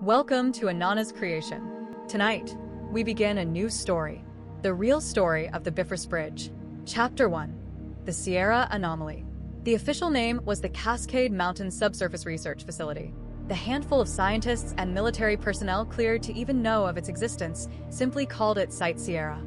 Welcome to Anana's creation. Tonight, we begin a new story, the real story of the Bifrost Bridge. Chapter 1, the Sierra Anomaly. The official name was the Cascade Mountain Subsurface Research Facility. The handful of scientists and military personnel cleared to even know of its existence simply called it Site Sierra.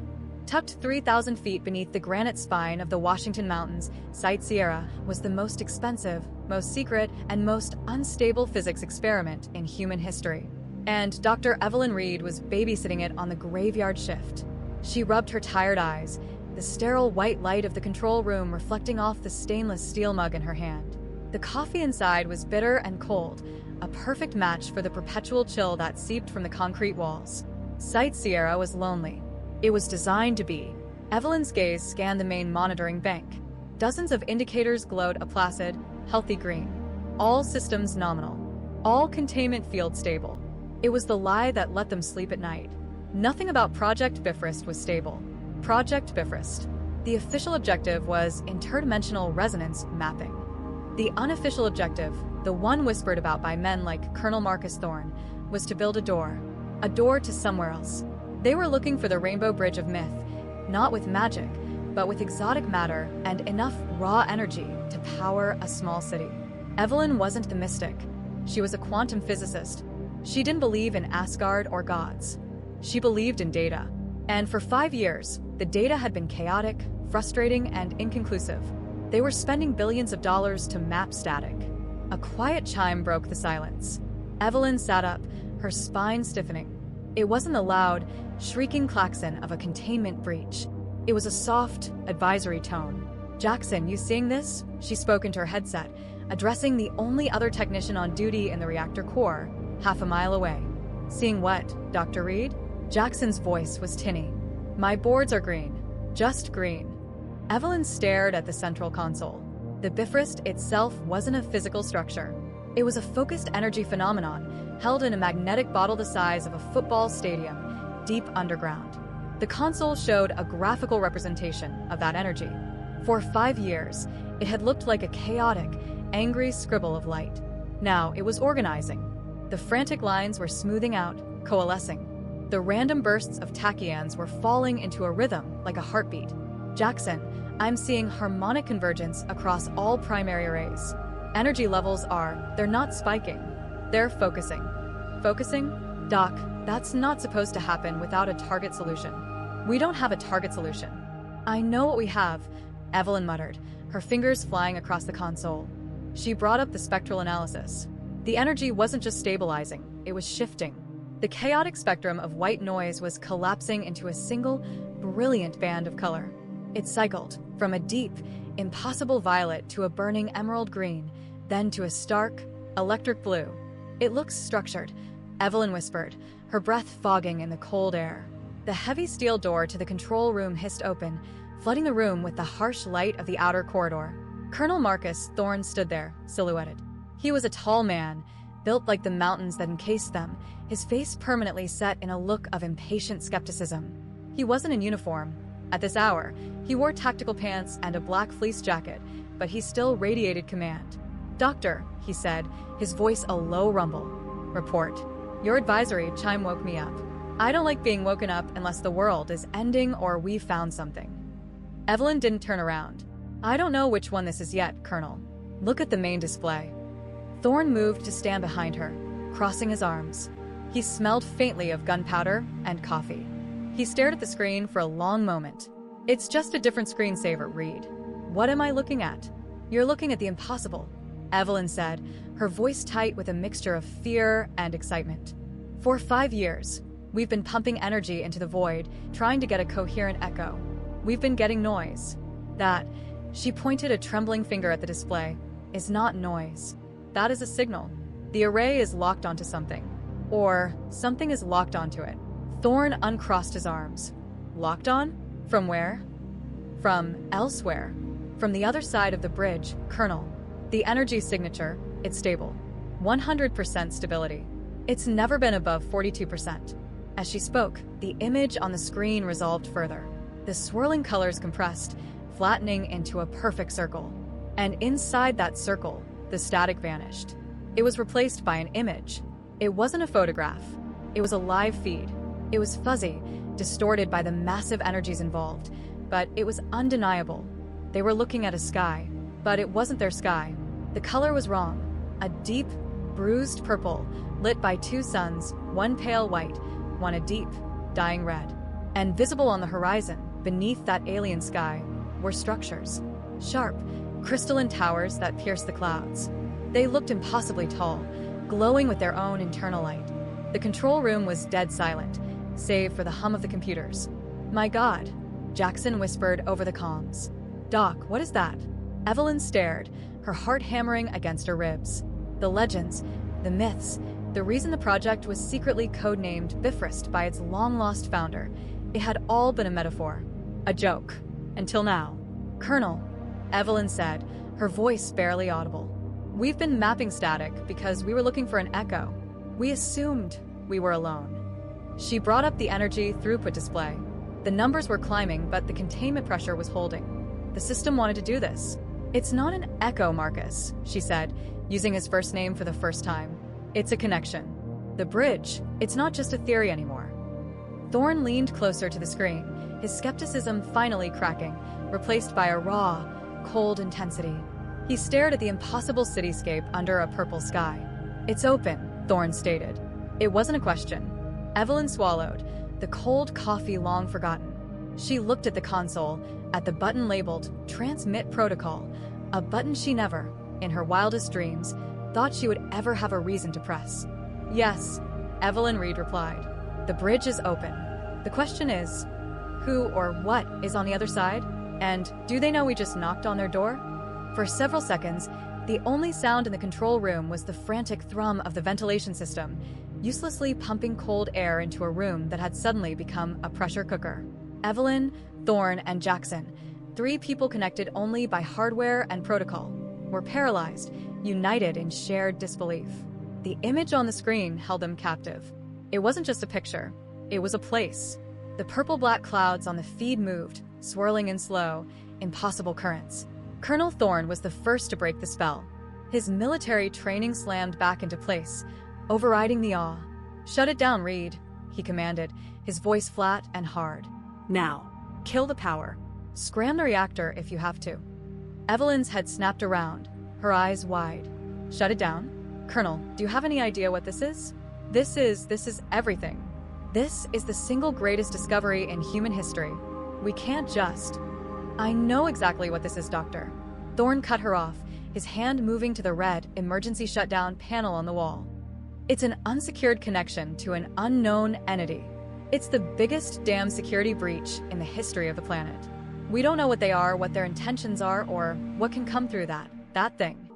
Tucked 3,000 feet beneath the granite spine of the Washington Mountains, Site Sierra was the most expensive, most secret, and most unstable physics experiment in human history. And Dr. Evelyn Reed was babysitting it on the graveyard shift. She rubbed her tired eyes, the sterile white light of the control room reflecting off the stainless steel mug in her hand. The coffee inside was bitter and cold, a perfect match for the perpetual chill that seeped from the concrete walls. Site Sierra was lonely. It was designed to be. Evelyn's gaze scanned the main monitoring bank. Dozens of indicators glowed a placid, healthy green. All systems nominal. All containment field stable. It was the lie that let them sleep at night. Nothing about Project Bifrost was stable. Project Bifrost. The official objective was interdimensional resonance mapping. The unofficial objective, the one whispered about by men like Colonel Marcus Thorne, was to build a door to somewhere else. They were looking for the Rainbow Bridge of Myth, not with magic, but with exotic matter and enough raw energy to power a small city. Evelyn wasn't the mystic. She was a quantum physicist. She didn't believe in Asgard or gods. She believed in data. And for 5 years, the data had been chaotic, frustrating, and inconclusive. They were spending billions of dollars to map static. A quiet chime broke the silence. Evelyn sat up, her spine stiffening. It wasn't the loud, shrieking klaxon of a containment breach. It was a soft, advisory tone. "Jackson, you seeing this?" She spoke into her headset, addressing the only other technician on duty in the reactor core, half a mile away. "Seeing what, Dr. Reed?" Jackson's voice was tinny. "My boards are green. Just green." Evelyn stared at the central console. The Bifrost itself wasn't a physical structure. It was a focused energy phenomenon, held in a magnetic bottle the size of a football stadium, deep underground. The console showed a graphical representation of that energy. For 5 years, it had looked like a chaotic, angry scribble of light. Now it was organizing. The frantic lines were smoothing out, coalescing. The random bursts of tachyons were falling into a rhythm like a heartbeat. "Jackson, I'm seeing harmonic convergence across all primary arrays. Energy levels they're not spiking. They're focusing." "Focusing? Doc, that's not supposed to happen without a target solution." "We don't have a target solution." "I know what we have," Evelyn muttered, her fingers flying across the console. She brought up the spectral analysis. The energy wasn't just stabilizing, it was shifting. The chaotic spectrum of white noise was collapsing into a single, brilliant band of color. It cycled from a deep, impossible violet to a burning emerald green, then to a stark, electric blue. "It looks structured," Evelyn whispered, her breath fogging in the cold air. The heavy steel door to the control room hissed open, flooding the room with the harsh light of the outer corridor. Colonel Marcus Thorne stood there, silhouetted. He was a tall man, built like the mountains that encased them, his face permanently set in a look of impatient skepticism. He wasn't in uniform. At this hour, he wore tactical pants and a black fleece jacket, but he still radiated command. "Doctor," he said, his voice a low rumble. "Report. Your advisory chime woke me up. I don't like being woken up unless the world is ending or we've found something." Evelyn didn't turn around. "I don't know which one this is yet, Colonel. Look at the main display." Thorne moved to stand behind her, crossing his arms. He smelled faintly of gunpowder and coffee. He stared at the screen for a long moment. "It's just a different screensaver, Reed." "What am I looking at?" "You're looking at the impossible," Evelyn said, her voice tight with a mixture of fear and excitement. "For 5 years, we've been pumping energy into the void, trying to get a coherent echo. We've been getting noise. That," she pointed a trembling finger at the display, "is not noise. That is a signal. The array is locked onto something. Or something is locked onto it." Thorne uncrossed his arms. "Locked on? From where?" "From elsewhere. From the other side of the bridge, Colonel. The energy signature, it's stable. 100% stability. It's never been above 42%. As she spoke, the image on the screen resolved further. The swirling colors compressed, flattening into a perfect circle. And inside that circle, the static vanished. It was replaced by an image. It wasn't a photograph. It was a live feed. It was fuzzy, distorted by the massive energies involved, but it was undeniable. They were looking at a sky, but it wasn't their sky. The color was wrong. A deep, bruised purple, lit by two suns, one pale white, one a deep, dying red. And visible on the horizon, beneath that alien sky, were structures. Sharp, crystalline towers that pierced the clouds. They looked impossibly tall, glowing with their own internal light. The control room was dead silent, save for the hum of the computers. "My God," Jackson whispered over the comms. "Doc, what is that?" Evelyn stared, her heart hammering against her ribs. The legends, the myths, the reason the project was secretly codenamed Bifrost by its long-lost founder, it had all been a metaphor, a joke, until now. "Colonel," Evelyn said, her voice barely audible. "We've been mapping static because we were looking for an echo. We assumed we were alone." She brought up the energy throughput display. The numbers were climbing, but the containment pressure was holding. The system wanted to do this. "It's not an echo, Marcus," she said, using his first name for the first time. "It's a connection. The bridge, it's not just a theory anymore." Thorn leaned closer to the screen, his skepticism finally cracking, replaced by a raw, cold intensity. He stared at the impossible cityscape under a purple sky. "It's open," Thorn stated. It wasn't a question. Evelyn swallowed, the cold coffee long forgotten. She looked at the console, at the button labeled Transmit Protocol, a button she never, in her wildest dreams, thought she would ever have a reason to press. "Yes," Evelyn Reed replied. "The bridge is open. The question is, who or what is on the other side? And do they know we just knocked on their door?" For several seconds, the only sound in the control room was the frantic thrum of the ventilation system, uselessly pumping cold air into a room that had suddenly become a pressure cooker. Evelyn, Thorn, and Jackson, three people connected only by hardware and protocol, were paralyzed, united in shared disbelief. The image on the screen held them captive. It wasn't just a picture, it was a place. The purple-black clouds on the feed moved, swirling in slow, impossible currents. Colonel Thorn was the first to break the spell. His military training slammed back into place, overriding the awe. "Shut it down, Reed," he commanded, his voice flat and hard. "Now, kill the power. Scram the reactor if you have to." Evelyn's head snapped around, her eyes wide. "Shut it down? Colonel, do you have any idea what this is?" This is everything. This is the single greatest discovery in human history. We can't just..." "I know exactly what this is, Doctor." Thorn cut her off, his hand moving to the red emergency shutdown panel on the wall. "It's an unsecured connection to an unknown entity. It's the biggest damn security breach in the history of the planet. We don't know what they are, what their intentions are, or what can come through that thing."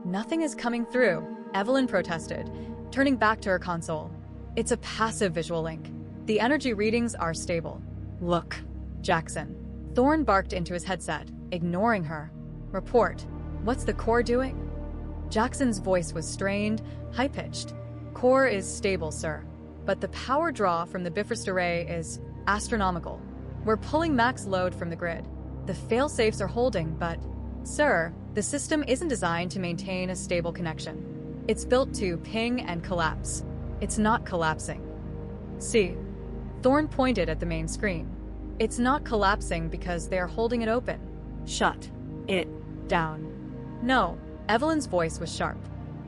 "Nothing is coming through," Evelyn protested, turning back to her console. "It's a passive visual link. The energy readings are stable." "Look, Jackson." Thorn barked into his headset, ignoring her. "Report. What's the core doing?" Jackson's voice was strained, high-pitched. "Core is stable, sir. But the power draw from the Bifrost array is astronomical. We're pulling max load from the grid. The fail-safes are holding, but, sir, the system isn't designed to maintain a stable connection. It's built to ping and collapse. It's not collapsing." "See?" Thorn pointed at the main screen. "It's not collapsing because they are holding it open. Shut it down." "No." Evelyn's voice was sharp.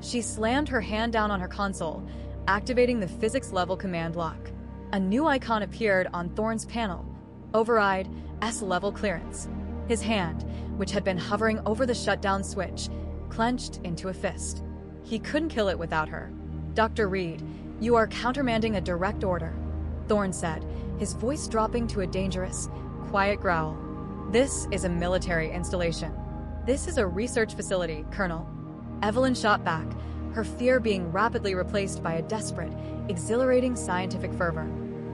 She slammed her hand down on her console, activating the physics-level command lock. A new icon appeared on Thorn's panel. Override S-level clearance. His hand, which had been hovering over the shutdown switch, clenched into a fist. He couldn't kill it without her. "Dr. Reed, you are countermanding a direct order," Thorn said, his voice dropping to a dangerous, quiet growl. "This is a military installation. This is a research facility, Colonel." Evelyn shot back, her fear being rapidly replaced by a desperate, exhilarating scientific fervor.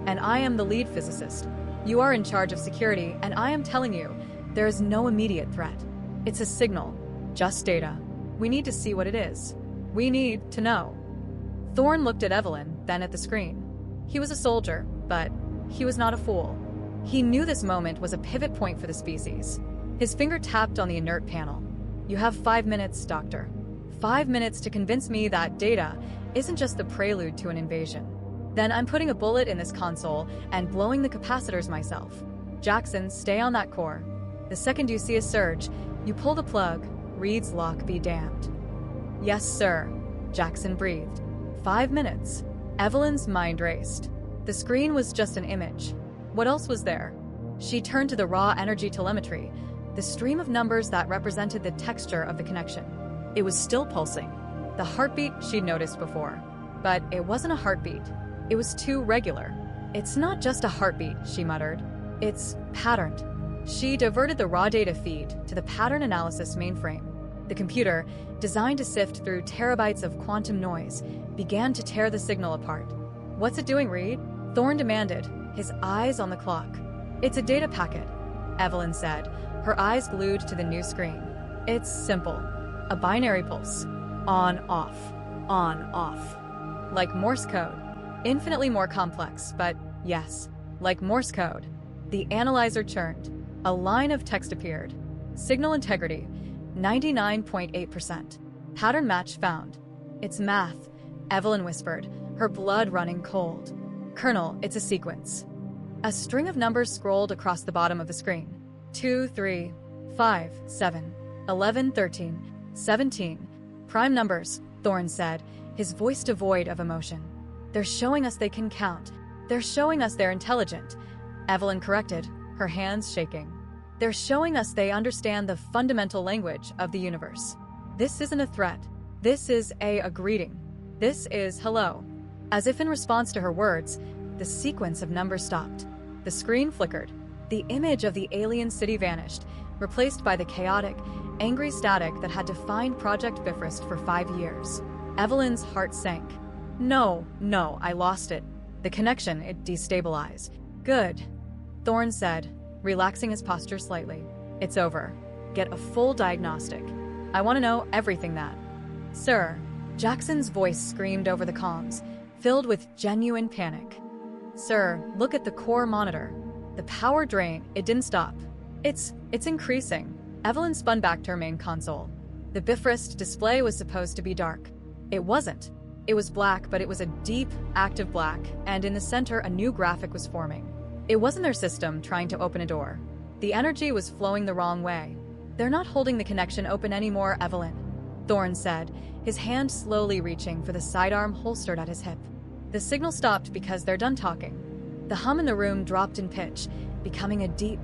"And I am the lead physicist. You are in charge of security, and I am telling you, there is no immediate threat. It's a signal, just data. We need to see what it is. We need to know." Thorn looked at Evelyn, then at the screen. He was a soldier, but he was not a fool. He knew this moment was a pivot point for the species. His finger tapped on the inert panel. "You have 5 minutes, Doctor. 5 minutes to convince me that data isn't just the prelude to an invasion. Then I'm putting a bullet in this console and blowing the capacitors myself. Jackson, stay on that core. The second you see a surge, you pull the plug. Reed's lock be damned. Yes, sir, Jackson breathed. 5 minutes. Evelyn's mind raced. The screen was just an image. What else was there? She turned to the raw energy telemetry, the stream of numbers that represented the texture of the connection. It was still pulsing. The heartbeat she'd noticed before. But it wasn't a heartbeat. It was too regular. It's not just a heartbeat, she muttered. It's patterned. She diverted the raw data feed to the pattern analysis mainframe. The computer, designed to sift through terabytes of quantum noise, began to tear the signal apart. What's it doing, Reed? Thorne demanded, his eyes on the clock. It's a data packet, Evelyn said, her eyes glued to the new screen. It's simple. A binary pulse. On, off. On, off. Like Morse code. Infinitely more complex, but yes, like Morse code. The analyzer churned. A line of text appeared. Signal integrity, 99.8%. Pattern match found. It's math, Evelyn whispered, her blood running cold. Colonel, it's a sequence. A string of numbers scrolled across the bottom of the screen. 2, 3, 5, 7, 11, 13, 17. Prime numbers, Thorne said, his voice devoid of emotion. They're showing us they can count. They're showing us they're intelligent. Evelyn corrected, her hands shaking. They're showing us they understand the fundamental language of the universe. This isn't a threat. This is a greeting. This is hello. As if in response to her words, the sequence of numbers stopped. The screen flickered. The image of the alien city vanished, replaced by the chaotic, angry static that had defined Project Bifrost for 5 years. Evelyn's heart sank. No, I lost it. The connection, it destabilized. Good, Thorne said, relaxing his posture slightly. It's over. Get a full diagnostic. I want to know everything that. Sir, Jackson's voice screamed over the comms, filled with genuine panic. Sir, look at the core monitor. The power drain, it didn't stop. It's increasing. Evelyn spun back to her main console. The Bifrost display was supposed to be dark. It wasn't. It was black, but it was a deep, active black, and in the center a new graphic was forming. It wasn't their system trying to open a door. The energy was flowing the wrong way. They're not holding the connection open anymore, Evelyn, Thorne said, his hand slowly reaching for the sidearm holstered at his hip. The signal stopped because they're done talking. The hum in the room dropped in pitch, becoming a deep,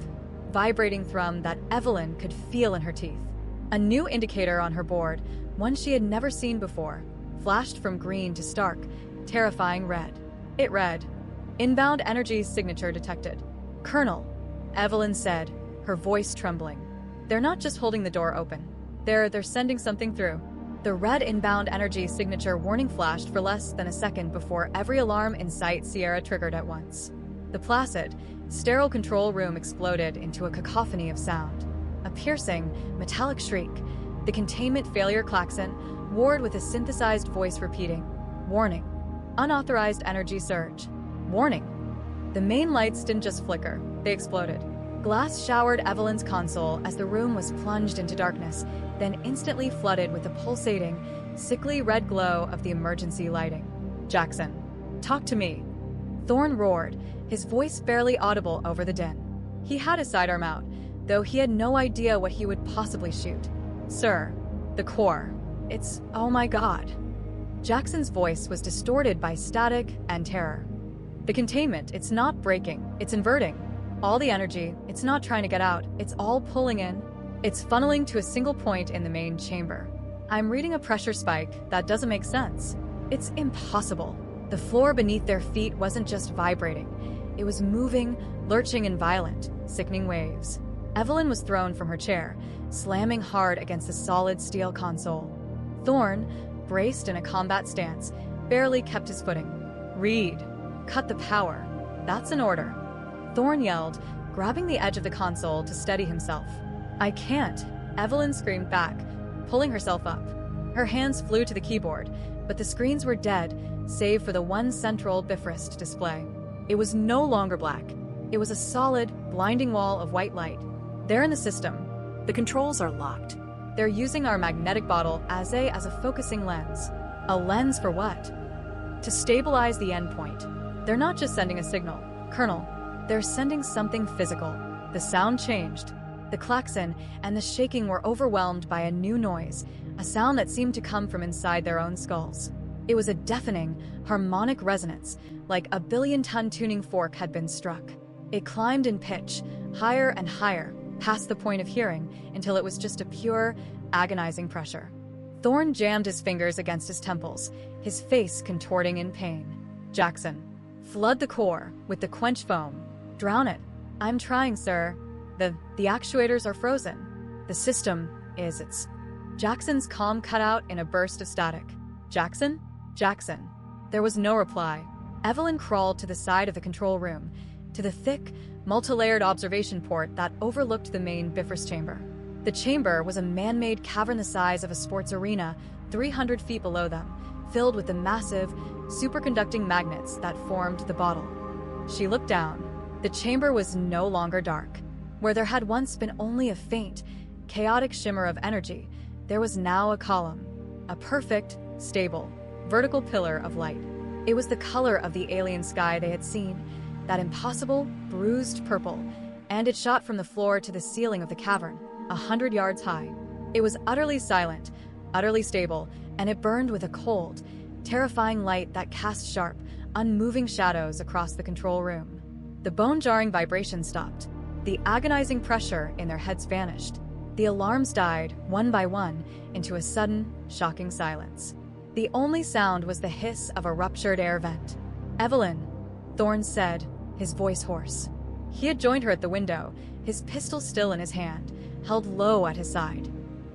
vibrating thrum that Evelyn could feel in her teeth. A new indicator on her board, one she had never seen before, flashed from green to stark, terrifying red. It read, "Inbound energy signature detected." "Colonel," Evelyn said, her voice trembling. "They're not just holding the door open. They're sending something through." The red inbound energy signature warning flashed for less than a second before every alarm in sight Sierra triggered at once. The placid, sterile control room exploded into a cacophony of sound. A piercing, metallic shriek, the containment failure klaxon, warred with a synthesized voice repeating, "Warning. Unauthorized energy surge. Warning." The main lights didn't just flicker, they exploded. Glass showered Evelyn's console as the room was plunged into darkness, then instantly flooded with the pulsating, sickly red glow of the emergency lighting. "Jackson, talk to me," Thorne roared, his voice barely audible over the din. He had his sidearm out, though he had no idea what he would possibly shoot. "Sir, the core. It's, oh my God." Jackson's voice was distorted by static and terror. "The containment, it's not breaking, it's inverting. All the energy, it's not trying to get out, it's all pulling in. It's funneling to a single point in the main chamber. I'm reading a pressure spike that doesn't make sense. It's impossible." The floor beneath their feet wasn't just vibrating. It was moving, lurching in violent, sickening waves. Evelyn was thrown from her chair, slamming hard against the solid steel console. Thorne, braced in a combat stance, barely kept his footing. "Reed, cut the power. That's an order," Thorne yelled, grabbing the edge of the console to steady himself. "I can't," Evelyn screamed back, pulling herself up. Her hands flew to the keyboard, but the screens were dead, save for the one central Bifrost display. It was no longer black. It was a solid, blinding wall of white light. "They're in the system. The controls are locked. They're using our magnetic bottle as a focusing lens." "A lens for what?" to stabilize the endpoint. They're not just sending a signal, Colonel. They're sending something physical. The sound changed. The klaxon and the shaking were overwhelmed by a new noise, a sound that seemed to come from inside their own skulls. It was a deafening, harmonic resonance, like a billion-ton tuning fork had been struck. It climbed in pitch, higher and higher, past the point of hearing, until it was just a pure, agonizing pressure. Thorn jammed his fingers against his temples, his face contorting in pain. Jackson, flood the core with the quench foam. Drown it. I'm trying, sir. The actuators are frozen. The system is. It's. Jackson's calm cut out in a burst of static. Jackson? Jackson. There was no reply. Evelyn crawled to the side of the control room, to the thick, multi-layered observation port that overlooked the main Bifrost chamber. The chamber was a man-made cavern the size of a sports arena 300 feet below them, filled with the massive, superconducting magnets that formed the bottle. She looked down. The chamber was no longer dark. Where there had once been only a faint, chaotic shimmer of energy, there was now a column, a perfect, stable, vertical pillar of light. It was the color of the alien sky they had seen, that impossible, bruised purple, and it shot from the floor to the ceiling of the cavern, 100 yards high. It was utterly silent, utterly stable, and it burned with a cold, terrifying light that cast sharp, unmoving shadows across the control room. The bone-jarring vibration stopped. The agonizing pressure in their heads vanished. The alarms died, one by one, into a sudden, shocking silence. The only sound was the hiss of a ruptured air vent. Evelyn, Thorn said, his voice hoarse. He had joined her at the window, his pistol still in his hand, held low at his side.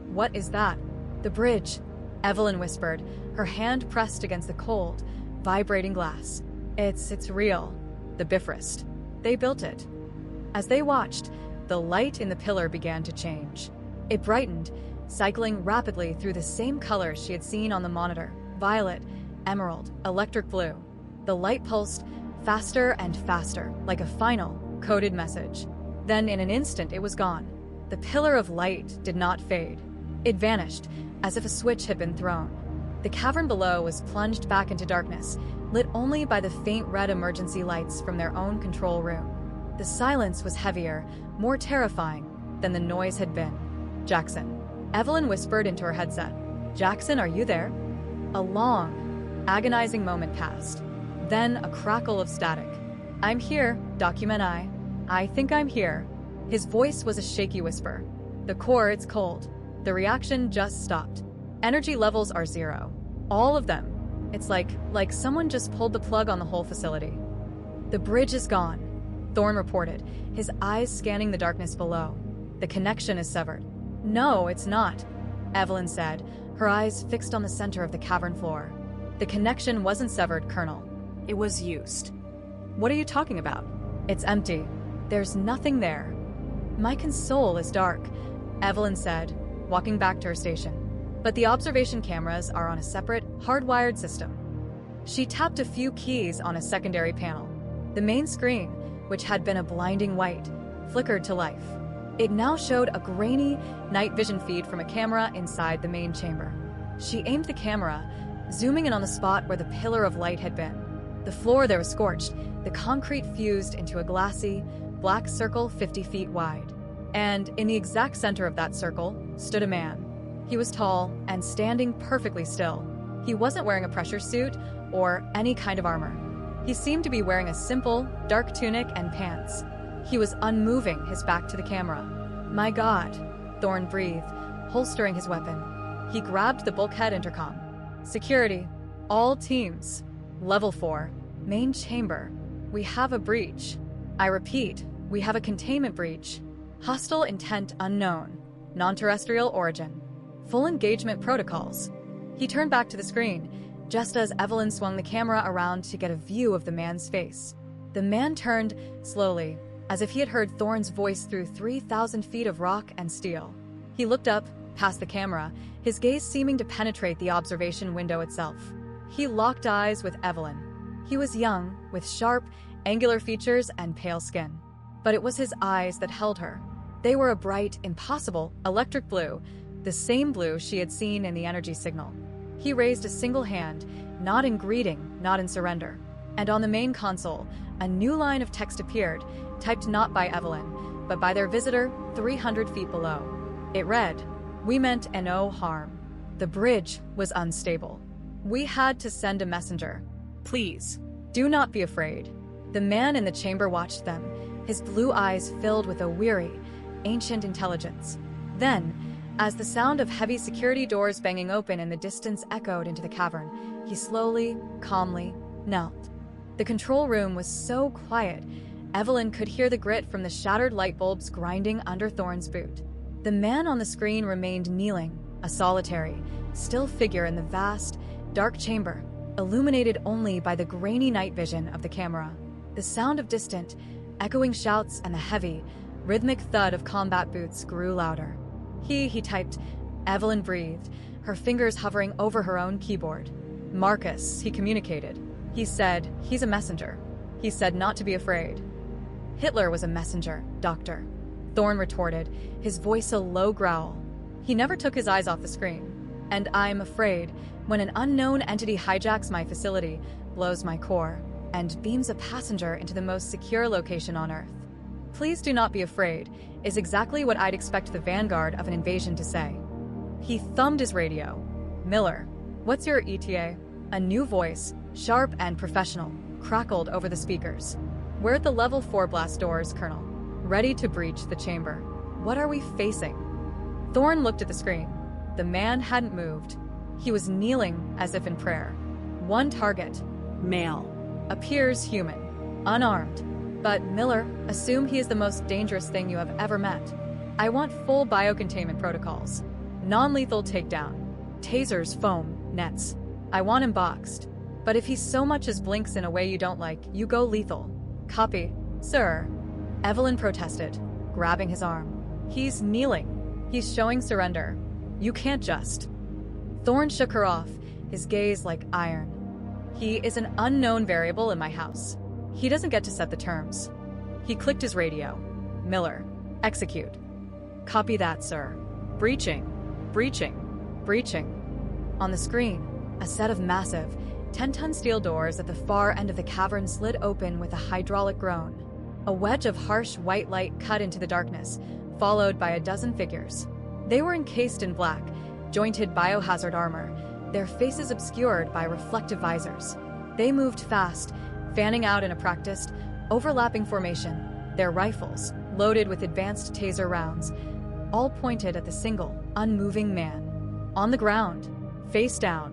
What is that? The bridge, Evelyn whispered, her hand pressed against the cold, vibrating glass. It's real. The Bifrost. They built it. As they watched, the light in the pillar began to change. It brightened, cycling rapidly through the same colors she had seen on the monitor: violet, emerald, electric blue. The light pulsed faster and faster, like a final, coded message. Then in an instant it was gone. The pillar of light did not fade. It vanished, as if a switch had been thrown. The cavern below was plunged back into darkness, lit only by the faint red emergency lights from their own control room. The silence was heavier, more terrifying than the noise had been. Jackson. Evelyn whispered into her headset. Jackson, are you there? A long, agonizing moment passed. Then a crackle of static. I'm here, document I. I think I'm here. His voice was a shaky whisper. The core, it's cold. The reaction just stopped. Energy levels are 0. All of them. It's like someone just pulled the plug on the whole facility. The bridge is gone, Thorn reported, his eyes scanning the darkness below. The connection is severed. No, it's not, Evelyn said, her eyes fixed on the center of the cavern floor. The connection wasn't severed, Colonel. It was used. What are you talking about? It's empty. There's nothing there. My console is dark, Evelyn said, walking back to her station. But the observation cameras are on a separate, hardwired system. She tapped a few keys on a secondary panel. The main screen, which had been a blinding white, flickered to life. It now showed a grainy, night vision feed from a camera inside the main chamber. She aimed the camera, zooming in on the spot where the pillar of light had been. The floor there was scorched, the concrete fused into a glassy, black circle 50 feet wide. And in the exact center of that circle stood a man. He was tall and standing perfectly still. He wasn't wearing a pressure suit or any kind of armor. He seemed to be wearing a simple, dark tunic and pants. He was unmoving, his back to the camera. My God, Thorn breathed, holstering his weapon. He grabbed the bulkhead intercom. Security, all teams. Level 4, main chamber. We have a breach. I repeat, we have a containment breach. Hostile intent unknown. Non-terrestrial origin. Full engagement protocols. He turned back to the screen, just as Evelyn swung the camera around to get a view of the man's face. The man turned slowly, as if he had heard Thorn's voice through 3,000 feet of rock and steel. He looked up, past the camera, his gaze seeming to penetrate the observation window itself. He locked eyes with Evelyn. He was young, with sharp, angular features and pale skin. But it was his eyes that held her. They were a bright, impossible, electric blue, the same blue she had seen in the energy signal. He raised a single hand, not in greeting, not in surrender. And on the main console, a new line of text appeared, typed not by Evelyn, but by their visitor 300 feet below. It read, "We meant no harm. The bridge was unstable. We had to send a messenger. Please, do not be afraid." The man in the chamber watched them, his blue eyes filled with a weary, ancient intelligence. Then, as the sound of heavy security doors banging open in the distance echoed into the cavern, he slowly, calmly knelt. The control room was so quiet, Evelyn could hear the grit from the shattered light bulbs grinding under Thorn's boot. The man on the screen remained kneeling, a solitary, still figure in the vast, dark chamber, illuminated only by the grainy night vision of the camera. The sound of distant, echoing shouts and the heavy, rhythmic thud of combat boots grew louder. He typed. Evelyn breathed, her fingers hovering over her own keyboard. "Marcus," he communicated. He said, "He's a messenger." He said not to be afraid. "Hitler was a messenger, Doctor," Thorn retorted, his voice a low growl. He never took his eyes off the screen. "And I'm afraid, when an unknown entity hijacks my facility, blows my core, and beams a passenger into the most secure location on Earth. Please do not be afraid," is exactly what I'd expect the vanguard of an invasion to say. He thumbed his radio. "Miller, what's your ETA?" A new voice, sharp and professional, crackled over the speakers. "We're at the level 4 blast doors, Colonel. Ready to breach the chamber. What are we facing?" Thorn looked at the screen. The man hadn't moved. He was kneeling as if in prayer. One target. Male. Appears human. Unarmed. But, Miller, assume he is the most dangerous thing you have ever met. I want full biocontainment protocols. Non-lethal takedown. Tasers, foam, nets. I want him boxed. But if he so much as blinks in a way you don't like, you go lethal. Copy, sir. Evelyn protested, grabbing his arm. He's kneeling. He's showing surrender. You can't just. Thorn shook her off, his gaze like iron. He is an unknown variable in my house. He doesn't get to set the terms. He clicked his radio. Miller, execute. Copy that, sir. Breaching, breaching, breaching. On the screen, a set of massive, 10-ton steel doors at the far end of the cavern slid open with a hydraulic groan. A wedge of harsh white light cut into the darkness, followed by a dozen figures. They were encased in black, jointed biohazard armor, their faces obscured by reflective visors. They moved fast, fanning out in a practiced, overlapping formation, their rifles, loaded with advanced taser rounds, all pointed at the single, unmoving man. On the ground, face down,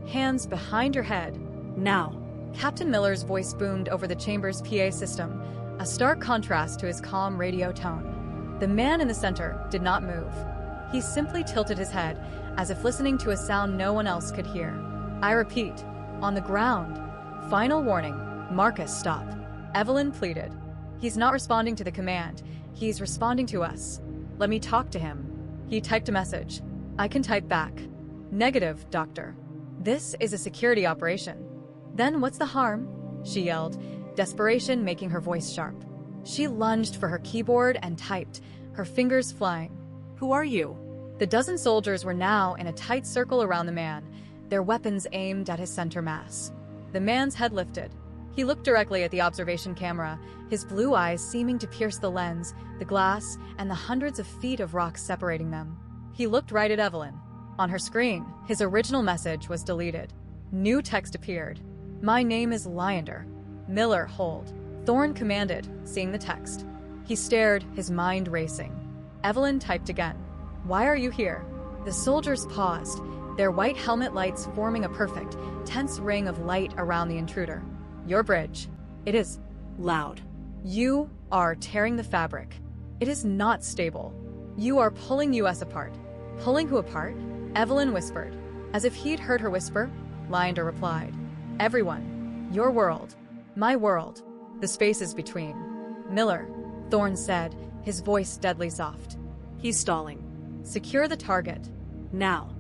hands behind your head. Now. Captain Miller's voice boomed over the chamber's PA system, a stark contrast to his calm radio tone. The man in the center did not move. He simply tilted his head, as if listening to a sound no one else could hear. I repeat, on the ground. Final warning, Marcus, stop. Evelyn pleaded. He's not responding to the command. He's responding to us. Let me talk to him. He typed a message. I can type back. Negative, Doctor. This is a security operation. Then what's the harm? She yelled, desperation making her voice sharp. She lunged for her keyboard and typed, her fingers flying. Who are you? The dozen soldiers were now in a tight circle around the man, their weapons aimed at his center mass. The man's head lifted. He looked directly at the observation camera, his blue eyes seeming to pierce the lens, the glass, and the hundreds of feet of rock separating them. He looked right at Evelyn. On her screen, his original message was deleted. New text appeared. My name is Heimdallr. Miller, hold. Thorn commanded, seeing the text. He stared, his mind racing. Evelyn typed again. Why are you here? The soldiers paused, their white helmet lights forming a perfect, tense ring of light around the intruder. Your bridge. It is loud. You are tearing the fabric. It is not stable. You are pulling us apart. Pulling who apart? Evelyn whispered. As if he'd heard her whisper, Heimdallr replied. Everyone. Your world. My world. The spaces between. Miller, Thorn said, his voice deadly soft. He's stalling. Secure the target. Now.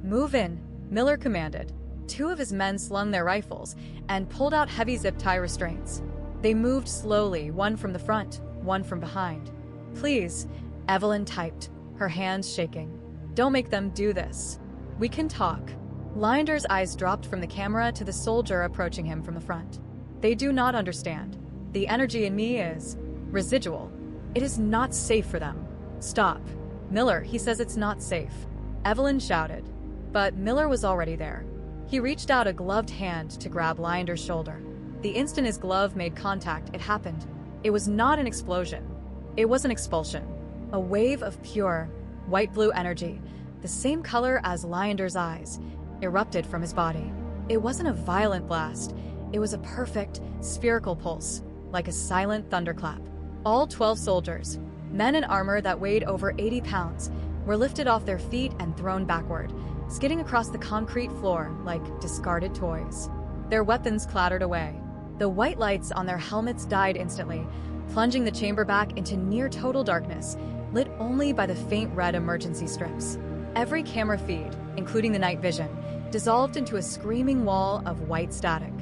Move in, Miller commanded. Two of his men slung their rifles and pulled out heavy zip tie restraints. They moved slowly, one from the front, one from behind. Please, Evelyn typed, her hands shaking. Don't make them do this. We can talk. Lyandr's eyes dropped from the camera to the soldier approaching him from the front. They do not understand. The energy in me is residual. It is not safe for them. Stop. Miller, he says it's not safe. Evelyn shouted. But Miller was already there. He reached out a gloved hand to grab Lyandr's shoulder. The instant his glove made contact, it happened. It was not an explosion. It was an expulsion. A wave of pure, white-blue energy, the same color as Lyandr's eyes, erupted from his body. It wasn't a violent blast. It was a perfect, spherical pulse, like a silent thunderclap. All 12 soldiers, men in armor that weighed over 80 pounds, were lifted off their feet and thrown backward, skidding across the concrete floor like discarded toys. Their weapons clattered away. The white lights on their helmets died instantly, plunging the chamber back into near-total darkness, lit only by the faint red emergency strips. Every camera feed, including the night vision, dissolved into a screaming wall of white static.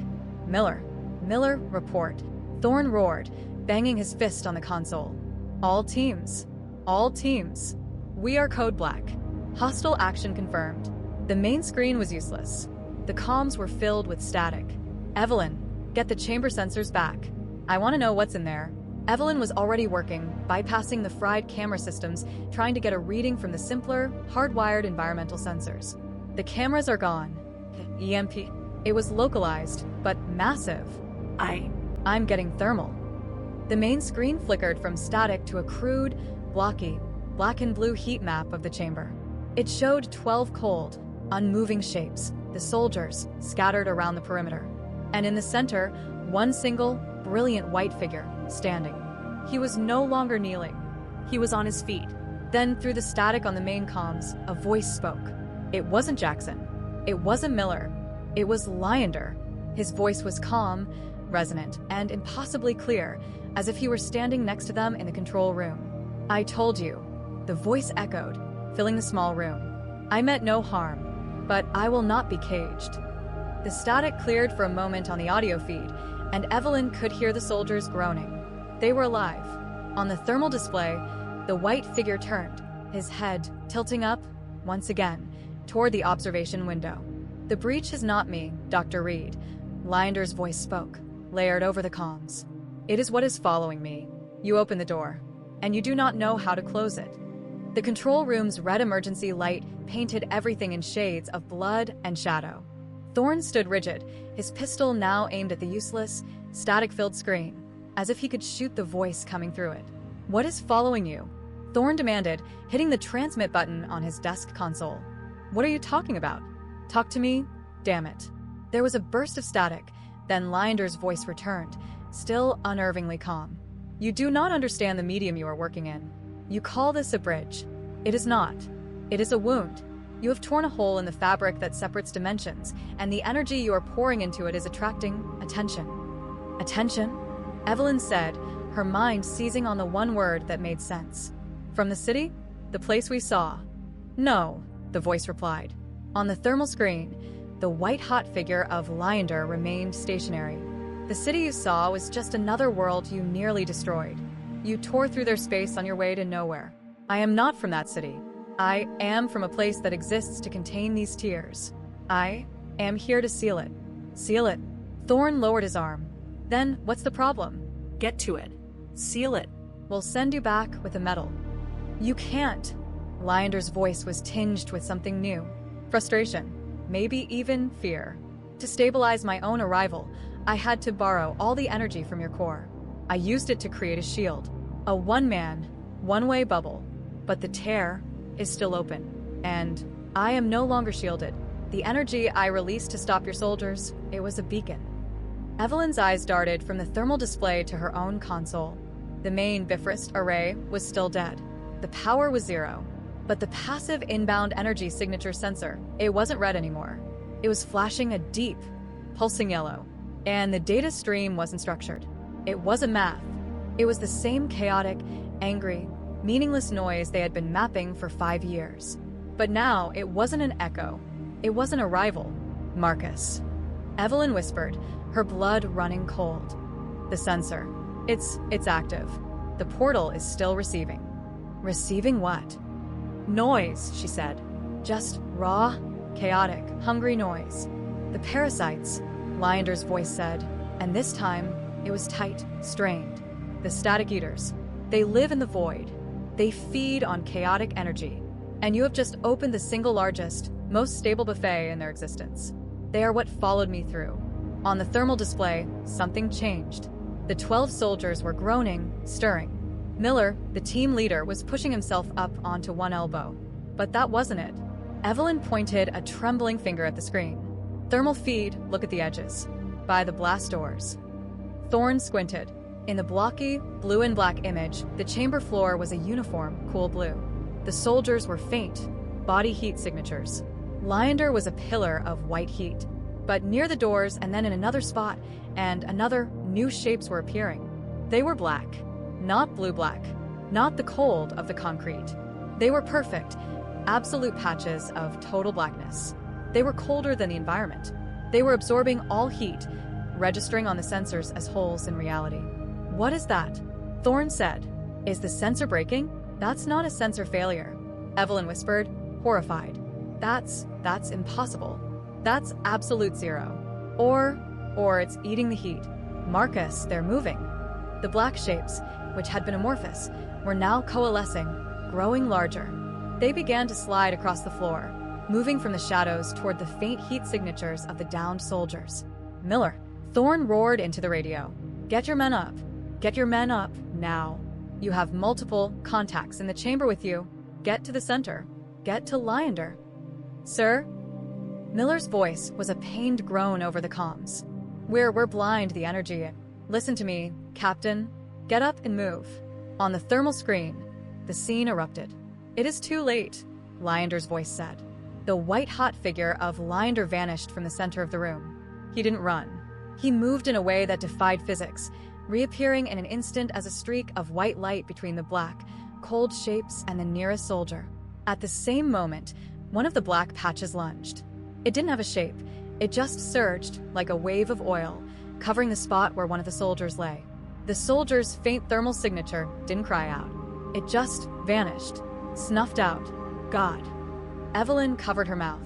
Miller, report. Thorn roared, banging his fist on the console. All teams. We are Code Black. Hostile action confirmed. The main screen was useless. The comms were filled with static. Evelyn, get the chamber sensors back. I want to know what's in there. Evelyn was already working, bypassing the fried camera systems, trying to get a reading from the simpler, hardwired environmental sensors. The cameras are gone. EMP. It was localized, but massive. I'm getting thermal. The main screen flickered from static to a crude, blocky, black and blue heat map of the chamber. It showed 12 cold, unmoving shapes, the soldiers, scattered around the perimeter. And in the center, one single, brilliant white figure, standing. He was no longer kneeling. He was on his feet. Then, through the static on the main comms, a voice spoke. It wasn't Jackson. It wasn't Miller. It was Lyandr. His voice was calm, resonant, and impossibly clear, as if he were standing next to them in the control room. I told you. The voice echoed, filling the small room. I meant no harm, but I will not be caged. The static cleared for a moment on the audio feed, and Evelyn could hear the soldiers groaning. They were alive. On the thermal display, the white figure turned, his head tilting up, once again, toward the observation window. The breach is not me, Dr. Reed. Lyandr's voice spoke, layered over the comms. It is what is following me. You open the door, and you do not know how to close it. The control room's red emergency light painted everything in shades of blood and shadow. Thorn stood rigid, his pistol now aimed at the useless, static-filled screen, as if he could shoot the voice coming through it. What is following you? Thorn demanded, hitting the transmit button on his desk console. What are you talking about? Talk to me? Damn it. There was a burst of static, then Lyandr's voice returned, still unnervingly calm. You do not understand the medium you are working in. You call this a bridge. It is not. It is a wound. You have torn a hole in the fabric that separates dimensions, and the energy you are pouring into it is attracting attention. Attention? Evelyn said, her mind seizing on the one word that made sense. From the city? The place we saw? No, the voice replied. On the thermal screen, the white-hot figure of Lyandr remained stationary. The city you saw was just another world you nearly destroyed. You tore through their space on your way to nowhere. I am not from that city. I am from a place that exists to contain these tears. I am here to seal it. Seal it. Thorn lowered his arm. Then, what's the problem? Get to it. Seal it. We'll send you back with a medal. You can't. Lyandr's voice was tinged with something new. Frustration. Maybe even fear. To stabilize my own arrival, I had to borrow all the energy from your core. I used it to create a shield. A one-man, one-way bubble. But the tear is still open. And I am no longer shielded. The energy I released to stop your soldiers, it was a beacon. Evelyn's eyes darted from the thermal display to her own console. The main Bifrost array was still dead. The power was zero. But the passive inbound energy signature sensor, it wasn't red anymore. It was flashing a deep, pulsing yellow. And the data stream wasn't structured. It wasn't math. It was the same chaotic, angry, meaningless noise they had been mapping for 5 years. But now, it wasn't an echo. It wasn't a rival. Marcus. Evelyn whispered, her blood running cold. The sensor. It's active. The portal is still receiving. Receiving what? Noise, she said. Just raw, chaotic, hungry noise. "The parasites," Lyandr's voice said, and this time it was tight, strained. "The static eaters. They live in the void. They feed on chaotic energy. And you have just opened the single largest, most stable buffet in their existence. They are what followed me through." On the thermal display, something changed. The 12 soldiers were groaning, stirring. Miller, the team leader, was pushing himself up onto one elbow. But that wasn't it. Evelyn pointed a trembling finger at the screen. "Thermal feed, look at the edges. By the blast doors." Thorn squinted. In the blocky, blue and black image, the chamber floor was a uniform, cool blue. The soldiers were faint, body heat signatures. Lyandr was a pillar of white heat. But near the doors and then in another spot and another, new shapes were appearing. They were black. Not blue-black. Not the cold of the concrete. They were perfect, absolute patches of total blackness. They were colder than the environment. They were absorbing all heat, registering on the sensors as holes in reality. "What is that?" Thorn said. "Is the sensor breaking?" "That's not a sensor failure," Evelyn whispered, horrified. That's impossible. That's absolute zero. Or it's eating the heat. Marcus, they're moving." The black shapes, which had been amorphous, were now coalescing, growing larger. They began to slide across the floor, moving from the shadows toward the faint heat signatures of the downed soldiers. "Miller," Thorn roared into the radio. "Get your men up. Get your men up, now. You have multiple contacts in the chamber with you. Get to the center. Get to Lyandr." "Sir?" Miller's voice was a pained groan over the comms. We're blind, the energy. Listen to me, Captain. Get up and move." On the thermal screen, the scene erupted. "It is too late," Lyandr's voice said. The white-hot figure of Lyandr vanished from the center of the room. He didn't run. He moved in a way that defied physics, reappearing in an instant as a streak of white light between the black, cold shapes and the nearest soldier. At the same moment, one of the black patches lunged. It didn't have a shape. It just surged like a wave of oil, covering the spot where one of the soldiers lay. The soldier's faint thermal signature didn't cry out. It just vanished, snuffed out. God. Evelyn covered her mouth.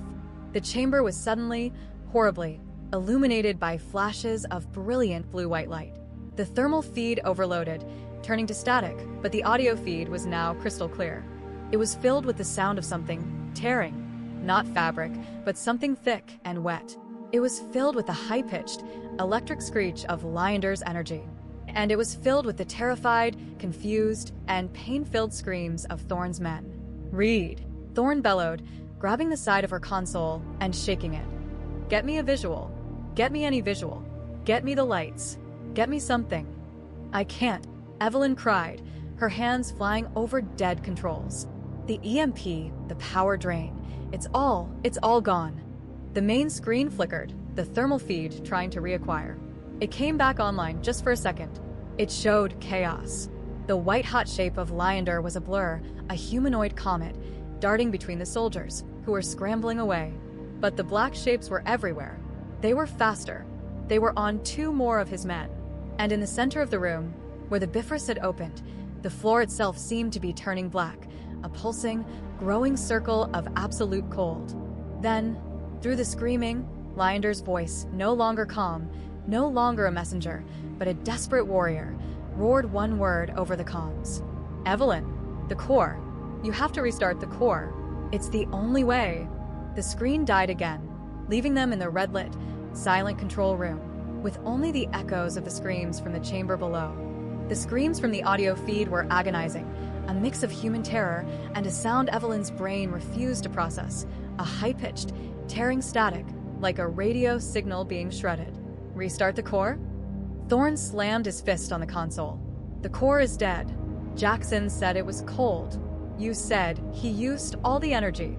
The chamber was suddenly, horribly, illuminated by flashes of brilliant blue-white light. The thermal feed overloaded, turning to static, but the audio feed was now crystal clear. It was filled with the sound of something tearing. Not fabric, but something thick and wet. It was filled with the high-pitched, electric screech of Lyandr's energy. And it was filled with the terrified, confused, and pain-filled screams of Thorn's men. "Read," Thorn bellowed, grabbing the side of her console and shaking it. "Get me a visual. Get me any visual. Get me the lights. Get me something." "I can't," Evelyn cried, her hands flying over dead controls. "The EMP, the power drain. It's all gone." The main screen flickered, the thermal feed trying to reacquire. It came back online just for a second. It showed chaos. The white-hot shape of Lyandr was a blur, a humanoid comet, darting between the soldiers, who were scrambling away. But the black shapes were everywhere. They were faster. They were on 2 more of his men. And in the center of the room, where the Bifrost had opened, the floor itself seemed to be turning black, a pulsing, growing circle of absolute cold. Then, through the screaming, Lyandr's voice, no longer calm, no longer a messenger, but a desperate warrior, roared one word over the comms. "Evelyn, the core. You have to restart the core. It's the only way." The screen died again, leaving them in the red-lit, silent control room, with only the echoes of the screams from the chamber below. The screams from the audio feed were agonizing, a mix of human terror and a sound Evelyn's brain refused to process, a high-pitched, tearing static, like a radio signal being shredded. "Restart the core?" Thorn slammed his fist on the console. "The core is dead. Jackson said it was cold. You said he used all the energy."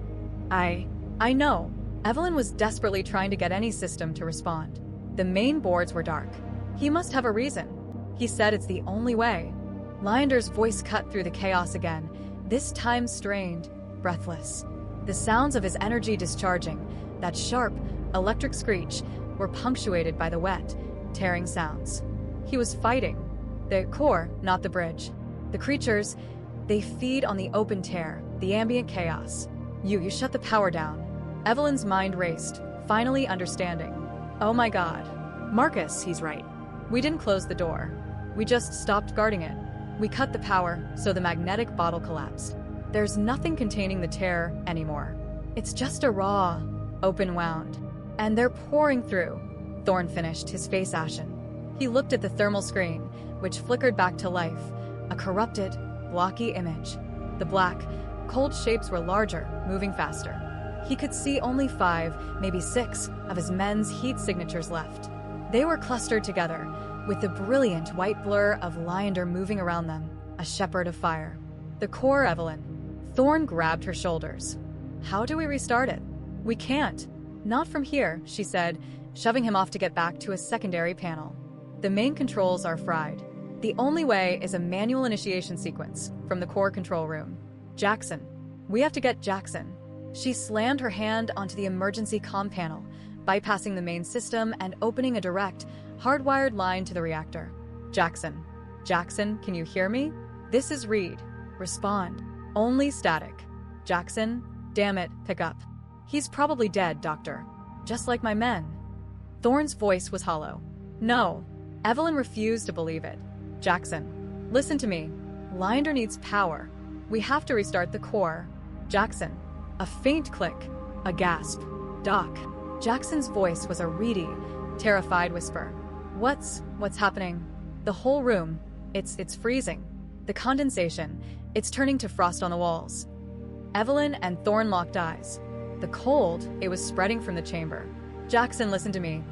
I know." Evelyn was desperately trying to get any system to respond. The main boards were dark. "He must have a reason. He said it's the only way." Lyandr's voice cut through the chaos again, this time strained, breathless. The sounds of his energy discharging, that sharp, electric screech, were punctuated by the wet, tearing sounds. He was fighting. The core, not the bridge. The creatures, they feed on the open tear, the ambient chaos. You shut the power down." Evelyn's mind raced, finally understanding. Oh my god. Marcus, he's right. We didn't close the door. We just stopped guarding it. We cut the power, so the magnetic bottle collapsed. There's nothing containing the tear anymore. It's just a raw, open wound. And they're pouring through. Thorn finished, his face ashen. He looked at the thermal screen, which flickered back to life, a corrupted, blocky image. The black, cold shapes were larger, moving faster. He could see only 5, maybe 6, of his men's heat signatures left. They were clustered together, with the brilliant white blur of Heimdallr moving around them, a shepherd of fire. The core, Evelyn. Thorn grabbed her shoulders. How do we restart it? We can't. Not from here, she said, shoving him off to get back to a secondary panel. The main controls are fried. The only way is a manual initiation sequence from the core control room. Jackson. We have to get Jackson. She slammed her hand onto the emergency comm panel, bypassing the main system and opening a direct, hardwired line to the reactor. Jackson. Jackson, can you hear me? This is Reed. Respond. Only static. Jackson, damn it, pick up. He's probably dead, Doctor. Just like my men. Thorn's voice was hollow. No. Evelyn refused to believe it. Jackson, listen to me. Heimdallr needs power. We have to restart the core. Jackson. A faint click. A gasp. Doc. Jackson's voice was a reedy, terrified whisper. What's happening? The whole room. It's freezing. The condensation. It's turning to frost on the walls. Evelyn and Thorn locked eyes. The cold, it was spreading from the chamber. Jackson, listen to me.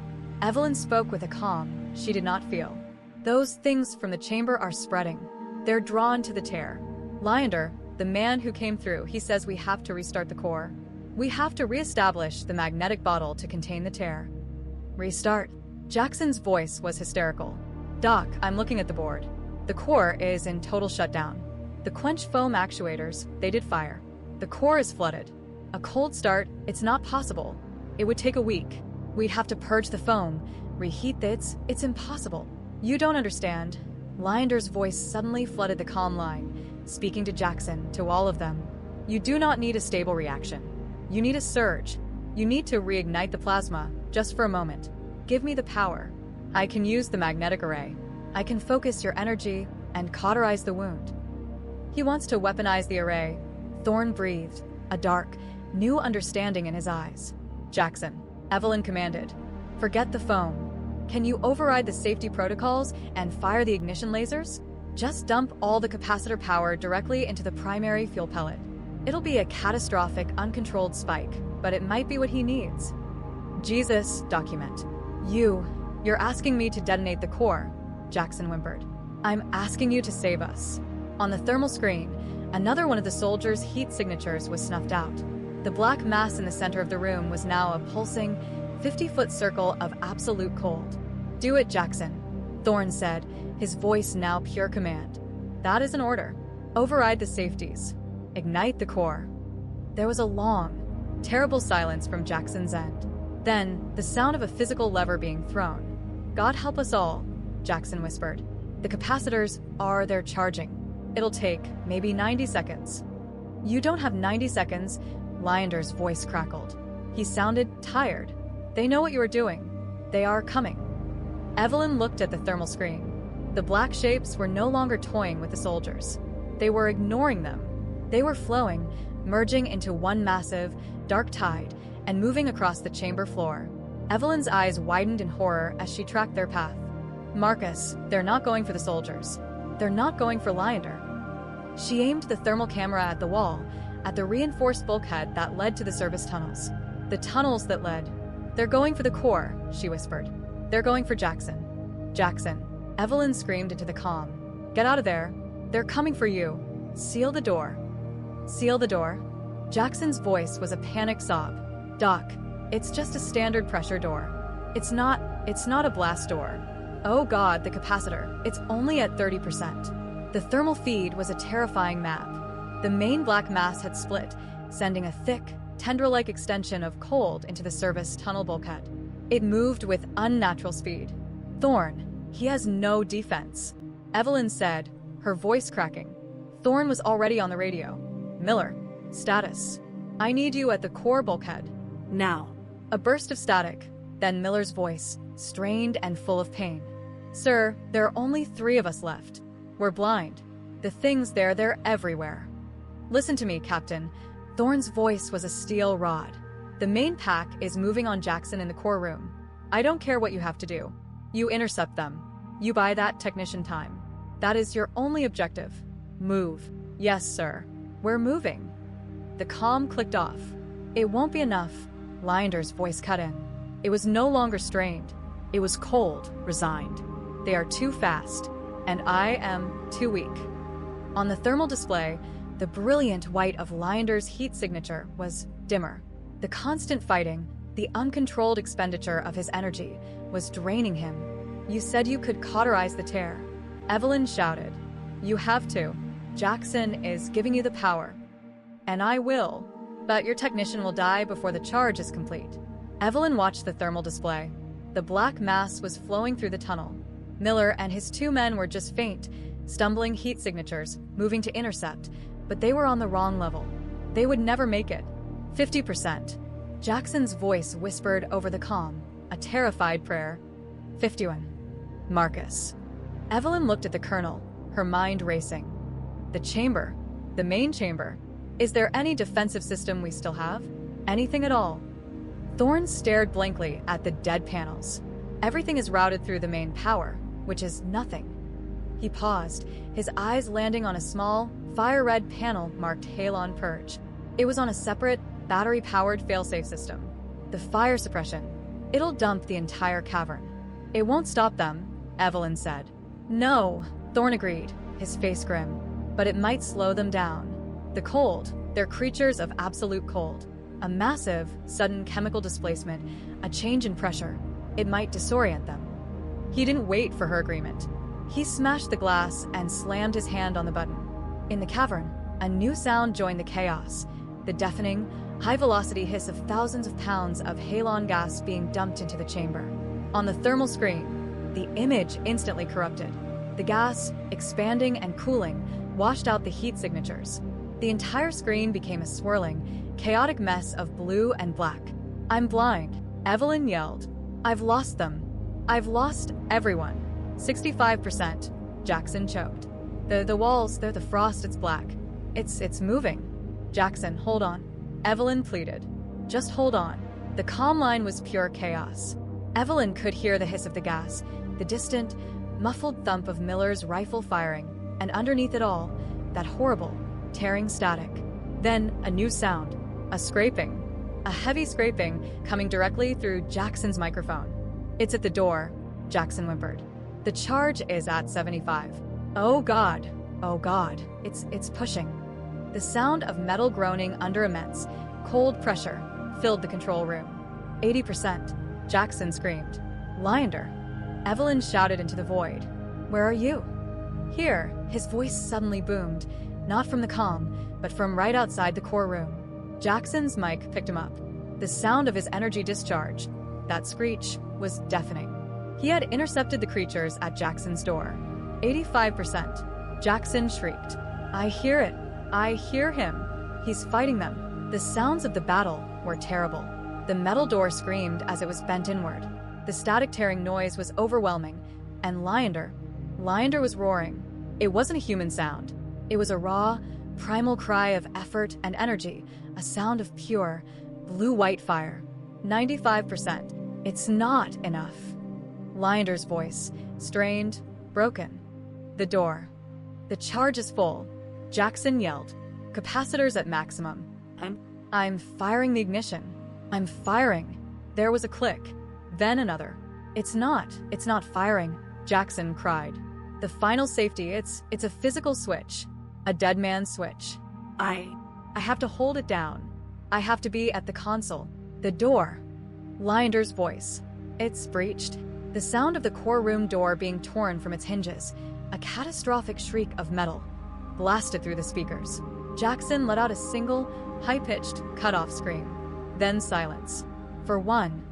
Evelyn spoke with a calm she did not feel. Those things from the chamber are spreading. They're drawn to the tear. Heimdallr, the man who came through, he says we have to restart the core. We have to reestablish the magnetic bottle to contain the tear. Restart. Jackson's voice was hysterical. Doc, I'm looking at the board. The core is in total shutdown. The quench foam actuators, they did fire. The core is flooded. A cold start, it's not possible. It would take a week. We'd have to purge the foam, reheat it's impossible. You don't understand. Heimdallr's voice suddenly flooded the comm line, speaking to Jackson, to all of them. You do not need a stable reaction. You need a surge. You need to reignite the plasma, just for a moment. Give me the power. I can use the magnetic array. I can focus your energy and cauterize the wound. He wants to weaponize the array. Thorn breathed, a dark, new understanding in his eyes. Jackson, Evelyn commanded. Forget the foam. Can you override the safety protocols and fire the ignition lasers? Just dump all the capacitor power directly into the primary fuel pellet. It'll be a catastrophic, uncontrolled spike, but it might be what he needs. Jesus, document. You're asking me to detonate the core, Jackson whimpered. I'm asking you to save us. On the thermal screen, another one of the soldiers' heat signatures was snuffed out. The black mass in the center of the room was now a pulsing, 50-foot circle of absolute cold. Do it, Jackson, Thorn said, his voice now pure command. That is an order. Override the safeties. Ignite the core. There was a long, terrible silence from Jackson's end. Then, the sound of a physical lever being thrown. God help us all, Jackson whispered. The capacitors they're charging. It'll take maybe 90 seconds. You don't have 90 seconds, Heimdallr's voice crackled. He sounded tired. They know what you are doing. They are coming. Evelyn looked at the thermal screen. The black shapes were no longer toying with the soldiers. They were ignoring them. They were flowing, merging into one massive, dark tide, and moving across the chamber floor. Evelyn's eyes widened in horror as she tracked their path. Marcus, they're not going for the soldiers. They're not going for Heimdallr. She aimed the thermal camera at the wall, at the reinforced bulkhead that led to the service tunnels. The tunnels that led. They're going for the core, she whispered. They're going for Jackson. Jackson. Evelyn screamed into the comm. Get out of there. They're coming for you. Seal the door. Seal the door. Jackson's voice was a panicked sob. Doc, it's just a standard pressure door. It's not a blast door. Oh God, the capacitor. It's only at 30%. The thermal feed was a terrifying map. The main black mass had split, sending a thick, tendril-like extension of cold into the service tunnel bulkhead. It moved with unnatural speed. Thorn, he has no defense, Evelyn said, her voice cracking. Thorn was already on the radio. Miller, status. I need you at the core bulkhead. Now. A burst of static, then Miller's voice, strained and full of pain. Sir, there are only 3 of us left. We're blind. The things there, they're everywhere. Listen to me, Captain. Thorne's voice was a steel rod. The main pack is moving on Jackson in the core room. I don't care what you have to do. You intercept them. You buy that technician time. That is your only objective. Move. Yes, sir. We're moving. The comm clicked off. It won't be enough. Lynder's voice cut in. It was no longer strained. It was cold, resigned. They are too fast, and I am too weak. On the thermal display, the brilliant white of Lynder's heat signature was dimmer. The constant fighting, the uncontrolled expenditure of his energy, was draining him. You said you could cauterize the tear. Evelyn shouted. You have to. Jackson is giving you the power. And I will. But your technician will die before the charge is complete. Evelyn watched the thermal display. The black mass was flowing through the tunnel. Miller and his 2 men were just faint, stumbling heat signatures, moving to intercept, but they were on the wrong level. They would never make it. 50%. Jackson's voice whispered over the comm, a terrified prayer. 51. Marcus. Evelyn looked at the colonel, her mind racing. The chamber. The main chamber. Is there any defensive system we still have? Anything at all? Thorne stared blankly at the dead panels. Everything is routed through the main power, which is nothing. He paused, his eyes landing on a small, fire-red panel marked Halon Purge. It was on a separate, battery-powered failsafe system. The fire suppression. It'll dump the entire cavern. It won't stop them, Evelyn said. No, Thorne agreed, his face grim. But it might slow them down. The cold, they're creatures of absolute cold. A massive, sudden chemical displacement, a change in pressure. It might disorient them. He didn't wait for her agreement. He smashed the glass and slammed his hand on the button. In the cavern, a new sound joined the chaos. The deafening, high-velocity hiss of thousands of pounds of halon gas being dumped into the chamber. On the thermal screen, the image instantly corrupted. The gas, expanding and cooling, washed out the heat signatures. The entire screen became a swirling, chaotic mess of blue and black. I'm blind, Evelyn yelled. I've lost them. I've lost everyone. 65%, Jackson choked. The walls, they're the frost, it's black. It's moving. Jackson, hold on. Evelyn pleaded. Just hold on. The comm line was pure chaos. Evelyn could hear the hiss of the gas, the distant, muffled thump of Miller's rifle firing, and underneath it all, that horrible, tearing static. Then a new sound, a scraping. A heavy scraping coming directly through Jackson's microphone. It's at the door, Jackson whimpered. The charge is at 75. Oh God, it's pushing. The sound of metal groaning under immense, cold pressure filled the control room. 80%, Jackson screamed. Lynder. Evelyn shouted into the void. Where are you? Here, his voice suddenly boomed, not from the comm, but from right outside the core room. Jackson's mic picked him up. The sound of his energy discharge, that screech, was deafening. He had intercepted the creatures at Jackson's door. 85%. Jackson shrieked. I hear it. I hear him. He's fighting them. The sounds of the battle were terrible. The metal door screamed as it was bent inward. The static-tearing noise was overwhelming, and Lynder was roaring. It wasn't a human sound. It was a raw, primal cry of effort and energy, a sound of pure, blue-white fire. 95%. It's not enough. Lynder's voice, strained, broken. The door. The charge is full. Jackson yelled. Capacitors at maximum. I'm firing the ignition. I'm firing. There was a click. Then another. It's not firing, Jackson cried. The final safety, it's a physical switch. A dead man's switch. I have to hold it down. I have to be at the console. The door. Lynder's voice. It's breached. The sound of the core room door being torn from its hinges. A catastrophic shriek of metal blasted through the speakers. Jackson let out a single, high-pitched, cut-off scream. Then silence. For one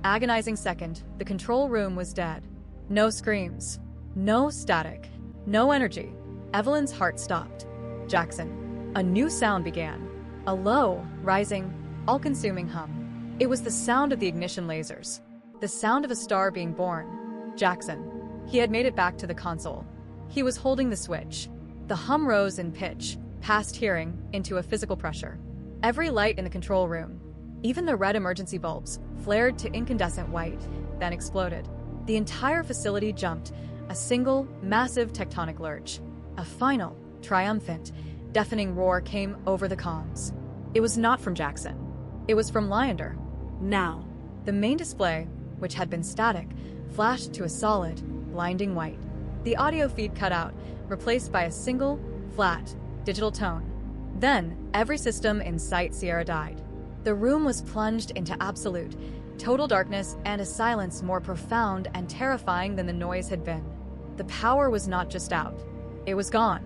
agonizing second, the control room was dead. No screams. No static. No energy. Evelyn's heart stopped. Jackson. A new sound began. A low, rising, all-consuming hum. It was the sound of the ignition lasers, the sound of a star being born. Jackson. He had made it back to the console. He was holding the switch. The hum rose in pitch, past hearing, into a physical pressure. Every light in the control room, even the red emergency bulbs, flared to incandescent white, then exploded. The entire facility jumped, a single, massive tectonic lurch. A final, triumphant, deafening roar came over the comms. It was not from Jackson. It was from Heimdallr. Now. The main display, which had been static, flashed to a solid, blinding white. The audio feed cut out, replaced by a single, flat, digital tone. Then, every system in Sight Sierra died. The room was plunged into absolute, total darkness and a silence more profound and terrifying than the noise had been. The power was not just out. It was gone.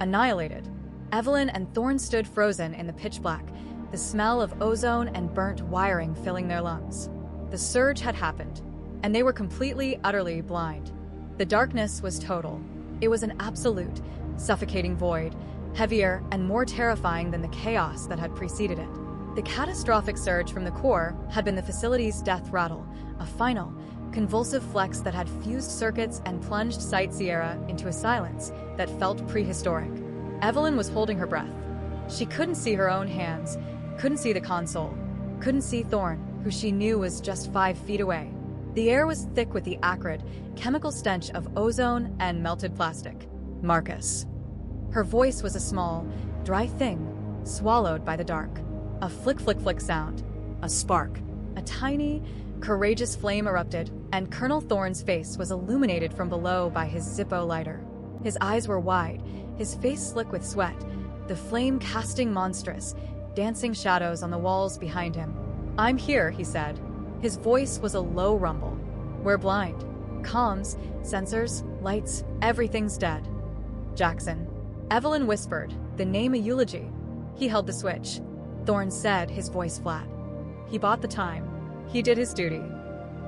Annihilated. Evelyn and Thorn stood frozen in the pitch black, the smell of ozone and burnt wiring filling their lungs. The surge had happened, and they were completely, utterly blind. The darkness was total. It was an absolute, suffocating void, heavier and more terrifying than the chaos that had preceded it. The catastrophic surge from the core had been the facility's death rattle, a final, convulsive flex that had fused circuits and plunged Sight Sierra into a silence that felt prehistoric. Evelyn was holding her breath. She couldn't see her own hands, couldn't see the console, couldn't see Thorn, who she knew was just 5 feet away. The air was thick with the acrid, chemical stench of ozone and melted plastic. Marcus. Her voice was a small, dry thing, swallowed by the dark. A flick-flick-flick sound. A spark. A tiny, courageous flame erupted, and Colonel Thorn's face was illuminated from below by his Zippo lighter. His eyes were wide, his face slick with sweat, the flame casting monstrous, dancing shadows on the walls behind him. "I'm here," he said. His voice was a low rumble. "We're blind. Comms, sensors, lights, everything's dead." Jackson. Evelyn whispered, the name a eulogy. He held the switch. Thorn said, his voice flat. "He bought the time. He did his duty."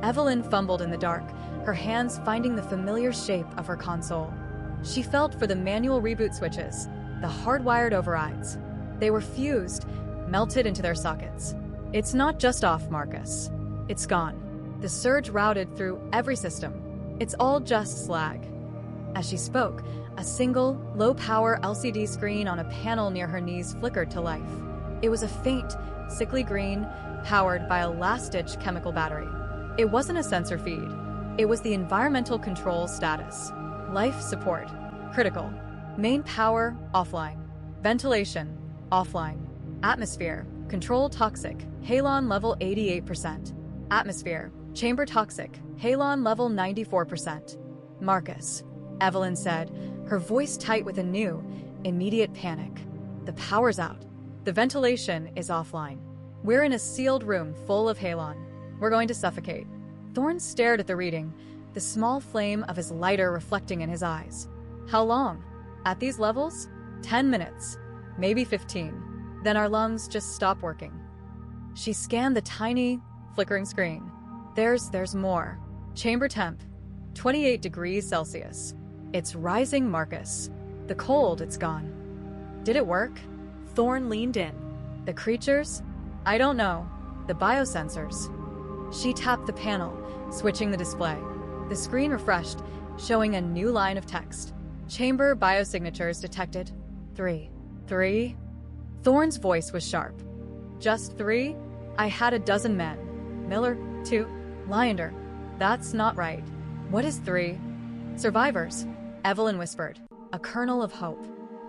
Evelyn fumbled in the dark, her hands finding the familiar shape of her console. She felt for the manual reboot switches, the hardwired overrides. They were fused, melted into their sockets. "It's not just off, Marcus. It's gone." The surge routed through every system. "It's all just slag." As she spoke, a single, low-power LCD screen on a panel near her knees flickered to life. It was a faint, sickly green, powered by a last-ditch chemical battery. It wasn't a sensor feed. It was the environmental control status. Life support, critical. Main power, offline. Ventilation, offline. Atmosphere, control toxic, halon level 88%. Atmosphere, chamber toxic, halon level 94%. "Marcus," Evelyn said, her voice tight with a new, immediate panic. "The power's out. The ventilation is offline. We're in a sealed room full of halon. We're going to suffocate." Thorn stared at the reading, the small flame of his lighter reflecting in his eyes. "How long? At these levels? 10 minutes. Maybe 15. Then our lungs just stop working." She scanned the tiny, flickering screen. There's more. Chamber temp, 28 degrees Celsius. "It's rising, Marcus. The cold, it's gone." "Did it work?" Thorn leaned in. "The creatures? I don't know. The biosensors." She tapped the panel, switching the display. The screen refreshed, showing a new line of text. "Chamber biosignatures detected. 3. 3? Thorn's voice was sharp. "Just 3? I had a dozen men. Miller, 2. Heimdallr. That's not right. What is 3? "Survivors," Evelyn whispered. "A kernel of hope.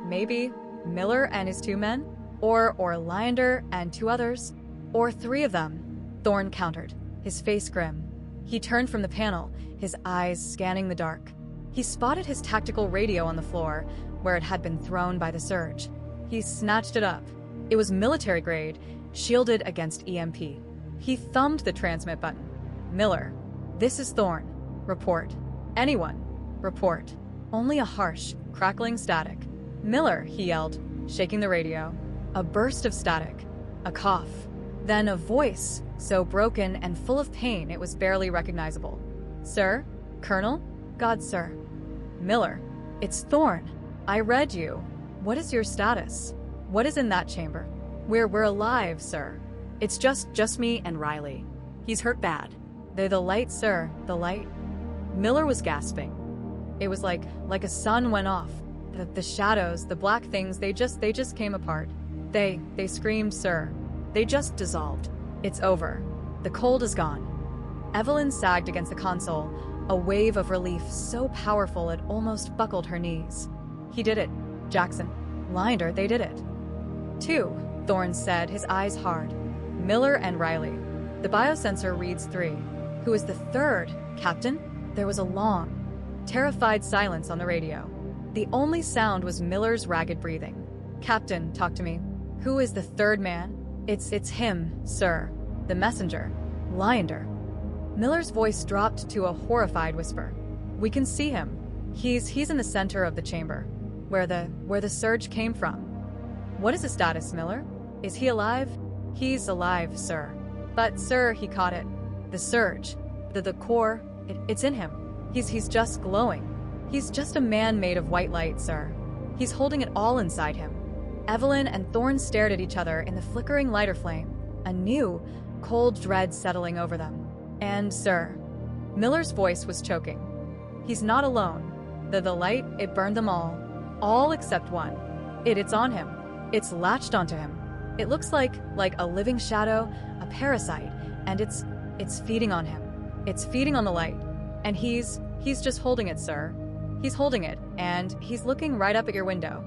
Maybe Miller and his 2 men? Or Heimdallr and 2 others? Or 3 of them," Thorn countered, his face grim. He turned from the panel, his eyes scanning the dark. He spotted his tactical radio on the floor, where it had been thrown by the surge. He snatched it up. It was military grade, shielded against EMP. He thumbed the transmit button. "Miller, this is Thorn. Report. Anyone. Report." Only a harsh, crackling static. "Miller," he yelled, shaking the radio. A burst of static. A cough. Then a voice, so broken and full of pain it was barely recognizable. "Sir? Colonel? God, sir." "Miller, it's Thorn. I read you. What is your status? What is in that chamber?" We're alive, sir." It's just me and Riley. He's hurt bad. They're the light, sir, the light. Miller was gasping. It was like a sun went off. The shadows, the black things, they just came apart. They screamed, sir. They just dissolved. It's over. The cold is gone. Evelyn sagged against the console, a wave of relief so powerful it almost buckled her knees. He did it. Jackson. Linder, they did it. 2, Thorne said, his eyes hard. Miller and Riley. The biosensor reads 3. Who is the 3rd, Captain? There was a long, terrified silence on the radio. The only sound was Miller's ragged breathing. Captain, talk to me. Who is the 3rd man? It's him, sir. The messenger. Linder. Miller's voice dropped to a horrified whisper. We can see him. He's in the center of the chamber, where the surge came from. What is his status, Miller? Is he alive? He's alive, sir. But, sir, he caught it. The surge. The core. It's in him. He's just glowing. He's just a man made of white light, sir. He's holding it all inside him. Evelyn and Thorne stared at each other in the flickering lighter flame, a new, cold dread settling over them. And, sir, Miller's voice was choking. He's not alone. The light, it burned them all except one. It's on him. It's latched onto him. It looks like a living shadow, a parasite, and it's feeding on him. It's feeding on the light. And he's just holding it, sir. He's holding it, and he's looking right up at your window.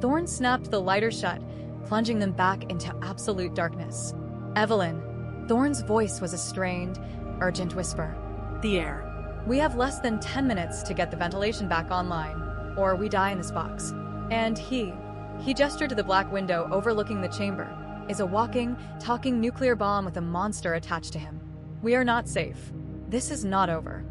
Thorne snapped the lighter shut, plunging them back into absolute darkness. Evelyn. Thorne's voice was a strained, urgent whisper. The air. We have less than 10 minutes to get the ventilation back online, or we die in this box. And he gestured to the black window overlooking the chamber, is a walking, talking nuclear bomb with a monster attached to him. We are not safe. This is not over.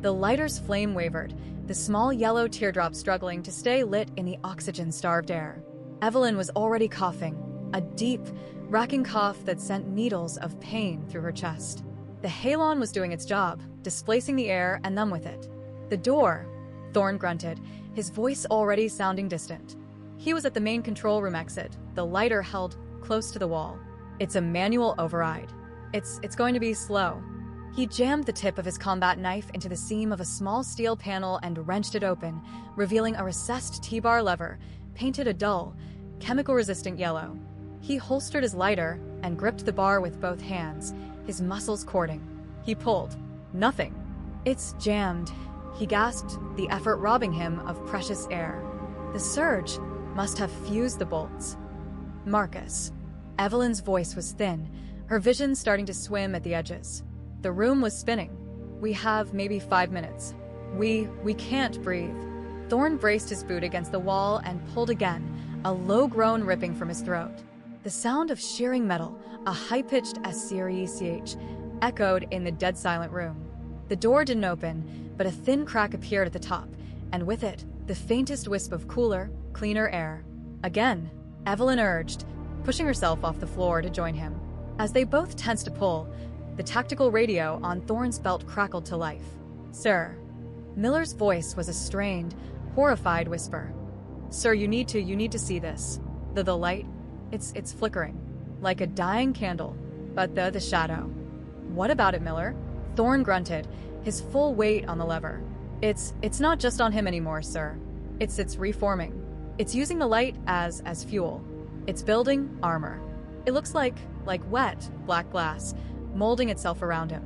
The lighter's flame wavered, the small yellow teardrop struggling to stay lit in the oxygen-starved air. Evelyn was already coughing, a deep, racking cough that sent needles of pain through her chest. The halon was doing its job, displacing the air and them with it. The door, Thorne grunted, his voice already sounding distant. He was at the main control room exit, the lighter held close to the wall. It's a manual override. It's going to be slow. He jammed the tip of his combat knife into the seam of a small steel panel and wrenched it open, revealing a recessed T-bar lever, painted a dull, chemical-resistant yellow. He holstered his lighter and gripped the bar with both hands, his muscles cording. He pulled. Nothing. It's jammed, he gasped, the effort robbing him of precious air. The surge must have fused the bolts. Marcus. Evelyn's voice was thin, her vision starting to swim at the edges. The room was spinning. We have maybe 5 minutes. We can't breathe. Thorne braced his boot against the wall and pulled again, a low groan ripping from his throat. The sound of shearing metal, a high-pitched S-C-R-E-C-H, echoed in the dead-silent room. The door didn't open, but a thin crack appeared at the top, and with it, the faintest wisp of cooler, cleaner air. Again, Evelyn urged, pushing herself off the floor to join him. As they both tensed to pull, the tactical radio on Thorne's belt crackled to life. Sir. Miller's voice was a strained, horrified whisper. Sir, you need to see this. The light, it's flickering, like a dying candle, but the shadow. What about it, Miller? Thorne grunted, his full weight on the lever. It's not just on him anymore, sir. It's reforming. It's using the light as fuel. It's building armor. It looks like wet, black glass, molding itself around him.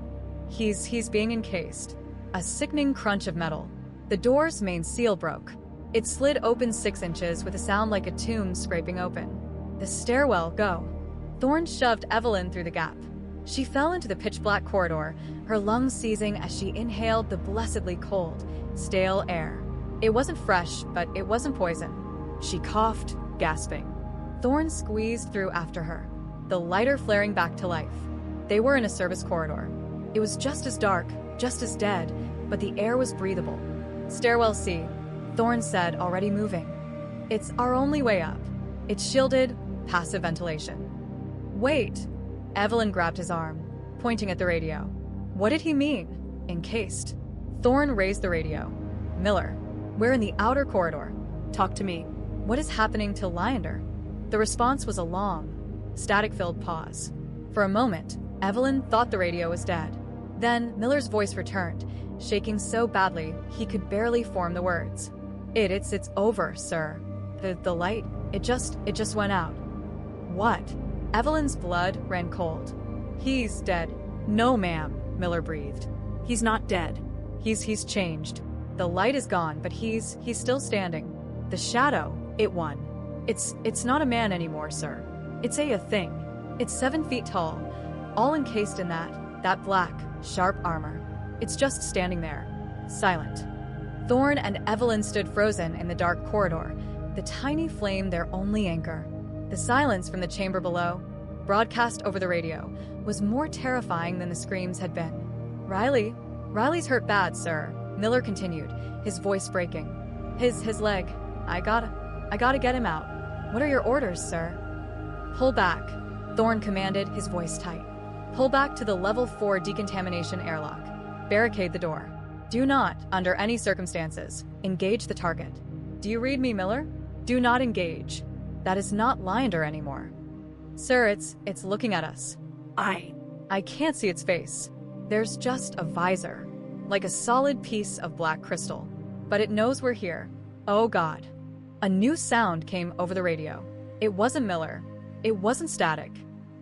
He's being encased. A sickening crunch of metal. The door's main seal broke. It slid open 6 inches with a sound like a tomb scraping open. The stairwell, go. Thorne shoved Evelyn through the gap. She fell into the pitch-black corridor, her lungs seizing as she inhaled the blessedly cold, stale air. It wasn't fresh, but it wasn't poison. She coughed, gasping. Thorne squeezed through after her, the lighter flaring back to life. They were in a service corridor. It was just as dark, just as dead, but the air was breathable. Stairwell C, Thorne said, already moving. It's our only way up. It's shielded, passive ventilation. Wait! Evelyn grabbed his arm, pointing at the radio. What did he mean? Encased. Thorne raised the radio. Miller, we're in the outer corridor. Talk to me. What is happening to Linder? The response was a long, static-filled pause. For a moment, Evelyn thought the radio was dead. Then Miller's voice returned, shaking so badly he could barely form the words. It's over, sir. The light, it just went out. What? Evelyn's blood ran cold. He's dead. No, ma'am, Miller breathed. He's not dead. He's changed. The light is gone, but he's still standing. The shadow, it won. It's not a man anymore, sir. It's a thing. It's 7 feet tall, all encased in that black, sharp armor. It's just standing there, silent. Thorn and Evelyn stood frozen in the dark corridor, the tiny flame their only anchor. The silence from the chamber below, broadcast over the radio, was more terrifying than the screams had been. Riley's hurt bad, sir, Miller continued, his voice breaking. His leg. I gotta get him out. What are your orders, sir? Pull back, Thorn commanded, his voice tight. Pull back to the level 4 decontamination airlock. Barricade the door. Do not, under any circumstances, engage the target. Do you read me, Miller? Do not engage. That is not Heimdallr anymore. Sir, it's looking at us. I can't see its face. There's just a visor, like a solid piece of black crystal. But it knows we're here. Oh God. A new sound came over the radio. It wasn't Miller. It wasn't static.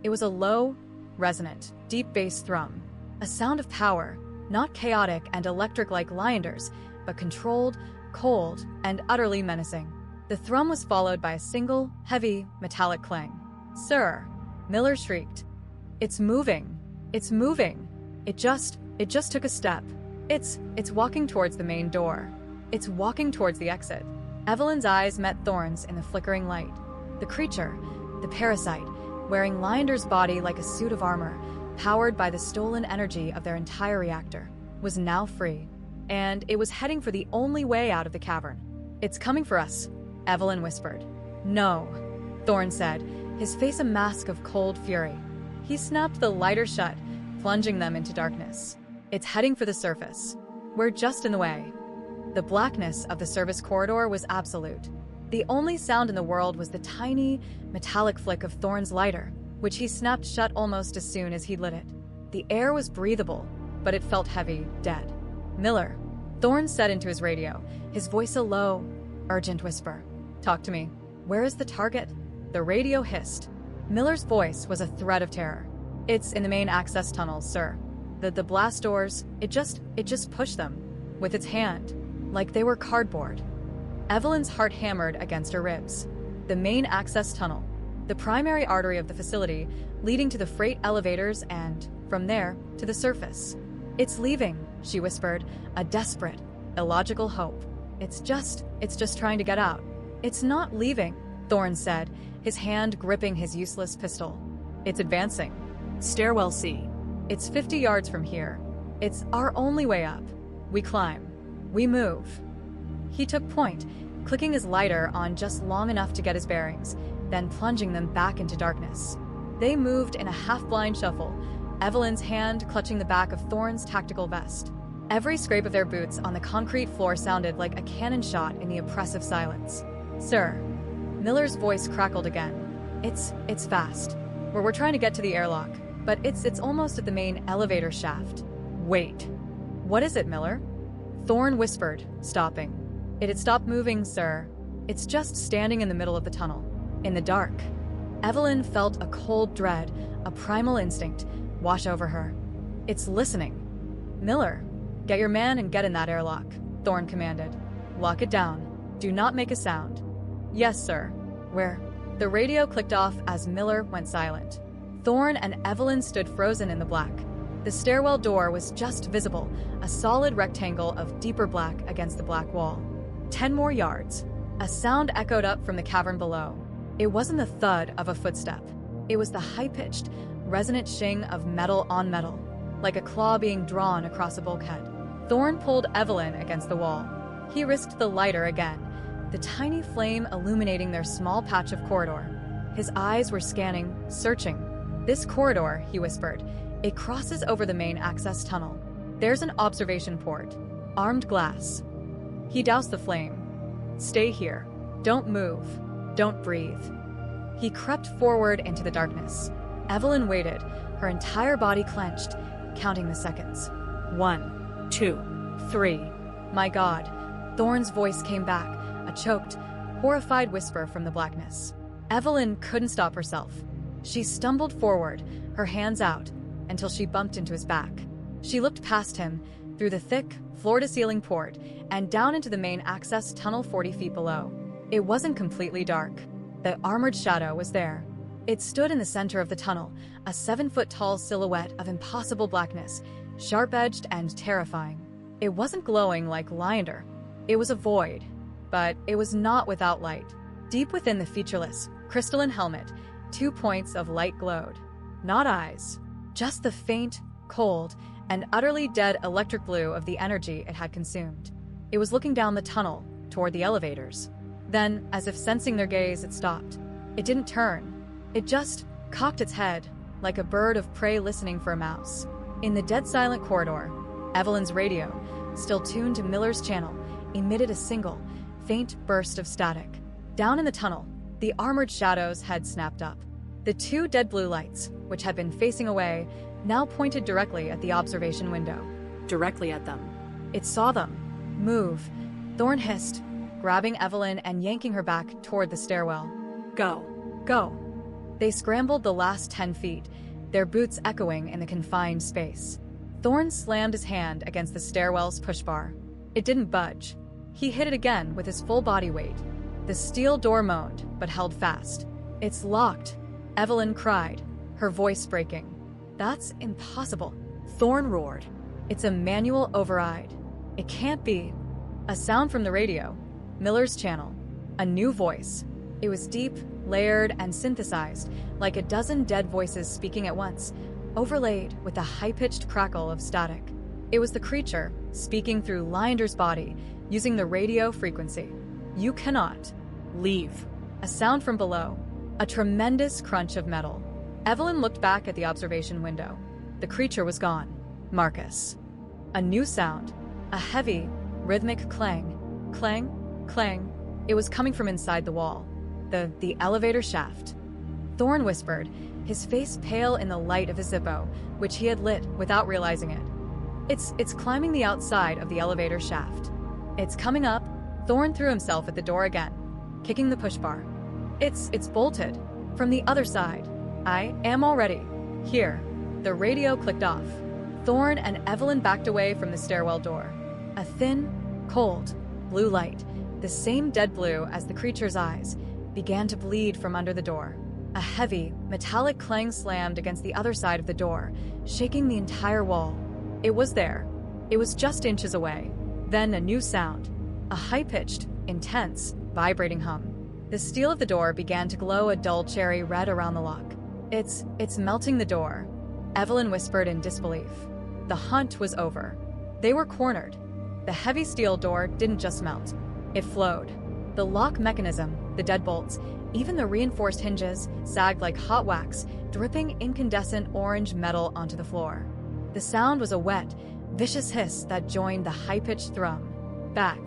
It was a low, resonant, deep bass thrum. A sound of power, not chaotic and electric like Heimdallr's, but controlled, cold, and utterly menacing. The thrum was followed by a single, heavy, metallic clang. Sir, Miller shrieked. It's moving. It's moving. It just took a step. It's walking towards the main door. It's walking towards the exit. Evelyn's eyes met Thorn's in the flickering light. The creature, the parasite, wearing Heimdallr's body like a suit of armor, powered by the stolen energy of their entire reactor, was now free. And it was heading for the only way out of the cavern. It's coming for us, Evelyn whispered. No, Thorn said, his face a mask of cold fury. He snapped the lighter shut, plunging them into darkness. It's heading for the surface. We're just in the way. The blackness of the service corridor was absolute. The only sound in the world was the tiny, metallic flick of Thorn's lighter, which he snapped shut almost as soon as he lit it. The air was breathable, but it felt heavy, dead. Miller, Thorn said into his radio, his voice a low, urgent whisper. Talk to me. Where is the target? The radio hissed. Miller's voice was a threat of terror. It's in the main access tunnels, sir. The blast doors, it just pushed them. With its hand, like they were cardboard. Evelyn's heart hammered against her ribs. The main access tunnel, the primary artery of the facility, leading to the freight elevators and, from there, to the surface. It's leaving, she whispered, a desperate, illogical hope. It's just trying to get out. It's not leaving, Thorn said, his hand gripping his useless pistol. It's advancing. Stairwell C. It's 50 yards from here. It's our only way up. We climb. We move. He took point, clicking his lighter on just long enough to get his bearings, then plunging them back into darkness. They moved in a half-blind shuffle, Evelyn's hand clutching the back of Thorn's tactical vest. Every scrape of their boots on the concrete floor sounded like a cannon shot in the oppressive silence. Sir, Miller's voice crackled again. It's fast. We're trying to get to the airlock, but it's almost at the main elevator shaft. Wait. What is it, Miller? Thorn whispered, stopping. It had stopped moving, sir. It's just standing in the middle of the tunnel, in the dark. Evelyn felt a cold dread, a primal instinct, wash over her. It's listening. Miller, get your man and get in that airlock, Thorn commanded. Lock it down. Do not make a sound. Yes, sir. Where? The radio clicked off as Miller went silent. Thorn and Evelyn stood frozen in the black. The stairwell door was just visible, a solid rectangle of deeper black against the black wall. 10 more yards. A sound echoed up from the cavern below. It wasn't the thud of a footstep. It was the high-pitched, resonant shing of metal on metal, like a claw being drawn across a bulkhead. Thorn pulled Evelyn against the wall. He risked the lighter again, the tiny flame illuminating their small patch of corridor. His eyes were scanning, searching. This corridor, he whispered, it crosses over the main access tunnel. There's an observation port. Armed glass. He doused the flame. Stay here. Don't move. Don't breathe. He crept forward into the darkness. Evelyn waited, her entire body clenched, counting the seconds. 1, 2, 3. My God, Thorn's voice came back, a choked, horrified whisper from the blackness. Evelyn couldn't stop herself. She stumbled forward, her hands out, until she bumped into his back. She looked past him, through the thick, floor-to-ceiling port, and down into the main access tunnel 40 feet below. It wasn't completely dark. The armored shadow was there. It stood in the center of the tunnel, a 7-foot-tall silhouette of impossible blackness, sharp-edged and terrifying. It wasn't glowing like Heimdallr. It was a void, but it was not without light. Deep within the featureless, crystalline helmet, 2 points of light glowed. Not eyes, just the faint, cold, and utterly dead electric blue of the energy it had consumed. It was looking down the tunnel, toward the elevators. Then, as if sensing their gaze, it stopped. It didn't turn. It just cocked its head, like a bird of prey listening for a mouse. In the dead silent corridor, Evelyn's radio, still tuned to Miller's channel, emitted a single, faint burst of static. Down in the tunnel, the armored shadows had snapped up. The 2 dead blue lights, which had been facing away, now pointed directly at the observation window. Directly at them. It saw them. Move. Thorn hissed, grabbing Evelyn and yanking her back toward the stairwell. Go. Go. They scrambled the last 10 feet, their boots echoing in the confined space. Thorn slammed his hand against the stairwell's push bar. It didn't budge. He hit it again with his full body weight. The steel door moaned, but held fast. It's locked, Evelyn cried, her voice breaking. That's impossible, Thorn roared. It's a manual override. It can't be. A sound from the radio, Miller's channel. A new voice. It was deep, layered, and synthesized, like a dozen dead voices speaking at once, overlaid with a high-pitched crackle of static. It was the creature, speaking through Heimdallr's body, using the radio frequency. You cannot leave. A sound from below. A tremendous crunch of metal. Evelyn looked back at the observation window. The creature was gone. Marcus. A new sound. A heavy, rhythmic clang. Clang, clang. It was coming from inside the wall. The elevator shaft. Thorn whispered, his face pale in the light of his Zippo, which he had lit without realizing it. It's climbing the outside of the elevator shaft. It's coming up. Thorn threw himself at the door again, kicking the push bar. It's bolted. From the other side. I am already here. The radio clicked off. Thorn and Evelyn backed away from the stairwell door. A thin, cold, blue light, the same dead blue as the creature's eyes, began to bleed from under the door. A heavy, metallic clang slammed against the other side of the door, shaking the entire wall. It was there. It was just inches away. Then a new sound. A high-pitched, intense, vibrating hum. The steel of the door began to glow a dull cherry red around the lock. It's melting the door, Evelyn whispered in disbelief. The hunt was over. They were cornered. The heavy steel door didn't just melt. It flowed. The lock mechanism, the deadbolts, even the reinforced hinges sagged like hot wax, dripping incandescent orange metal onto the floor. The sound was a wet, vicious hiss that joined the high-pitched thrum. Back.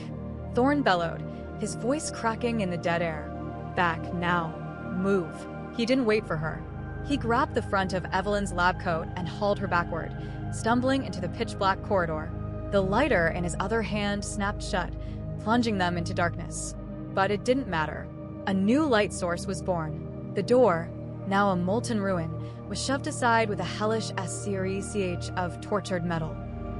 Thorn bellowed, his voice cracking in the dead air. Back, now. Move. He didn't wait for her. He grabbed the front of Evelyn's lab coat and hauled her backward, stumbling into the pitch-black corridor. The lighter in his other hand snapped shut, plunging them into darkness. But it didn't matter. A new light source was born. The door, now a molten ruin, was shoved aside with a hellish ch of tortured metal.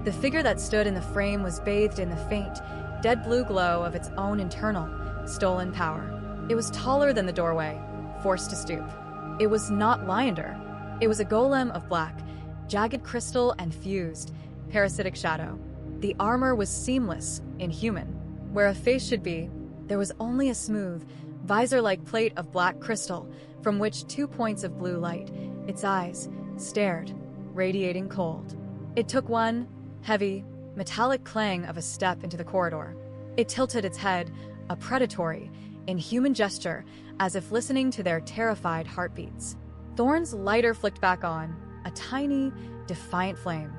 The figure that stood in the frame was bathed in the faint, dead blue glow of its own internal, stolen power. It was taller than the doorway, forced to stoop. It was not Heimdallr. It was a golem of black, jagged crystal and fused, parasitic shadow. The armor was seamless, inhuman. Where a face should be, there was only a smooth, visor-like plate of black crystal from which 2 points of blue light, its eyes, stared, radiating cold. It took one heavy, metallic clang of a step into the corridor. It tilted its head, a predatory, inhuman gesture, as if listening to their terrified heartbeats. Thorn's lighter flicked back on, a tiny, defiant flame.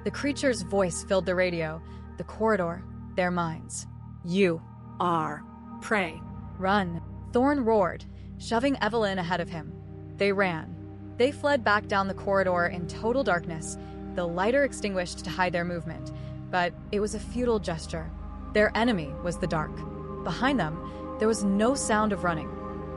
The creature's voice filled the radio, the corridor, their minds. You are prey. Run. Thorn roared, shoving Evelyn ahead of him. They ran. They fled back down the corridor in total darkness, the lighter extinguished to hide their movement. But it was a futile gesture. Their enemy was the dark. Behind them, there was no sound of running,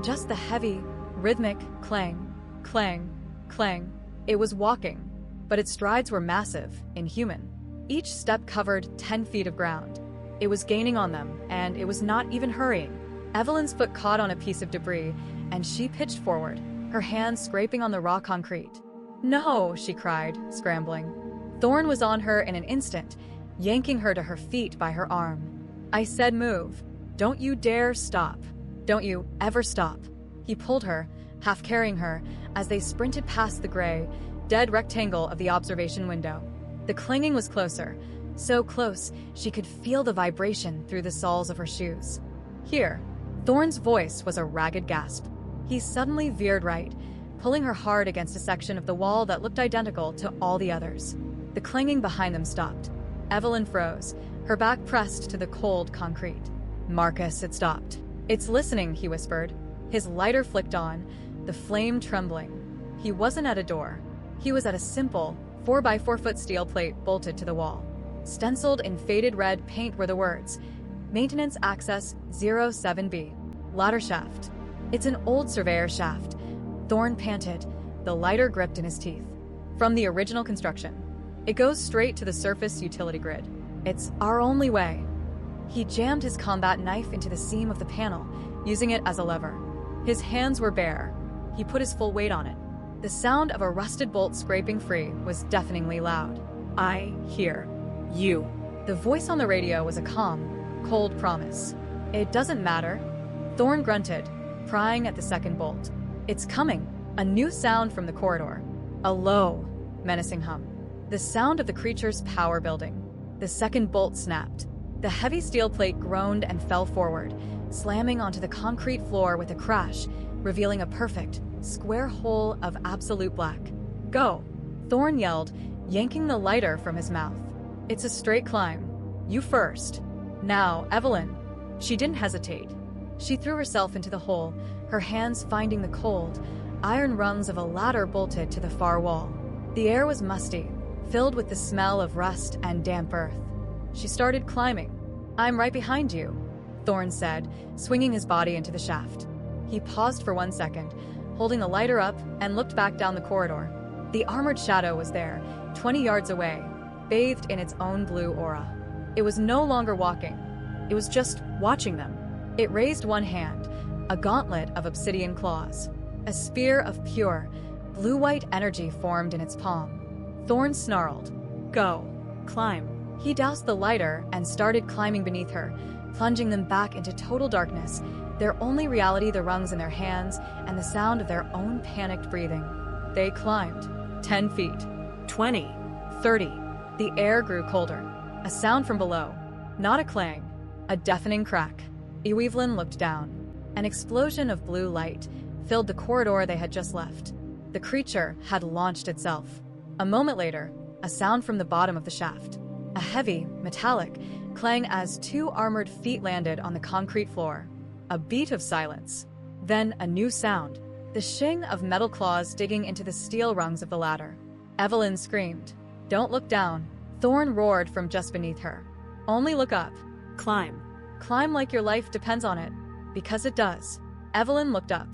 just the heavy, rhythmic clang, clang, clang. It was walking, but its strides were massive, inhuman. Each step covered 10 feet of ground. It was gaining on them, and it was not even hurrying. Evelyn's foot caught on a piece of debris, and she pitched forward, her hands scraping on the raw concrete. "No!" she cried, scrambling. Thorn was on her in an instant, yanking her to her feet by her arm. "I said move. Don't you dare stop. Don't you ever stop." He pulled her, half carrying her, as they sprinted past the gray, dead rectangle of the observation window. The clinging was closer, so close she could feel the vibration through the soles of her shoes. Here, Thorn's voice was a ragged gasp. He suddenly veered right, pulling her hard against a section of the wall that looked identical to all the others. The clanging behind them stopped. Evelyn froze, her back pressed to the cold concrete. "Marcus," it stopped. "It's listening," he whispered. His lighter flicked on, the flame trembling. He wasn't at a door. He was at a simple 4x4-foot steel plate bolted to the wall. Stenciled in faded red paint were the words, "Maintenance Access 07B. Ladder shaft." "It's an old surveyor shaft," Thorn panted, the lighter gripped in his teeth. "From the original construction. It goes straight to the surface utility grid. It's our only way." He jammed his combat knife into the seam of the panel, using it as a lever. His hands were bare. He put his full weight on it. The sound of a rusted bolt scraping free was deafeningly loud. "I hear you." The voice on the radio was a calm, cold promise. "It doesn't matter." Thorn grunted, prying at the second bolt. "It's coming." A new sound from the corridor. A low, menacing hum. The sound of the creature's power building. The second bolt snapped. The heavy steel plate groaned and fell forward, slamming onto the concrete floor with a crash, revealing a perfect, square hole of absolute black. "Go!" Thorn yelled, yanking the lighter from his mouth. "It's a straight climb. You first." "Now, Evelyn." She didn't hesitate. She threw herself into the hole, her hands finding the cold, iron rungs of a ladder bolted to the far wall. The air was musty, filled with the smell of rust and damp earth. She started climbing. "I'm right behind you," Thorn said, swinging his body into the shaft. He paused for 1 second, holding the lighter up, and looked back down the corridor. The armored shadow was there, 20 yards away, bathed in its own blue aura. It was no longer walking. It was just watching them. It raised one hand, a gauntlet of obsidian claws. A spear of pure, blue-white energy formed in its palm. Thorn snarled, "Go, climb." He doused the lighter and started climbing beneath her, plunging them back into total darkness, their only reality the rungs in their hands and the sound of their own panicked breathing. They climbed. 10 feet. 20. 30. The air grew colder. A sound from below. Not a clang. A deafening crack. Evelyn looked down. An explosion of blue light filled the corridor they had just left. The creature had launched itself. A moment later, a sound from the bottom of the shaft. A heavy, metallic clang as 2 armored feet landed on the concrete floor. A beat of silence. Then a new sound. The shing of metal claws digging into the steel rungs of the ladder. Evelyn screamed. "Don't look down." Thorn roared from just beneath her. "Only look up. Climb. Climb like your life depends on it. Because it does." Evelyn looked up.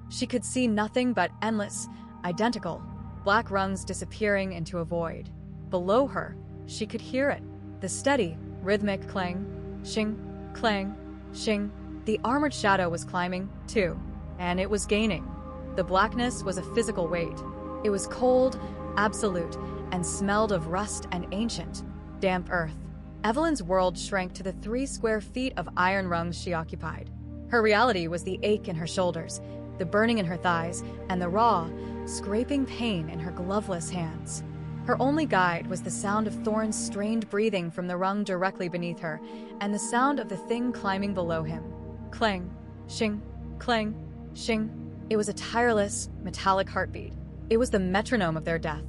She could see nothing but endless, identical, black rungs disappearing into a void. Below her, she could hear it. The steady, rhythmic clang, shing, clang, shing. The armored shadow was climbing, too, and it was gaining. The blackness was a physical weight. It was cold, absolute, and smelled of rust and ancient, damp earth. Evelyn's world shrank to the 3 square feet of iron rungs she occupied. Her reality was the ache in her shoulders, the burning in her thighs, and the raw, scraping pain in her gloveless hands. Her only guide was the sound of Thorn's strained breathing from the rung directly beneath her, and the sound of the thing climbing below him. Clang, shing, clang, shing. It was a tireless, metallic heartbeat. It was the metronome of their death.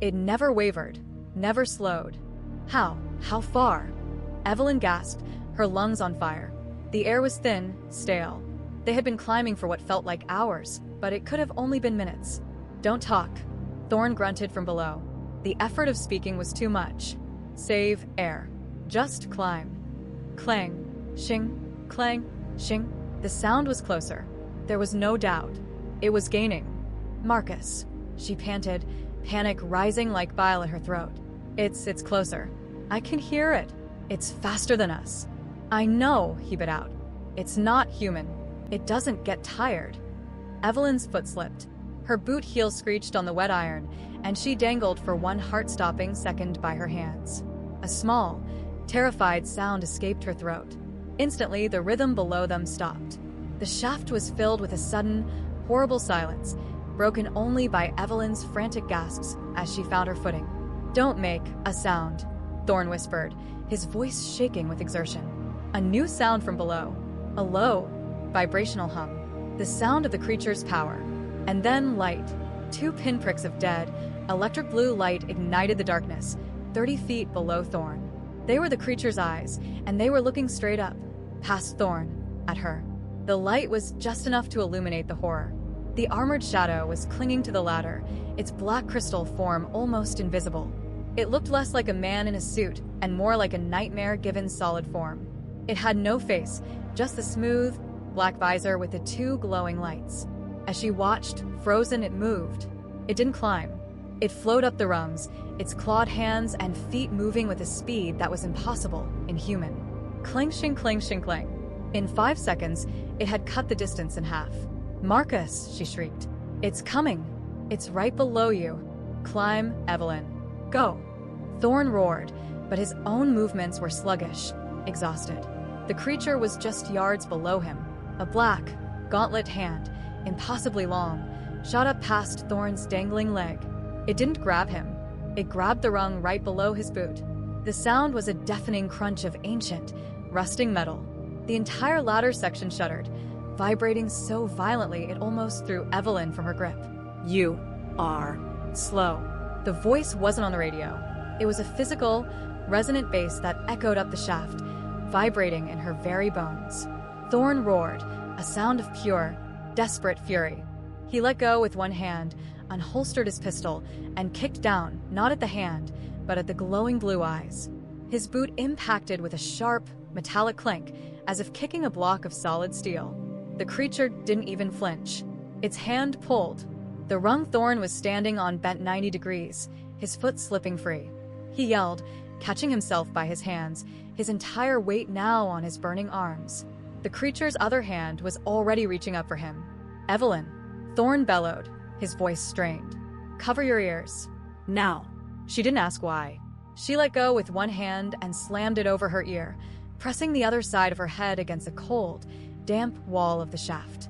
It never wavered, never slowed. How far? Evelyn gasped, her lungs on fire. The air was thin, stale. They had been climbing for what felt like hours, but it could have only been minutes. Don't talk, Thorn grunted from below. The effort of speaking was too much. Save air. Just climb. Clang, shing, clang, shing. The sound was closer. There was no doubt. It was gaining. Marcus, she panted, panic rising like bile at her throat. It's closer. I can hear it. It's faster than us. I know, he bit out. It's not human. It doesn't get tired. Evelyn's foot slipped. Her boot heel screeched on the wet iron, and she dangled for one heart-stopping second by her hands. A small, terrified sound escaped her throat. Instantly, the rhythm below them stopped. The shaft was filled with a sudden, horrible silence, broken only by Evelyn's frantic gasps as she found her footing. Don't make a sound, Thorn whispered, his voice shaking with exertion. A new sound from below. A low, vibrational hum. The sound of the creature's power. And then light. 2 pinpricks of dead, electric blue light ignited the darkness, 30 feet below Thorn. They were the creature's eyes, and they were looking straight up, past Thorn, at her. The light was just enough to illuminate the horror. The armored shadow was clinging to the ladder, its black crystal form almost invisible. It looked less like a man in a suit and more like a nightmare given solid form. It had no face, just the smooth, black visor with the 2 glowing lights. As she watched, frozen, it moved. It didn't climb. It flowed up the rungs, its clawed hands and feet moving with a speed that was impossible in human. Clang, shing, clang, shing, clang. In 5 seconds, it had cut the distance in half. Marcus, she shrieked. It's coming. It's right below you. Climb, Evelyn. Go. Thorn roared, but his own movements were sluggish, exhausted. The creature was just yards below him. A black, gauntlet hand, impossibly long, shot up past Thorn's dangling leg. It didn't grab him. It grabbed the rung right below his boot. The sound was a deafening crunch of ancient, rusting metal. The entire ladder section shuddered, vibrating so violently it almost threw Evelyn from her grip. You are slow. The voice wasn't on the radio. It was a physical, resonant bass that echoed up the shaft, vibrating in her very bones. Thorn roared, a sound of pure, desperate fury. He let go with one hand, unholstered his pistol, and kicked down, not at the hand, but at the glowing blue eyes. His boot impacted with a sharp, metallic clink, as if kicking a block of solid steel. The creature didn't even flinch. Its hand pulled. The rung Thorn was standing on bent 90 degrees, his foot slipping free. He yelled, catching himself by his hands, his entire weight now on his burning arms. The creature's other hand was already reaching up for him. Evelyn, Thorn bellowed, his voice strained. Cover your ears. Now. She didn't ask why. She let go with one hand and slammed it over her ear, pressing the other side of her head against a cold, damp wall of the shaft.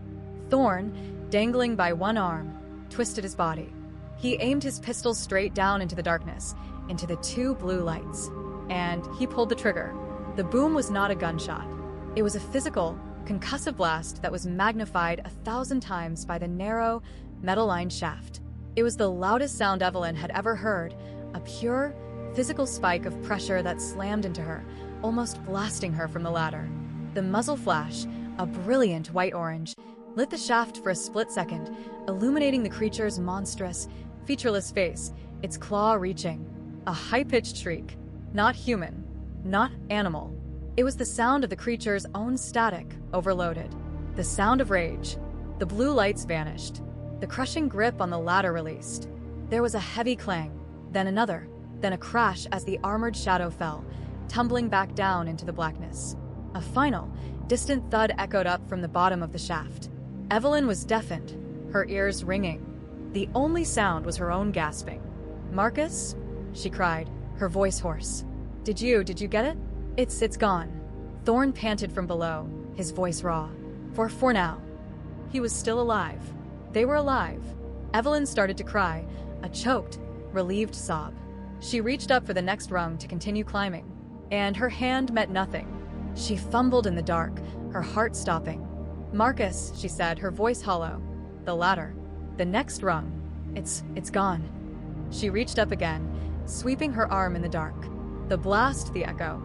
Thorn, dangling by one arm, twisted his body. He aimed his pistol straight down into the darkness, into the 2 blue lights. And he pulled the trigger. The boom was not a gunshot. It was a physical, concussive blast that was magnified 1,000 times by the narrow, metal-lined shaft. It was the loudest sound Evelyn had ever heard, a pure, physical spike of pressure that slammed into her, almost blasting her from the ladder. The muzzle flash, a brilliant white-orange, lit the shaft for a split second, illuminating the creature's monstrous, featureless face, its claw reaching. A high-pitched shriek. Not human. Not animal. It was the sound of the creature's own static, overloaded. The sound of rage. The blue lights vanished. The crushing grip on the ladder released. There was a heavy clang, then another, then a crash as the armored shadow fell, tumbling back down into the blackness. A final, distant thud echoed up from the bottom of the shaft. Evelyn was deafened, her ears ringing. The only sound was her own gasping. Marcus? She cried, her voice hoarse. Did you get it? It's gone. Thorn panted from below, his voice raw. For now. He was still alive. They were alive. Evelyn started to cry, a choked, relieved sob. She reached up for the next rung to continue climbing, and her hand met nothing. She fumbled in the dark, her heart stopping. Marcus, she said, her voice hollow. The ladder. The next rung. It's gone. She reached up again, sweeping her arm in the dark. The blast, the echo.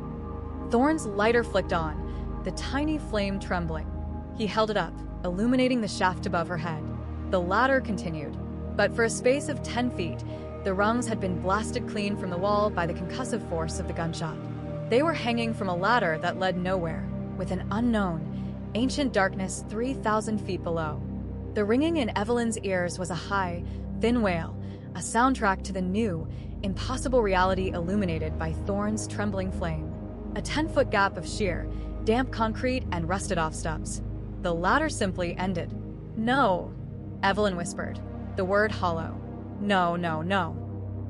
Thorn's lighter flicked on, the tiny flame trembling. He held it up, illuminating the shaft above her head. The ladder continued. But for a space of 10 feet, the rungs had been blasted clean from the wall by the concussive force of the gunshot. They were hanging from a ladder that led nowhere, with an unknown, ancient darkness 3,000 feet below. The ringing in Evelyn's ears was a high, thin wail, a soundtrack to the new, impossible reality illuminated by Thorn's trembling flame. A 10-foot gap of sheer, damp concrete and rusted-off stubs. The ladder simply ended. "No," Evelyn whispered, the word hollow. "No, no, no."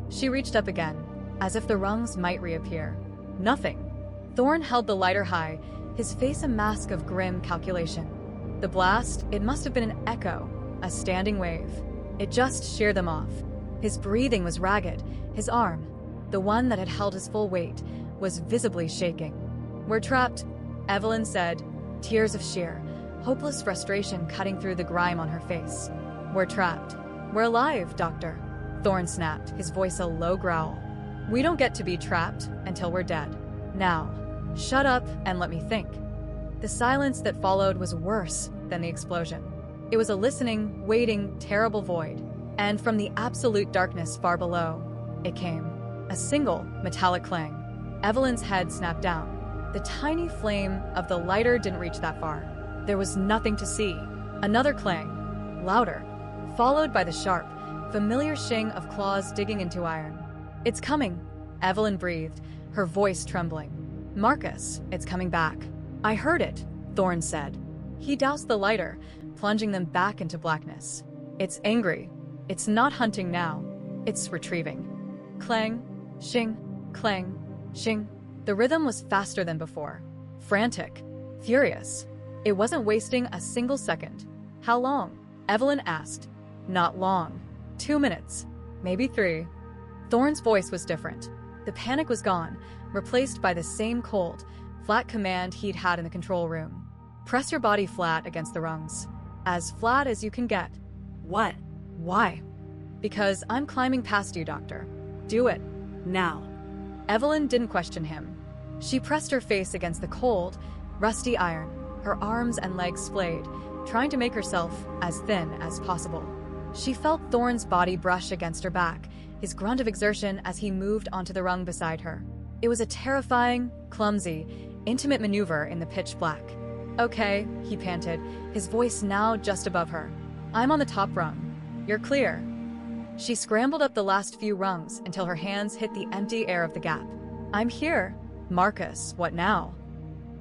She reached up again, as if the rungs might reappear. Nothing. Thorn held the lighter high, his face a mask of grim calculation. The blast, it must have been an echo, a standing wave. It just sheared them off. His breathing was ragged. His arm, the one that had held his full weight, was visibly shaking. "We're trapped," Evelyn said, tears of sheer, hopeless frustration cutting through the grime on her face. "We're trapped. We're alive, Doctor," Thorn snapped, his voice a low growl. "We don't get to be trapped until we're dead. Now, shut up and let me think." The silence that followed was worse than the explosion. It was a listening, waiting, terrible void. And from the absolute darkness far below, it came. A single metallic clang. Evelyn's head snapped down. The tiny flame of the lighter didn't reach that far. There was nothing to see. Another clang, louder, followed by the sharp, familiar shing of claws digging into iron. "It's coming," Evelyn breathed, her voice trembling. "Marcus, it's coming back." "I heard it," Thorn said. He doused the lighter, plunging them back into blackness. "It's angry. It's not hunting now. It's retrieving." Clang, shing, clang, shing. The rhythm was faster than before. Frantic, furious. It wasn't wasting a single second. "How long?" Evelyn asked. "Not long. 2 minutes. Maybe 3. Thorn's voice was different. The panic was gone, replaced by the same cold, flat command he'd had in the control room. "Press your body flat against the rungs. As flat as you can get." What? "Why?" "Because I'm climbing past you, Doctor. Do it." Now. Evelyn didn't question him. She pressed her face against the cold, rusty iron, her arms and legs splayed, trying to make herself as thin as possible. She felt Thorn's body brush against her back, his grunt of exertion as he moved onto the rung beside her. It was a terrifying, clumsy, intimate maneuver in the pitch black. "Okay," he panted, his voice now just above her. "I'm on the top rung. You're clear." She scrambled up the last few rungs until her hands hit the empty air of the gap. "I'm here." "Marcus, what now?"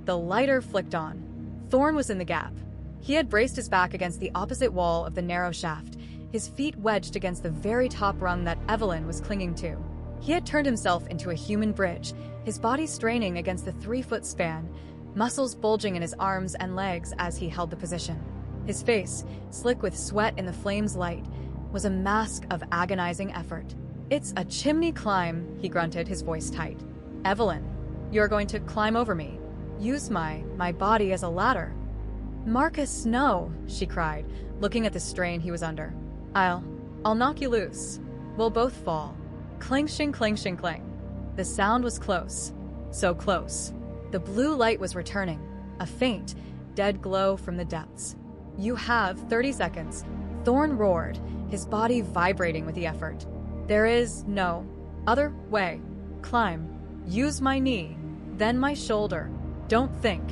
The lighter flicked on. Thorn was in the gap. He had braced his back against the opposite wall of the narrow shaft, his feet wedged against the very top rung that Evelyn was clinging to. He had turned himself into a human bridge, his body straining against the 3-foot span, muscles bulging in his arms and legs as he held the position. His face, slick with sweat in the flame's light, was a mask of agonizing effort. "It's a chimney climb," he grunted, his voice tight. "Evelyn, you're going to climb over me. Use my body as a ladder." "Marcus, no," she cried, looking at the strain he was under. I'll knock you loose. We'll both fall." Cling, shing, cling, shing, cling. The sound was close. So close. The blue light was returning, a faint, dead glow from the depths. "You have 30 seconds. Thorn roared, his body vibrating with the effort. "There is no other way. Climb. Use my knee, then my shoulder. Don't think.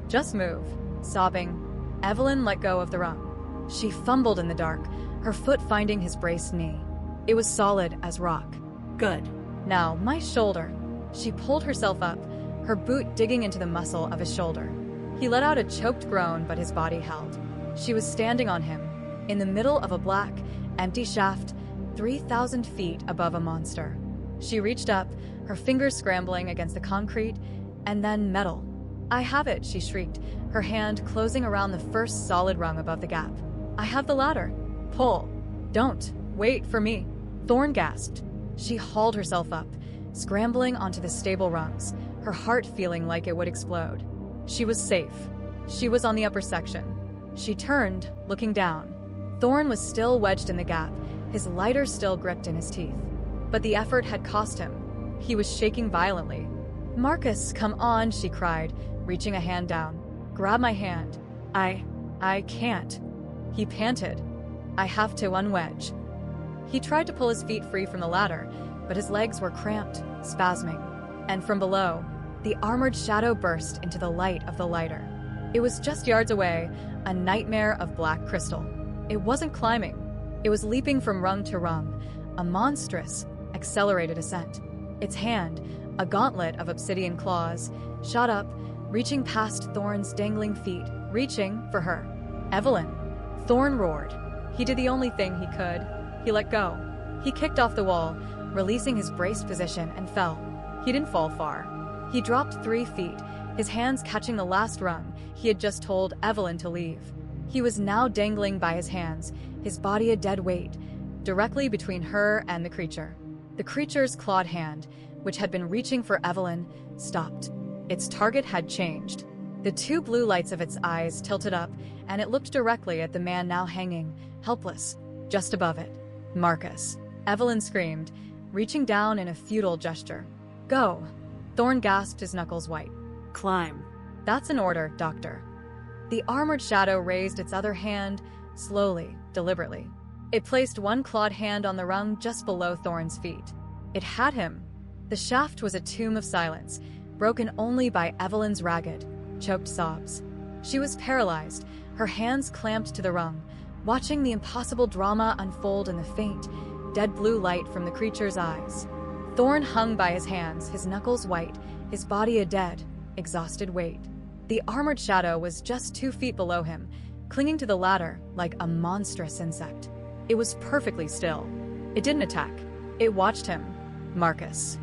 Just move." Sobbing, Evelyn let go of the rung. She fumbled in the dark, her foot finding his braced knee. It was solid as rock. "Good. "Now, my shoulder." She pulled herself up, her boot digging into the muscle of his shoulder. He let out a choked groan, but his body held. She was standing on him, in the middle of a black, empty shaft, 3,000 feet above a monster. She reached up, her fingers scrambling against the concrete, and then metal. "I have it," she shrieked, her hand closing around the first solid rung above the gap. "I have the ladder. Pull. Don't. Wait for me." Thorn gasped. She hauled herself up, scrambling onto the stable rungs, her heart feeling like it would explode. She was safe. She was on the upper section. She turned, looking down. Thorn was still wedged in the gap, his lighter still gripped in his teeth. But the effort had cost him. He was shaking violently. "Marcus, come on," she cried, reaching a hand down. "Grab my hand." I can't." He panted. "I have to unwedge." He tried to pull his feet free from the ladder, but his legs were cramped, spasming. And from below, the armored shadow burst into the light of the lighter. It was just yards away, a nightmare of black crystal. It wasn't climbing. It was leaping from rung to rung, a monstrous, accelerated ascent. Its hand, a gauntlet of obsidian claws, shot up, reaching past Thorn's dangling feet, reaching for her. Evelyn! Thorn roared. He did the only thing he could. He let go. He kicked off the wall, releasing his braced position, and fell. He didn't fall far. He dropped 3 feet, his hands catching the last rung he had just told Evelyn to leave. He was now dangling by his hands, his body a dead weight, directly between her and the creature. The creature's clawed hand, which had been reaching for Evelyn, stopped. Its target had changed. The 2 blue lights of its eyes tilted up, and it looked directly at the man now hanging, helpless, just above it. Marcus. Evelyn screamed, reaching down in a futile gesture. Go. Thorn gasped, his knuckles white. Climb. That's an order, Doctor. The armored shadow raised its other hand, slowly, deliberately. It placed one clawed hand on the rung just below Thorn's feet. It had him. The shaft was a tomb of silence, broken only by Evelyn's ragged, choked sobs. She was paralyzed, her hands clamped to the rung, watching the impossible drama unfold in the faint, dead blue light from the creature's eyes. Thorn hung by his hands, his knuckles white, his body a dead, exhausted weight. The armored shadow was just 2 feet below him, clinging to the ladder like a monstrous insect. It was perfectly still. It didn't attack. It watched him. Marcus.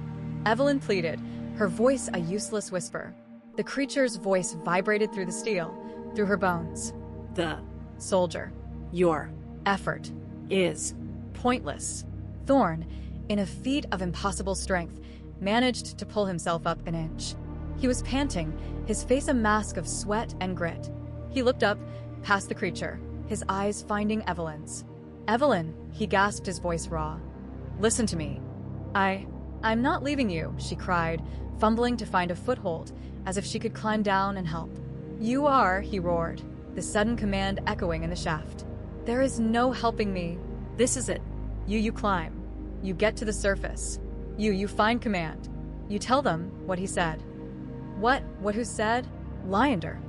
Evelyn pleaded, her voice a useless whisper. The creature's voice vibrated through the steel, through her bones. The soldier. Your effort is pointless. Thorn, in a feat of impossible strength, managed to pull himself up an inch. He was panting, his face a mask of sweat and grit. He looked up, past the creature, his eyes finding Evelyn's. Evelyn, he gasped, his voice raw. Listen to me. I'm not leaving you, she cried, fumbling to find a foothold, as if she could climb down and help. You are, he roared, the sudden command echoing in the shaft. There is no helping me. This is it. You climb. You get to the surface. You find command. You tell them what he said. What who said? Leander.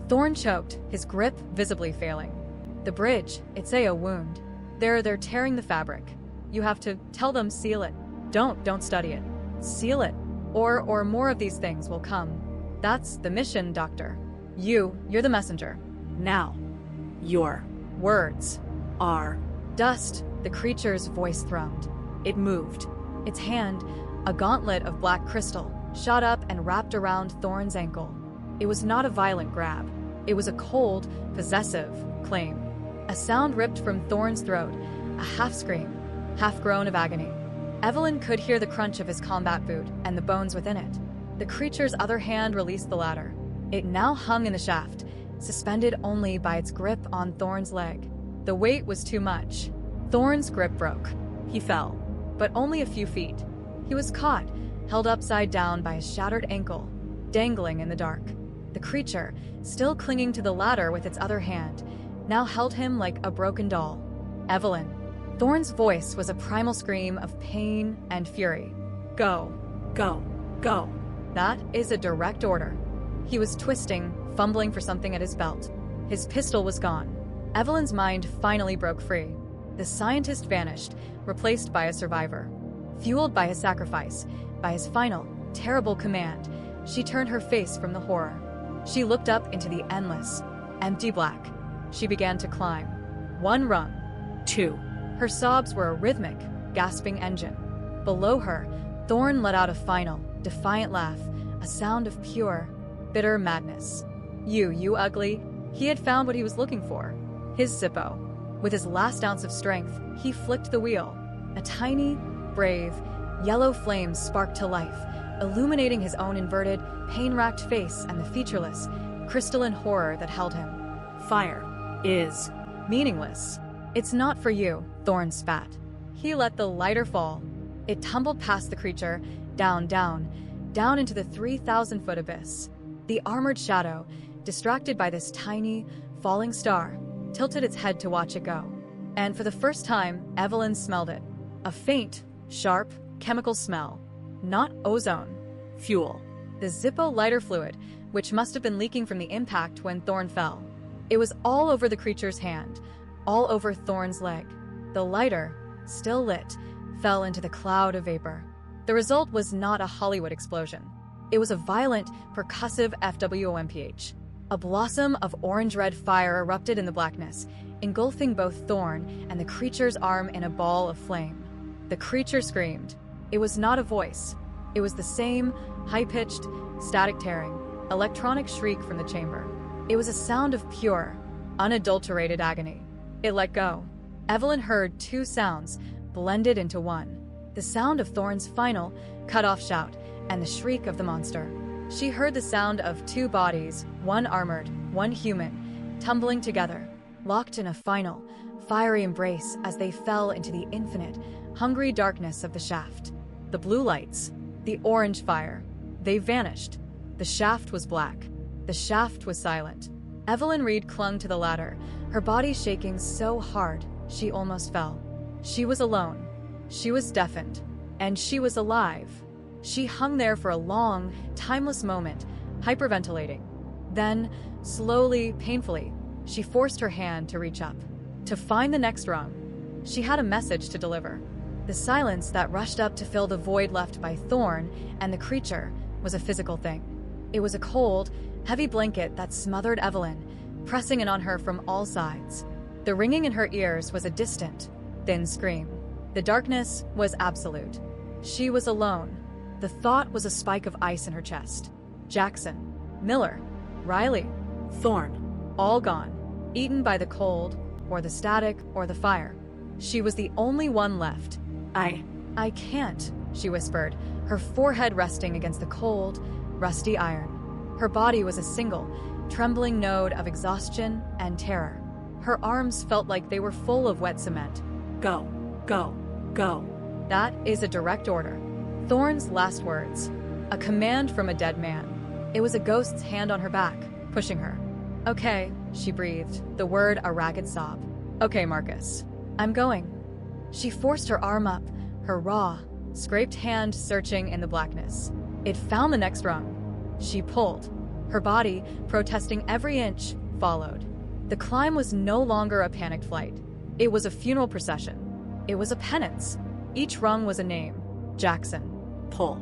Thorn choked, his grip visibly failing. The bridge, it's a wound. They're tearing the fabric. You have to tell them seal it. Don't study it. Seal it. Or more of these things will come. That's the mission, Doctor. You're the messenger. Now, your words are dust, the creature's voice thrummed. It moved. Its hand, a gauntlet of black crystal, shot up and wrapped around Thorn's ankle. It was not a violent grab. It was a cold, possessive claim. A sound ripped from Thorn's throat, a half scream, half groan of agony. Evelyn could hear the crunch of his combat boot and the bones within it. The creature's other hand released the ladder. It now hung in the shaft, suspended only by its grip on Thorn's leg. The weight was too much. Thorn's grip broke. He fell, but only a few feet. He was caught, held upside down by a shattered ankle, dangling in the dark. The creature, still clinging to the ladder with its other hand, now held him like a broken doll. Evelyn. Thorn's voice was a primal scream of pain and fury. Go. Go. Go. That is a direct order. He was twisting, fumbling for something at his belt. His pistol was gone. Evelyn's mind finally broke free. The scientist vanished, replaced by a survivor. Fueled by his sacrifice, by his final, terrible command, she turned her face from the horror. She looked up into the endless, empty black. She began to climb. 1 rung. 2. Her sobs were a rhythmic, gasping engine. Below her, Thorn let out a final, defiant laugh, a sound of pure, bitter madness. You ugly. He had found what he was looking for. His Zippo. With his last ounce of strength, he flicked the wheel. A tiny, brave, yellow flame sparked to life, illuminating his own inverted, pain-racked face and the featureless, crystalline horror that held him. Fire is meaningless. It's not for you, Thorn spat. He let the lighter fall. It tumbled past the creature, down into the 3,000-foot abyss. The armored shadow, distracted by this tiny, falling star, tilted its head to watch it go. And for the first time, Evelyn smelled it. A faint, sharp, chemical smell. Not ozone. Fuel. The Zippo lighter fluid, which must have been leaking from the impact when Thorn fell. It was all over the creature's hand, all over Thorn's leg. The lighter, still lit, fell into the cloud of vapor. The result was not a Hollywood explosion. It was a violent, percussive FWOMPH. A blossom of orange-red fire erupted in the blackness, engulfing both Thorn and the creature's arm in a ball of flame. The creature screamed. It was not a voice. It was the same high-pitched, static tearing, electronic shriek from the chamber. It was a sound of pure, unadulterated agony. It let go. Evelyn heard two sounds blended into one. The sound of Thorn's final, cut-off shout and the shriek of the monster. She heard the sound of two bodies, one armored, one human, tumbling together, locked in a final, fiery embrace as they fell into the infinite, hungry darkness of the shaft. The blue lights, the orange fire, they vanished. The shaft was black. The shaft was silent. Evelyn Reed clung to the ladder, her body shaking so hard she almost fell. She was alone. She was deafened. And she was alive. She hung there for a long, timeless moment, hyperventilating. Then, slowly, painfully, she forced her hand to reach up, to find the next rung. She had a message to deliver. The silence that rushed up to fill the void left by Thorn and the creature was a physical thing. It was a cold, heavy blanket that smothered Evelyn, pressing in on her from all sides. The ringing in her ears was a distant, thin scream. The darkness was absolute. She was alone. The thought was a spike of ice in her chest. Jackson, Miller, Riley, Thorn. all gone, eaten by the cold, or the static, or the fire. She was the only one left. I can't, she whispered, her forehead resting against the cold, rusty iron. Her body was a single, trembling node of exhaustion and terror. Her arms felt like they were full of wet cement. Go. Go. Go. That is a direct order. Thorn's last words. A command from a dead man. It was a ghost's hand on her back, pushing her. Okay, she breathed, the word a ragged sob. Okay, Marcus. I'm going. She forced her arm up, her raw, scraped hand searching in the blackness. It found the next rung. She pulled. Her body, protesting every inch, followed. The climb was no longer a panicked flight. It was a funeral procession. It was a penance. Each rung was a name. Jackson. Pull.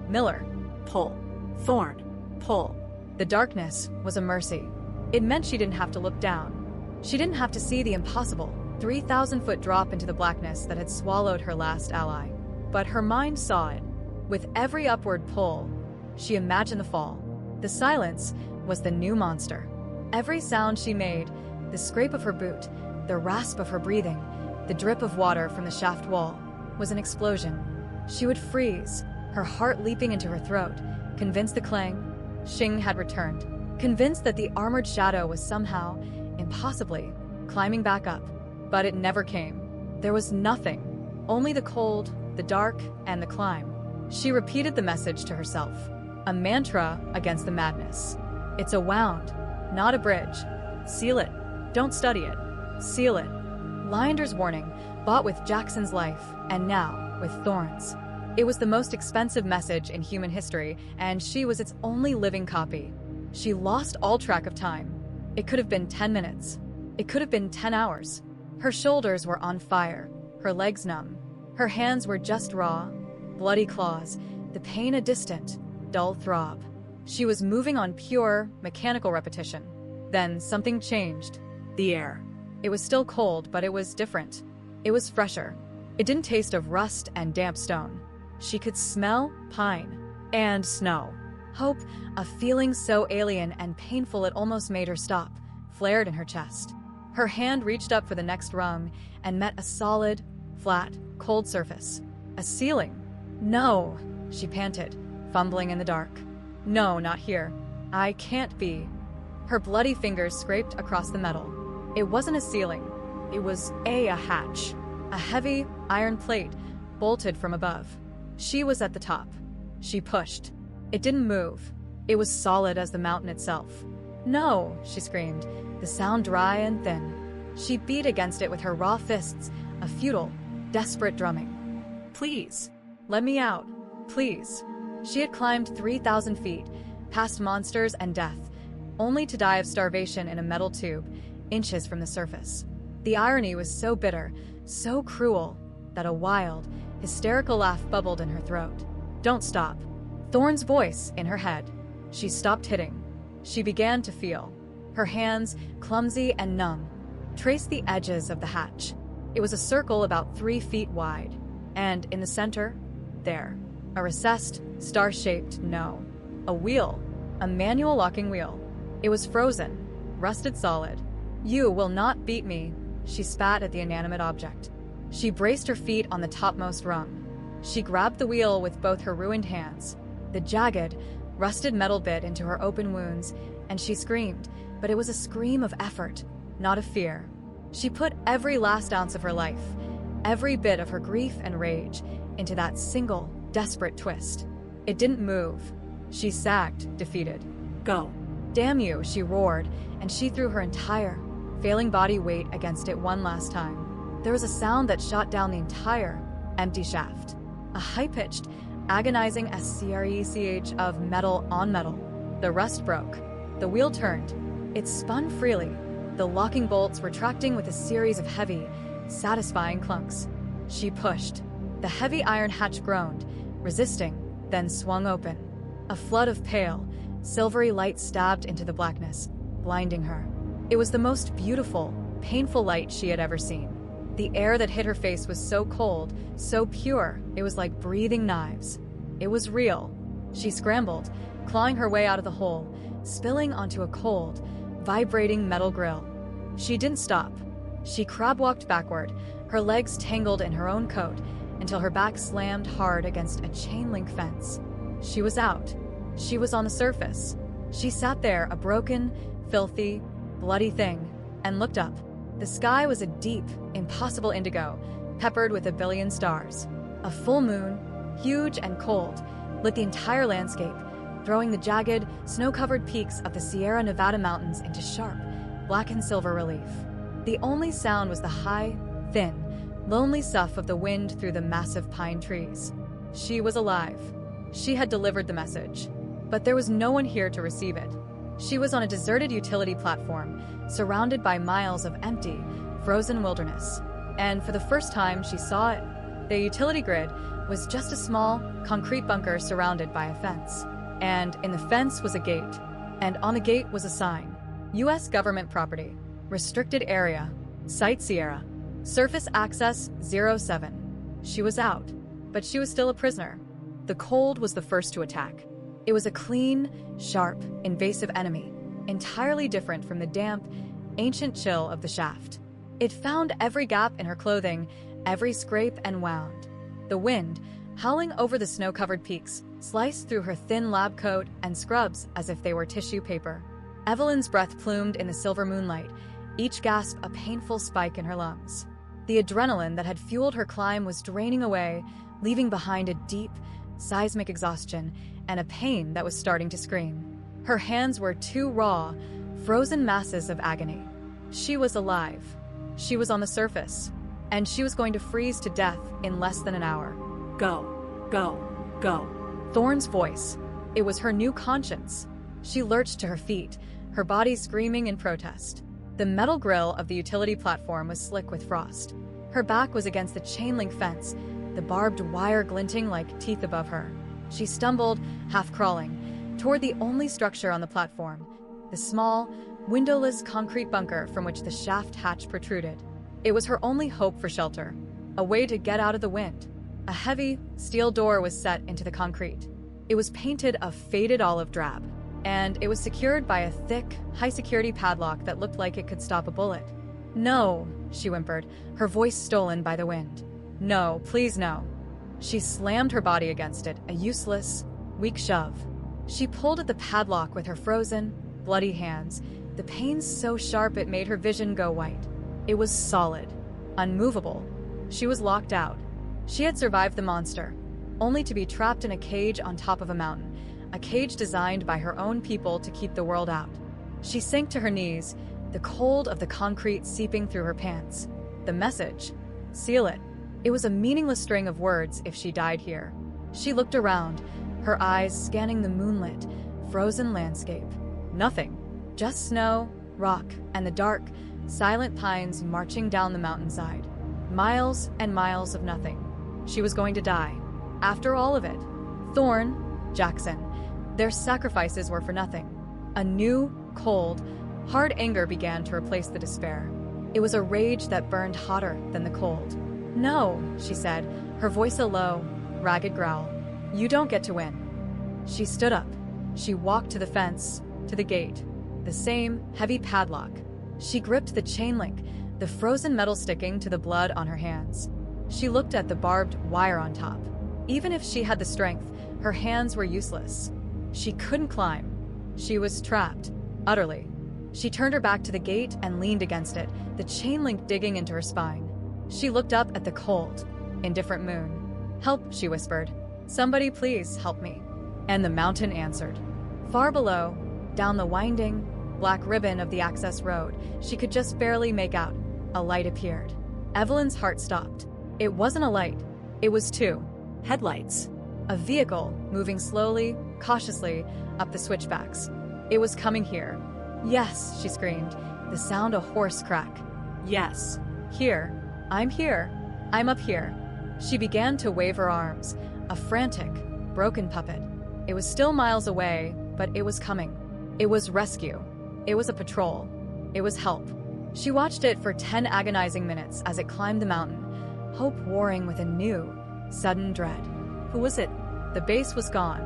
Miller. Pull. Thorn. Pull. The darkness was a mercy. It meant she didn't have to look down. She didn't have to see the impossible, 3,000-foot drop into the blackness that had swallowed her last ally. But her mind saw it. With every upward pull, she imagined the fall. The silence was the new monster. Every sound she made, the scrape of her boot, the rasp of her breathing, the drip of water from the shaft wall, was an explosion. She would freeze, her heart leaping into her throat, convinced the clang, Xing had returned, convinced that the armored shadow was somehow, impossibly, climbing back up. But it never came. There was nothing, only the cold, the dark, and the climb. She repeated the message to herself, a mantra against the madness. It's a wound, not a bridge. Seal it. Don't study it. Seal it. Lyender's warning, bought with Jackson's life, and now with Thorn's. It was the most expensive message in human history, and she was its only living copy. She lost all track of time. It could have been 10 minutes. It could have been 10 hours. Her shoulders were on fire, her legs numb. Her hands were just raw, bloody claws, the pain a distant, dull throb. She was moving on pure, mechanical repetition. Then something changed. The air. It was still cold, but it was different. It was fresher. It didn't taste of rust and damp stone. She could smell pine and snow. Hope, a feeling so alien and painful it almost made her stop, flared in her chest. Her hand reached up for the next rung and met a solid, flat, cold surface. A ceiling. No, she panted, fumbling in the dark. No, not here. I can't be. Her bloody fingers scraped across the metal. It wasn't a ceiling. It was a hatch. A heavy, iron plate, bolted from above. She was at the top. She pushed. It didn't move. It was solid as the mountain itself. No, she screamed, the sound dry and thin. She beat against it with her raw fists, a futile, desperate drumming. Please. Let me out. Please. She had climbed 3,000 feet, past monsters and death, only to die of starvation in a metal tube, inches from the surface. The irony was so bitter, so cruel, that a wild, hysterical laugh bubbled in her throat. Don't stop. Thorn's voice in her head. She stopped hitting. She began to feel. Her hands, clumsy and numb, traced the edges of the hatch. It was a circle about 3 feet wide, and in the center, there, a recessed, star-shaped no. A wheel, a manual locking wheel. It was frozen, rusted solid. You will not beat me, she spat at the inanimate object. She braced her feet on the topmost rung. She grabbed the wheel with both her ruined hands, the jagged, rusted metal bit into her open wounds, and she screamed, but it was a scream of effort, not of fear. She put every last ounce of her life, every bit of her grief and rage, into that single, desperate twist. It didn't move. She sagged, defeated. Go. Damn you, she roared, and she threw her entire, failing body weight against it one last time. There was a sound that shot down the entire, empty shaft. A high-pitched, agonizing screech of metal on metal. The rust broke. The wheel turned. It spun freely, the locking bolts retracting with a series of heavy, satisfying clunks. She pushed. The heavy iron hatch groaned, resisting, then swung open. A flood of pale, silvery light stabbed into the blackness, blinding her. It was the most beautiful, painful light she had ever seen. The air that hit her face was so cold, so pure, it was like breathing knives. It was real. She scrambled, clawing her way out of the hole, spilling onto a cold, vibrating metal grill. She didn't stop. She crab-walked backward, her legs tangled in her own coat, until her back slammed hard against a chain-link fence. She was out. She was on the surface. She sat there, a broken, filthy, bloody thing, and looked up. The sky was a deep, impossible indigo, peppered with a billion stars. A full moon, huge and cold, lit the entire landscape, throwing the jagged, snow-covered peaks of the Sierra Nevada mountains into sharp, black and silver relief. The only sound was the high, thin, lonely sough of the wind through the massive pine trees. She was alive. She had delivered the message. But there was no one here to receive it. She was on a deserted utility platform, surrounded by miles of empty, frozen wilderness. And for the first time she saw it, the utility grid was just a small, concrete bunker surrounded by a fence. And in the fence was a gate. And on the gate was a sign. U.S. government property. Restricted area. Site Sierra. Surface access 07. She was out, but she was still a prisoner. The cold was the first to attack. It was a clean, sharp, invasive enemy, entirely different from the damp, ancient chill of the shaft. It found every gap in her clothing, every scrape and wound. The wind, howling over the snow-covered peaks, sliced through her thin lab coat and scrubs as if they were tissue paper. Evelyn's breath plumed in the silver moonlight, each gasp a painful spike in her lungs. The adrenaline that had fueled her climb was draining away, leaving behind a deep, seismic exhaustion and a pain that was starting to scream. Her hands were two raw, frozen masses of agony. She was alive. She was on the surface, and she was going to freeze to death in less than an hour. Go, go, go. Thorn's voice. It was her new conscience. She lurched to her feet, her body screaming in protest. The metal grill of the utility platform was slick with frost. Her back was against the chain-link fence, the barbed wire glinting like teeth above her. She stumbled, half crawling, toward the only structure on the platform, the small, windowless concrete bunker from which the shaft hatch protruded. It was her only hope for shelter, a way to get out of the wind. A heavy, steel door was set into the concrete. It was painted a faded olive drab, and it was secured by a thick, high-security padlock that looked like it could stop a bullet. "No," she whimpered, her voice stolen by the wind. "No, please no." She slammed her body against it, a useless, weak shove. She pulled at the padlock with her frozen, bloody hands, the pain so sharp it made her vision go white. It was solid, unmovable. She was locked out. She had survived the monster, only to be trapped in a cage on top of a mountain, a cage designed by her own people to keep the world out. She sank to her knees, the cold of the concrete seeping through her pants. The message: seal it. It was a meaningless string of words if she died here. She looked around, her eyes scanning the moonlit, frozen landscape. Nothing. Just snow, rock, and the dark, silent pines marching down the mountainside. Miles and miles of nothing. She was going to die. After all of it. Thorn, Jackson, their sacrifices were for nothing. A new, cold, hard anger began to replace the despair. It was a rage that burned hotter than the cold. "No," she said, her voice a low, ragged growl. "You don't get to win." She stood up. She walked to the fence, to the gate. The same heavy padlock. She gripped the chain link, the frozen metal sticking to the blood on her hands. She looked at the barbed wire on top. Even if she had the strength, her hands were useless. She couldn't climb. She was trapped, utterly. She turned her back to the gate and leaned against it, the chain link digging into her spine. She looked up at the cold, indifferent moon. "Help," she whispered. "Somebody please help me." And the mountain answered. Far below, down the winding, black ribbon of the access road, she could just barely make out. A light appeared. Evelyn's heart stopped. It wasn't a light. It was two. Headlights. A vehicle moving slowly, cautiously, up the switchbacks. It was coming here. "Yes," she screamed, the sound a hoarse crack. Yes. "Here. I'm here. I'm up here." She began to wave her arms, a frantic, broken puppet. It was still miles away, but it was coming. It was rescue. It was a patrol. It was help. She watched it for 10 agonizing minutes as it climbed the mountain, hope warring with a new, sudden dread. Who was it? The base was gone.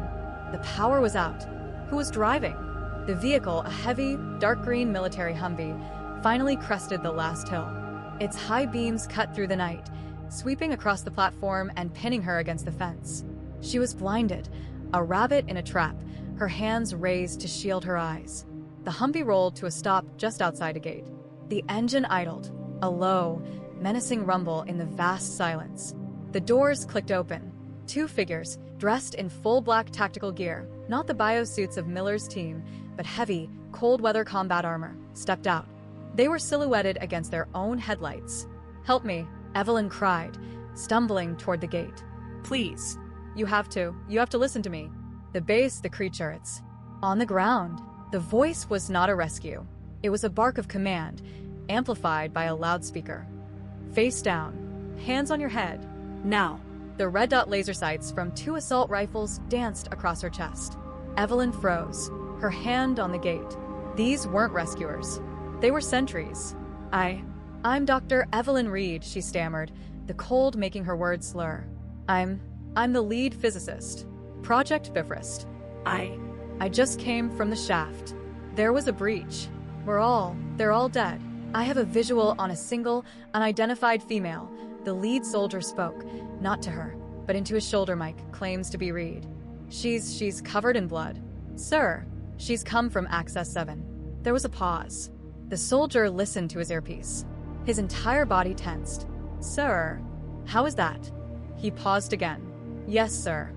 The power was out. Who was driving? The vehicle, a heavy, dark green military Humvee, finally crested the last hill. Its high beams cut through the night, sweeping across the platform and pinning her against the fence. She was blinded, a rabbit in a trap, her hands raised to shield her eyes. The Humvee rolled to a stop just outside a gate. The engine idled, a low, menacing rumble in the vast silence. The doors clicked open. Two figures, dressed in full black tactical gear, not the biosuits of Miller's team, but heavy, cold-weather combat armor, stepped out. They were silhouetted against their own headlights. "Help me," Evelyn cried, stumbling toward the gate. Please. You have to listen to me." The base, the creature, it's on the ground. The voice was not a rescue. It was a bark of command, amplified by a loudspeaker. "Face down. Hands on your head. Now." The red dot laser sights from 2 assault rifles danced across her chest. Evelyn froze, her hand on the gate. These weren't rescuers. They were sentries. I'm Dr. Evelyn Reed," she stammered, the cold making her words slur. I'm the lead physicist. Project Bifrost. I just came from the shaft. There was a breach. They're all dead. I have a visual on a single, unidentified female." The lead soldier spoke, not to her, but into his shoulder mic, claims to be Reed. She's covered in blood. "Sir, she's come from Access 7. There was a pause. The soldier listened to his earpiece. His entire body tensed. "Sir, how is that?" He paused again. "Yes, sir."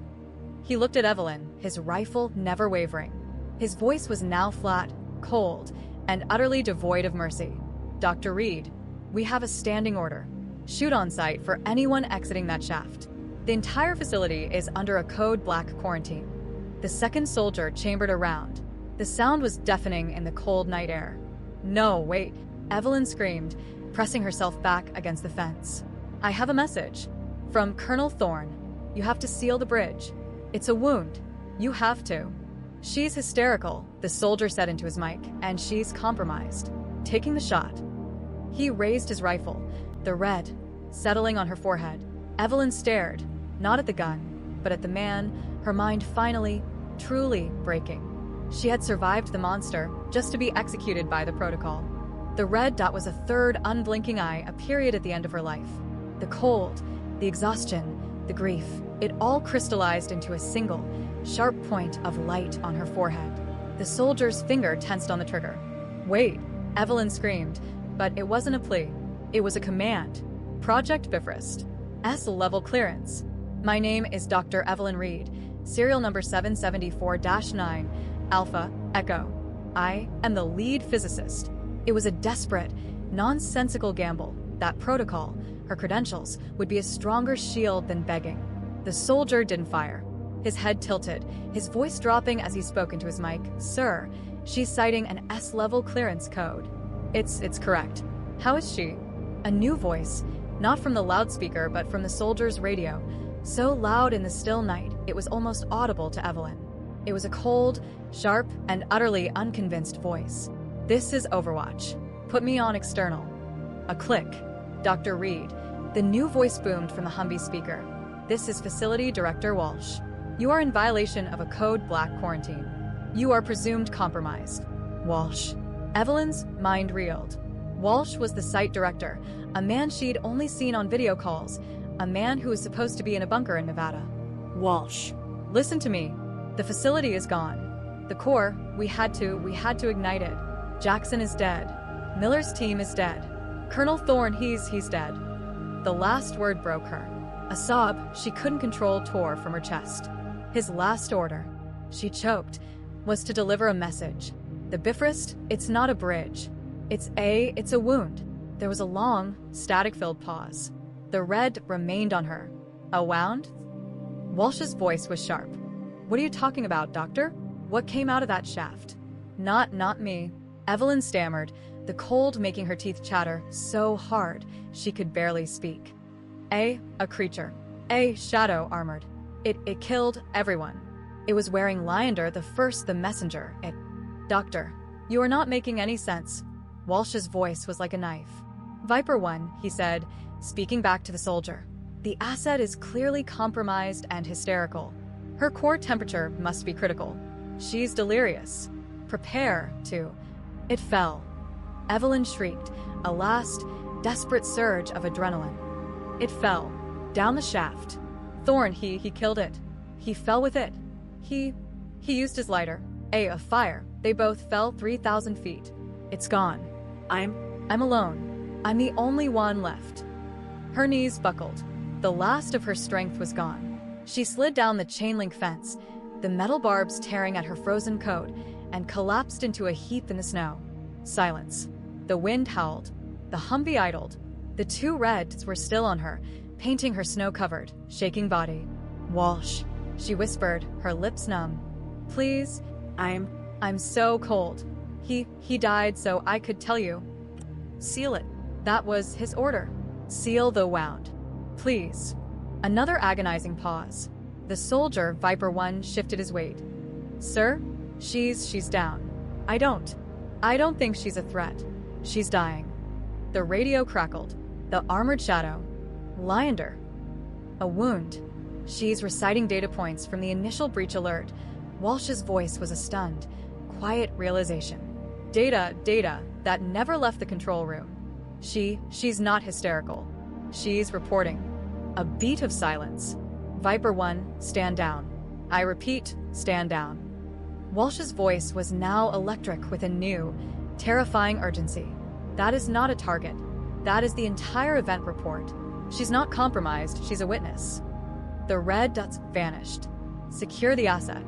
He looked at Evelyn, his rifle never wavering. His voice was now flat, cold, and utterly devoid of mercy. "Dr. Reed, we have a standing order. Shoot on sight for anyone exiting that shaft. The entire facility is under a code black quarantine." The second soldier chambered around. The sound was deafening in the cold night air. "No, wait," Evelyn screamed, pressing herself back against the fence. "I have a message. From Colonel Thorne. You have to seal the bridge. It's a wound. You have to." "She's hysterical," the soldier said into his mic, "and she's compromised. Taking the shot." He raised his rifle, the red settling on her forehead. Evelyn stared, not at the gun, but at the man, her mind finally, truly breaking. She had survived the monster, just to be executed by the protocol. The red dot was a third unblinking eye, a period at the end of her life. The cold, the exhaustion, the grief, it all crystallized into a single, sharp point of light on her forehead. The soldier's finger tensed on the trigger. "Wait," Evelyn screamed, but it wasn't a plea. It was a command. "Project Bifrost. S-level clearance. My name is Dr. Evelyn Reed, serial number 774-9, Alpha, Echo. I am the lead physicist. It was a desperate, nonsensical gamble that protocol, her credentials, would be a stronger shield than begging. The soldier didn't fire. His head tilted, his voice dropping as he spoke into his mic. "Sir, she's citing an S-level clearance code." It's correct. How is she?" A new voice, not from the loudspeaker but from the soldier's radio, so loud in the still night it was almost audible to Evelyn. It was a cold, sharp, and utterly unconvinced voice. "This is Overwatch. Put me on external." A click. "Dr. Reed." The new voice boomed from the Humvee speaker. "This is Facility Director Walsh. You are in violation of a Code Black quarantine. You are presumed compromised." Walsh. Evelyn's mind reeled. Walsh was the site director, a man she'd only seen on video calls, a man who was supposed to be in a bunker in Nevada. Walsh. "Listen to me. The facility is gone. The core, we had to ignite it. Jackson is dead. Miller's team is dead. Colonel Thorne, he's dead." The last word broke her. A sob she couldn't control tore from her chest. His last order, she choked, was to deliver a message. The Bifrost, it's not a bridge. It's a wound. There was a long, static-filled pause. The red remained on her. "A wound?" Walsh's voice was sharp. "What are you talking about, Doctor? What came out of that shaft?" Not me," Evelyn stammered, the cold making her teeth chatter so hard she could barely speak. A creature. A shadow armored. It killed everyone. It was wearing Heimdallr the messenger. Doctor, you are not making any sense." Walsh's voice was like a knife. "Viper 1, he said, speaking back to the soldier. "The asset is clearly compromised and hysterical. Her core temperature must be critical. She's delirious. Prepare to..." It fell. Evelyn shrieked, a last, desperate surge of adrenaline. It fell, down the shaft. Thorne, he killed it. He fell with it. He used his lighter. A fire. They both fell 3,000 feet. It's gone. I'm alone. I'm the only one left." Her knees buckled. The last of her strength was gone. She slid down the chain-link fence, the metal barbs tearing at her frozen coat, and collapsed into a heap in the snow. Silence. The wind howled. The Humvee idled. The two reds were still on her, painting her snow-covered, shaking body. "Walsh," she whispered, her lips numb. "Please, I'm so cold. He died so I could tell you." "Seal it." That was his order. "Seal the wound. Please." Another agonizing pause. The soldier, Viper 1, shifted his weight. "Sir, she's down. I don't think she's a threat. She's dying." The radio crackled. The armored shadow. Heimdallr. A wound. She's reciting data points from the initial breach alert. Walsh's voice was a stunned, quiet realization. Data that never left the control room. She's not hysterical. She's reporting. A beat of silence. Viper 1, stand down. I repeat, stand down. Walsh's voice was now electric with a new, terrifying urgency. That is not a target. That is the entire event report. She's not compromised, she's a witness. The red dots vanished. Secure the asset.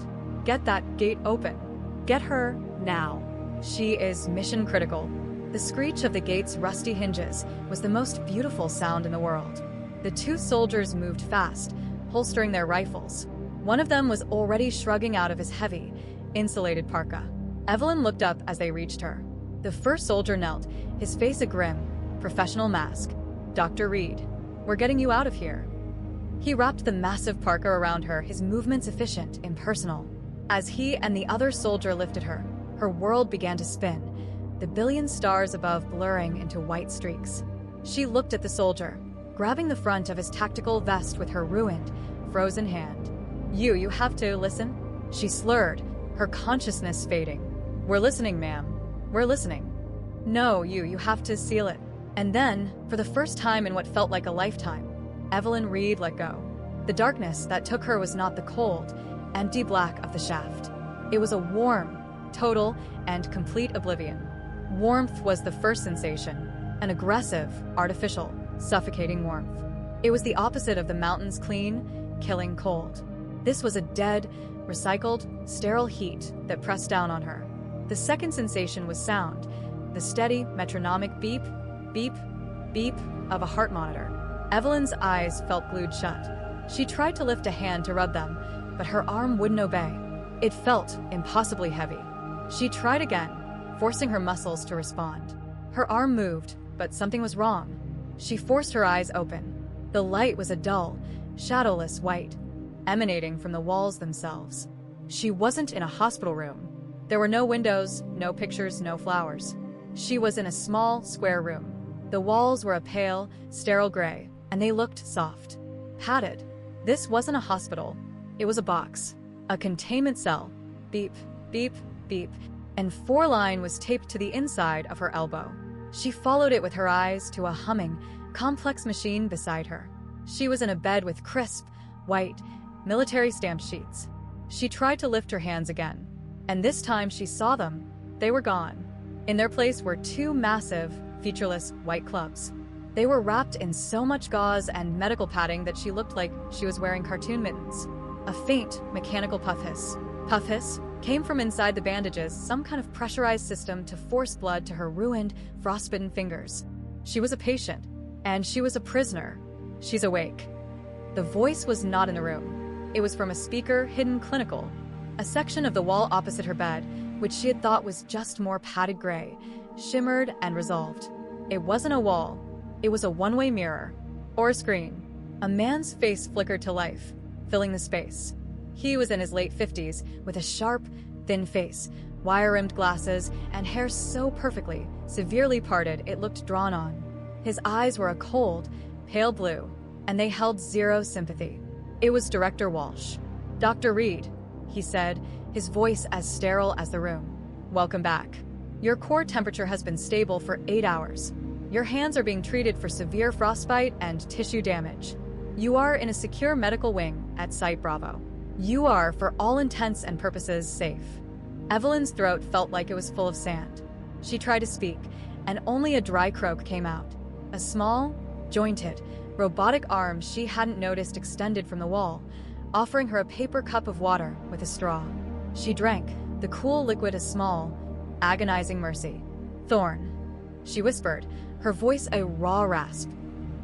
Get that gate open. Get her now. She is mission critical. The screech of the gate's rusty hinges was the most beautiful sound in the world. The two soldiers moved fast, holstering their rifles. One of them was already shrugging out of his heavy, insulated parka. Evelyn looked up as they reached her. The first soldier knelt, his face a grim, professional mask. "Dr. Reed, we're getting you out of here." He wrapped the massive parka around her, his movements efficient, impersonal. As he and the other soldier lifted her, her world began to spin, the billion stars above blurring into white streaks. She looked at the soldier, grabbing the front of his tactical vest with her ruined, frozen hand. You have to listen?" She slurred, her consciousness fading. "We're listening, ma'am. We're listening." "No, you have to seal it." And then, for the first time in what felt like a lifetime, Evelyn Reed let go. The darkness that took her was not the cold, empty black of the shaft. It was a warm, total, and complete oblivion. Warmth was the first sensation, an aggressive, artificial, suffocating warmth. It was the opposite of the mountain's clean, killing cold. This was a dead, recycled, sterile heat that pressed down on her. The second sensation was sound, the steady, metronomic beep, beep, beep of a heart monitor. Evelyn's eyes felt glued shut. She tried to lift a hand to rub them, but her arm wouldn't obey. It felt impossibly heavy. She tried again, forcing her muscles to respond. Her arm moved, but something was wrong. She forced her eyes open. The light was a dull, shadowless white, emanating from the walls themselves. She wasn't in a hospital room. There were no windows, no pictures, no flowers. She was in a small, square room. The walls were a pale, sterile gray, and they looked soft, padded. This wasn't a hospital. It was a box, a containment cell. Beep, beep, beep, and 4-line was taped to the inside of her elbow. She followed it with her eyes to a humming, complex machine beside her. She was in a bed with crisp, white, military-stamped sheets. She tried to lift her hands again, and this time she saw them. They were gone. In their place were 2 massive, featureless white clubs. They were wrapped in so much gauze and medical padding that she looked like she was wearing cartoon mittens. A faint, mechanical puff hiss. Puff hiss came from inside the bandages, some kind of pressurized system to force blood to her ruined, frostbitten fingers. She was a patient, and she was a prisoner. She's awake. The voice was not in the room. It was from a speaker hidden clinical, a section of the wall opposite her bed, which she had thought was just more padded gray, shimmered and resolved. It wasn't a wall. It was a one-way mirror, or a screen. A man's face flickered to life, filling the space. He was in his late 50s, with a sharp, thin face, wire-rimmed glasses, and hair so perfectly, severely parted it looked drawn on. His eyes were a cold, pale blue, and they held zero sympathy. It was Director Walsh. "Dr. Reed," he said, his voice as sterile as the room. "Welcome back. Your core temperature has been stable for 8 hours. Your hands are being treated for severe frostbite and tissue damage. You are in a secure medical wing at Site Bravo. You are, for all intents and purposes, safe." Evelyn's throat felt like it was full of sand. She tried to speak, and only a dry croak came out. A small, jointed, robotic arm she hadn't noticed extended from the wall, offering her a paper cup of water with a straw. She drank, the cool liquid a small, agonizing mercy. "Thorn," she whispered, her voice a raw rasp.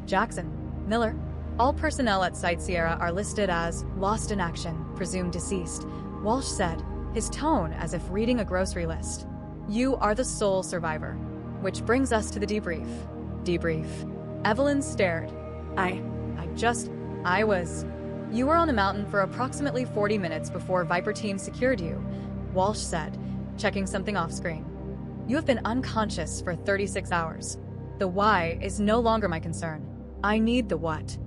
"Jackson, Miller. All personnel at Site Sierra are listed as lost in action, presumed deceased," Walsh said, his tone as if reading a grocery list. "You are the sole survivor. Which brings us to the debrief." "Debrief?" Evelyn stared. I was. "You were on the mountain for approximately 40 minutes before Viper Team secured you," Walsh said, checking something off-screen. "You have been unconscious for 36 hours. The why is no longer my concern. I need the what.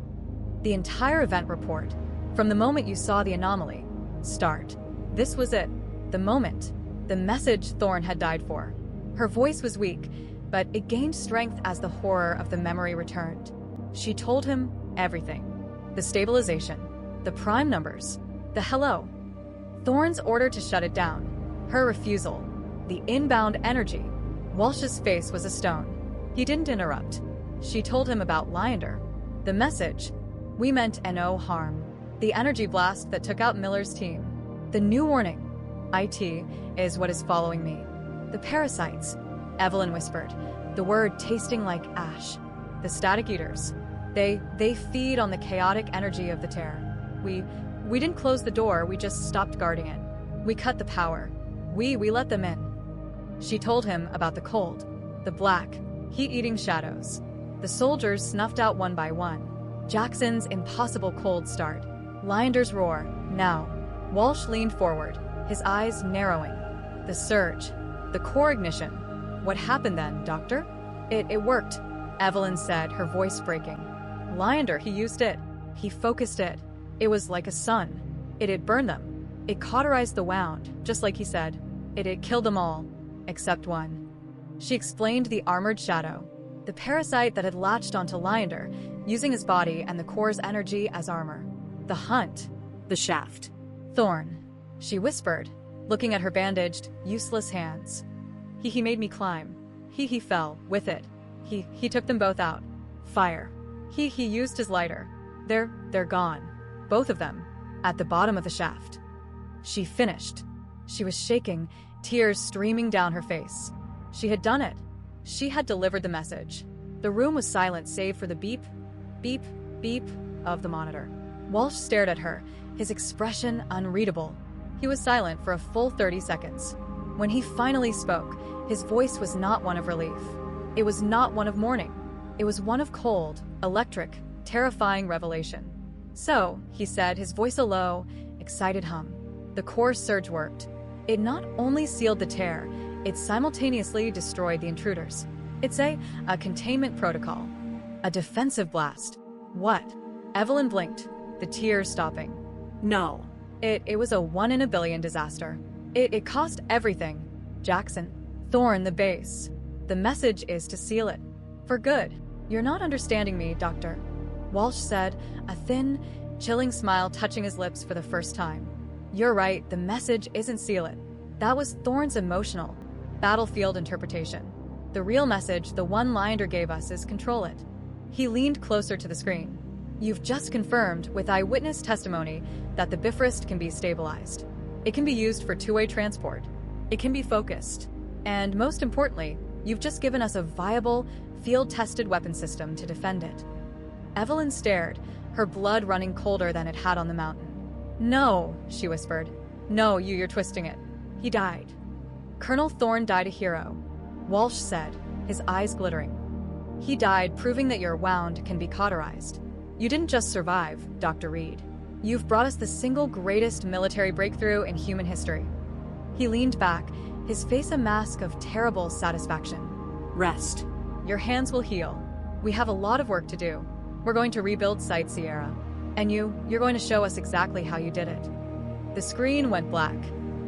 The entire event report, from the moment you saw the anomaly, start. This was it. The moment. The message Thorn had died for." Her voice was weak, but it gained strength as the horror of the memory returned. She told him everything. The stabilization, the prime numbers, the hello. Thorn's order to shut it down, her refusal, the inbound energy. Walsh's face was a stone. He didn't interrupt. She told him about Leander. The message. "We meant no harm. The energy blast that took out Miller's team. The new warning. IT is what is following me. The parasites," Evelyn whispered, the word tasting like ash. "The static eaters. They feed on the chaotic energy of the tear. We didn't close the door, we just stopped guarding it. We cut the power. We let them in." She told him about the cold, the black, heat-eating shadows. The soldiers snuffed out one by one. Jackson's impossible cold start. Leander's roar. Now. Walsh leaned forward, his eyes narrowing. The surge. The core ignition. "What happened then, Doctor?" It worked," Evelyn said, her voice breaking. "Leander, he used it. He focused it. It was like a sun. It had burned them. It cauterized the wound, just like he said. It killed them all, except one." She explained the armored shadow, the parasite that had latched onto Leander, using his body and the core's energy as armor. The hunt. The shaft. "Thorn," she whispered, looking at her bandaged, useless hands. He made me climb. He fell, with it. He took them both out. Fire. He used his lighter. They're gone. Both of them. At the bottom of the shaft." She finished. She was shaking, tears streaming down her face. She had done it. She had delivered the message. The room was silent save for the beep, beep, beep of the monitor. Walsh stared at her, his expression unreadable. He was silent for a full 30 seconds. When he finally spoke, his voice was not one of relief. It was not one of mourning. It was one of cold, electric, terrifying revelation. So, he said, his voice a low, excited hum. The core surge worked. It not only sealed the tear, it simultaneously destroyed the intruders. It's a containment protocol. A defensive blast. What? Evelyn blinked, the tears stopping. No. It was a 1 in a billion disaster. It cost everything. Jackson. Thorn, the base. The message is to seal it. For good. You're not understanding me, Doctor. Walsh said, a thin, chilling smile touching his lips for the first time. You're right, the message isn't seal it. That was Thorn's emotional, battlefield interpretation. The real message the one Linder gave us is control it. He leaned closer to the screen. You've just confirmed, with eyewitness testimony, that the Bifrost can be stabilized. It can be used for two-way transport. It can be focused. And most importantly, you've just given us a viable, field-tested weapon system to defend it. Evelyn stared, her blood running colder than it had on the mountain. No, she whispered. No, you're twisting it. He died. Colonel Thorn died a hero, Walsh said, his eyes glittering. He died proving that your wound can be cauterized. You didn't just survive, Dr. Reed. You've brought us the single greatest military breakthrough in human history. He leaned back, his face a mask of terrible satisfaction. Rest. Your hands will heal. We have a lot of work to do. We're going to rebuild Site Sierra. And you're going to show us exactly how you did it. The screen went black.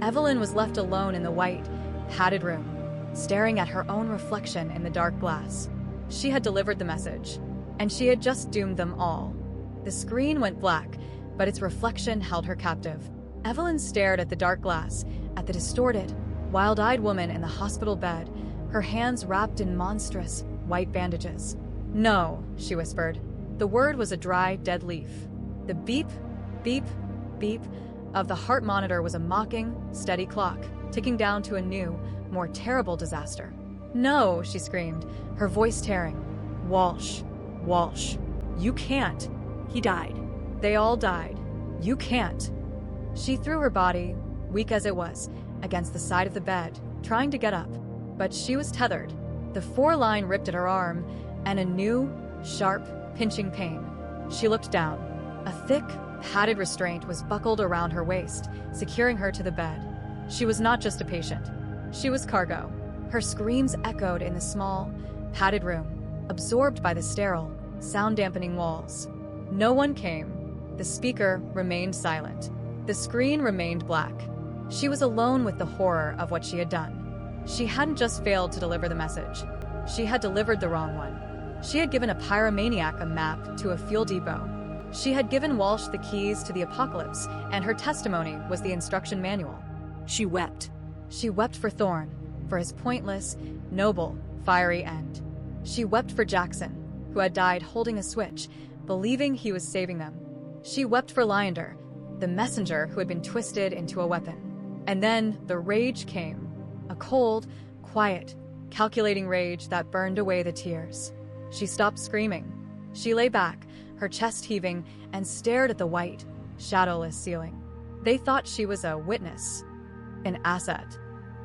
Evelyn was left alone in the white, padded room, staring at her own reflection in the dark glass. She had delivered the message, and she had just doomed them all. The screen went black, but its reflection held her captive. Evelyn stared at the dark glass, at the distorted, wild-eyed woman in the hospital bed, her hands wrapped in monstrous, white bandages. No, she whispered. The word was a dry, dead leaf. The beep, beep, beep of the heart monitor was a mocking, steady clock, ticking down to a new, more terrible disaster. No, she screamed, her voice tearing. Walsh, Walsh, you can't. He died. They all died. You can't. She threw her body, weak as it was, against the side of the bed, trying to get up. But she was tethered. The 4-line ripped at her arm, and a new, sharp, pinching pain. She looked down. A thick, padded restraint was buckled around her waist, securing her to the bed. She was not just a patient. She was cargo. Her screams echoed in the small, padded room, absorbed by the sterile, sound-dampening walls. No one came. The speaker remained silent. The screen remained black. She was alone with the horror of what she had done. She hadn't just failed to deliver the message. She had delivered the wrong one. She had given a pyromaniac a map to a fuel depot. She had given Walsh the keys to the apocalypse, and her testimony was the instruction manual. She wept. She wept for Thorn, for his pointless, noble, fiery end. She wept for Jackson, who had died holding a switch, believing he was saving them. She wept for Linder, the messenger who had been twisted into a weapon. And then the rage came, a cold, quiet, calculating rage that burned away the tears. She stopped screaming. She lay back, her chest heaving, and stared at the white, shadowless ceiling. They thought she was a witness, an asset,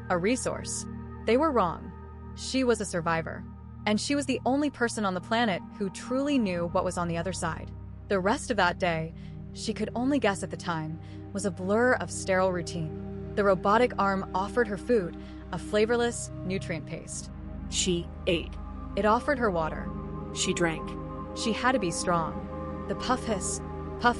a resource. They were wrong. She was a survivor, and she was the only person on the planet who truly knew what was on the other side. The rest of that day, she could only guess at the time, was a blur of sterile routine. The robotic arm offered her food, a flavorless, nutrient paste. She ate. It offered her water. She drank. She had to be strong. The puff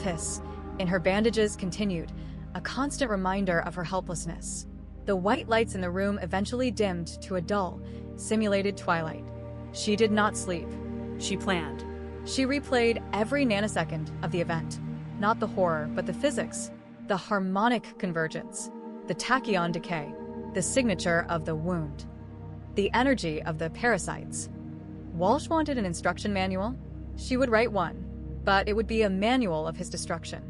hiss, in her bandages continued, a constant reminder of her helplessness. The white lights in the room eventually dimmed to a dull, simulated twilight. She did not sleep. She planned. She replayed every nanosecond of the event. Not the horror, but the physics, the harmonic convergence, the tachyon decay, the signature of the wound, the energy of the parasites. Walsh wanted an instruction manual. She would write one, but it would be a manual of his destruction.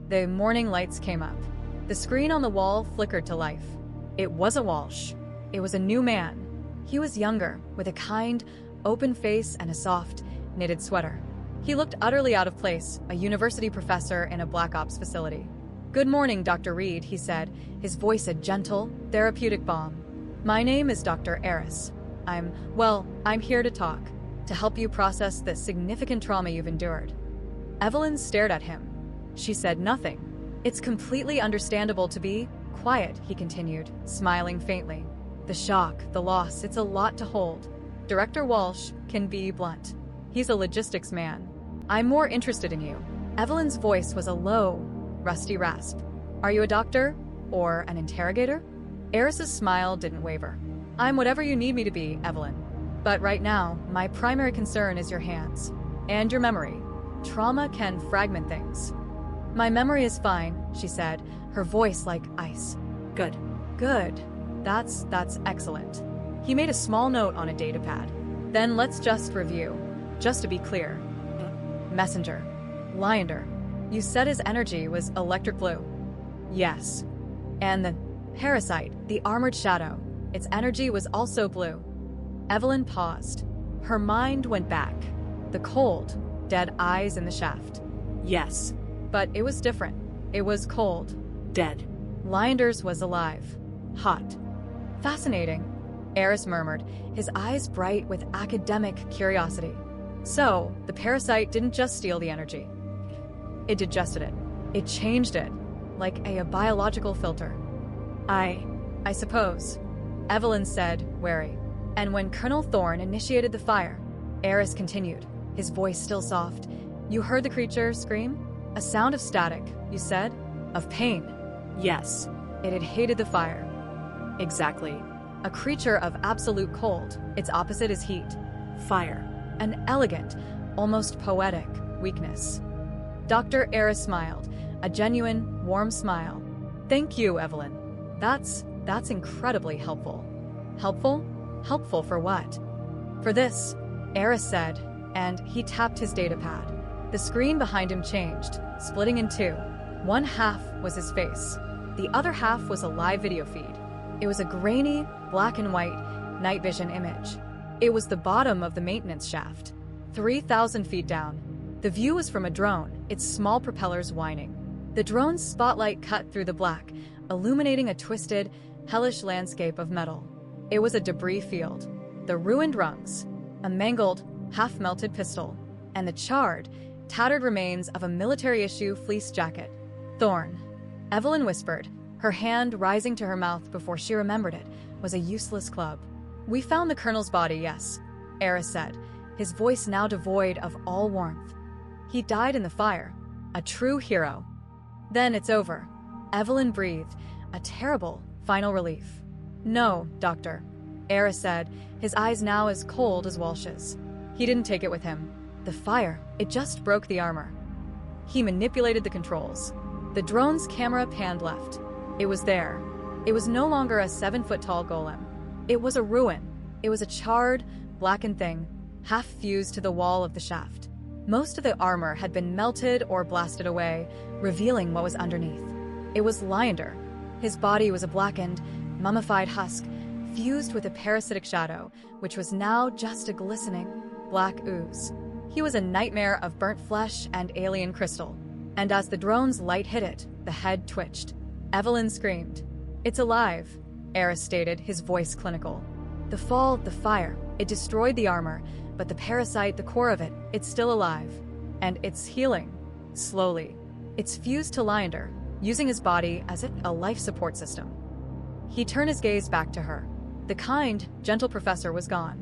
The morning lights came up. The screen on the wall flickered to life. It wasn't Walsh. It was a new man. He was younger, with a kind, open face and a soft, knitted sweater. He looked utterly out of place, a university professor in a Black Ops facility. "Good morning, Dr. Reed," he said, his voice a gentle, therapeutic balm. "My name is Dr. Eris. I'm here to talk, to help you process the significant trauma you've endured." Evelyn stared at him. She said nothing. "It's completely understandable to be quiet," he continued, smiling faintly. "The shock, the loss, it's a lot to hold. Director Walsh can be blunt. He's a logistics man. I'm more interested in you." Evelyn's voice was a low, rusty rasp. "Are you a doctor? Or an interrogator?" Eris's smile didn't waver. "I'm whatever you need me to be, Evelyn. But right now, my primary concern is your hands. And your memory. Trauma can fragment things." "My memory is fine," she said, her voice like ice. Good. "Good. That's excellent." He made a small note on a datapad. "Then let's just review. Just to be clear. Messenger. Liander. You said his energy was electric blue." "Yes." "And the parasite, the armored shadow, its energy was also blue." Evelyn paused. Her mind went back. The cold, dead eyes in the shaft. Yes. But it was different. It was cold. Dead. Liander's was alive. Hot. "Fascinating," Eris murmured, his eyes bright with academic curiosity. "So, the parasite didn't just steal the energy. It digested it. It changed it, like a biological filter." I suppose," Evelyn said, wary. "And when Colonel Thorne initiated the fire," Eris continued, his voice still soft, "you heard the creature scream? A sound of static, you said? Of pain." Yes. "It had hated the fire." Exactly. "A creature of absolute cold. Its opposite is heat." Fire. "An elegant, almost poetic weakness." Dr. Eris smiled, a genuine, warm smile. "Thank you, Evelyn. That's incredibly helpful." "Helpful? Helpful for what?" "For this," Eris said, and he tapped his datapad. The screen behind him changed, splitting in two. One half was his face. The other half was a live video feed. It was a grainy, black and white, night vision image. It was the bottom of the maintenance shaft, 3,000 feet down. The view was from a drone, its small propellers whining. The drone's spotlight cut through the black, illuminating a twisted, hellish landscape of metal. It was a debris field. The ruined rungs, a mangled, half-melted pistol, and the charred, tattered remains of a military-issue fleece jacket. "Thorn," Evelyn whispered, her hand rising to her mouth before she remembered it was a useless club. "We found the colonel's body, yes," Eris said, his voice now devoid of all warmth. "He died in the fire. A true hero." "Then it's over," Evelyn breathed, a terrible, final relief. "No, Doctor," Eris said, his eyes now as cold as Walsh's. "He didn't take it with him. The fire, it just broke the armor. He manipulated the controls." The drone's camera panned left. It was there. It was no longer a 7-foot-tall golem. It was a ruin. It was a charred, blackened thing, half fused to the wall of the shaft. Most of the armor had been melted or blasted away, revealing what was underneath. It was Liander. His body was a blackened, mummified husk, fused with a parasitic shadow, which was now just a glistening, black ooze. He was a nightmare of burnt flesh and alien crystal. And as the drone's light hit it, the head twitched. Evelyn screamed. "It's alive," Eris stated, his voice clinical. "The fall, the fire, it destroyed the armor, but the parasite, the core of it, it's still alive. And it's healing. Slowly. It's fused to Liander, using his body as a life support system." He turned his gaze back to her. The kind, gentle professor was gone.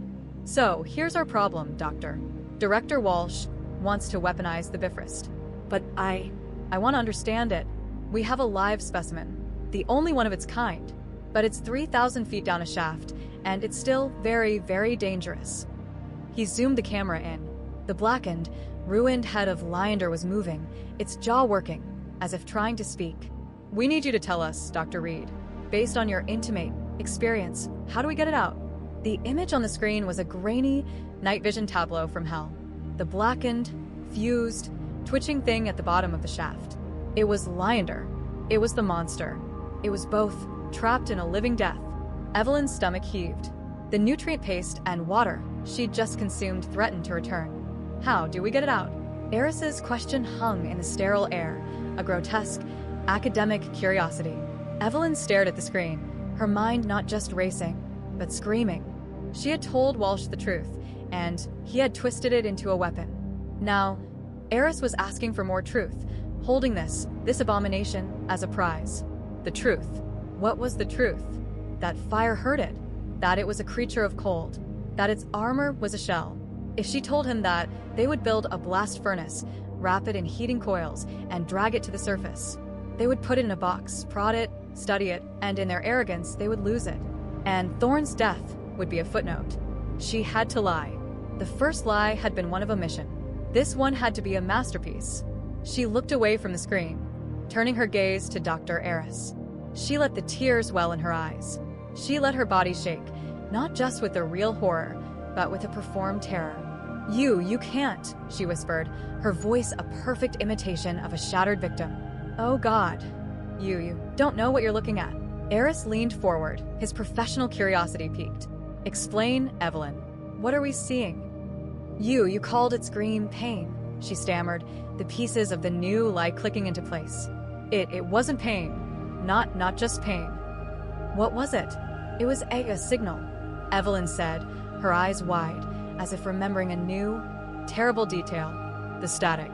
"So, here's our problem, Doctor. Director Walsh wants to weaponize the Bifrost. But I want to understand it. We have a live specimen, the only one of its kind, but it's 3,000 feet down a shaft, and it's still very, very dangerous." He zoomed the camera in. The blackened, ruined head of Liander was moving, its jaw working, as if trying to speak. "We need you to tell us, Dr. Reed. Based on your intimate experience, how do we get it out?" The image on the screen was a grainy, night vision tableau from hell. The blackened, fused, twitching thing at the bottom of the shaft. It was Liander. It was the monster. It was both, trapped in a living death. Evelyn's stomach heaved. The nutrient paste and water she'd just consumed threatened to return. How do we get it out? Eris's question hung in the sterile air, a grotesque, academic curiosity. Evelyn stared at the screen, her mind not just racing, but screaming. She had told Walsh the truth, and he had twisted it into a weapon. Now, Eris was asking for more truth, holding this abomination as a prize. The truth. What was the truth? That fire hurt it, that it was a creature of cold, that its armor was a shell. If she told him that, they would build a blast furnace, wrap it in heating coils, and drag it to the surface. They would put it in a box, prod it, study it, and in their arrogance, they would lose it. And Thorn's death would be a footnote. She had to lie. The first lie had been one of omission. This one had to be a masterpiece. She looked away from the screen, turning her gaze to Dr. Eris. She let the tears well in her eyes. She let her body shake, not just with the real horror, but with a performed terror. You can't," she whispered, her voice a perfect imitation of a shattered victim. "Oh God, you don't know what you're looking at." Eris leaned forward, his professional curiosity piqued. "Explain, Evelyn. What are we seeing?" You called it scream pain," she stammered, the pieces of the new lie clicking into place. It wasn't pain. Not just pain. What was it? It was a signal, Evelyn said, her eyes wide, as if remembering a new, terrible detail. The static.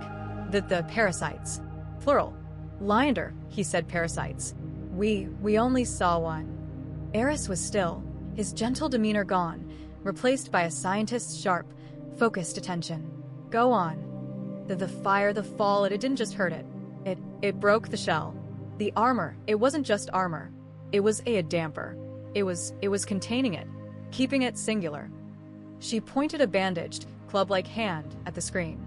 The parasites. Plural. Lyander, he said parasites. We only saw one. Eris was still, his gentle demeanor gone, replaced by a scientist's sharp, focused attention. Go on. The fire, the fall, it didn't just hurt it. It broke the shell. The armor, it wasn't just armor. It was a damper. It was containing it, keeping it singular. She pointed a bandaged, club-like hand at the screen.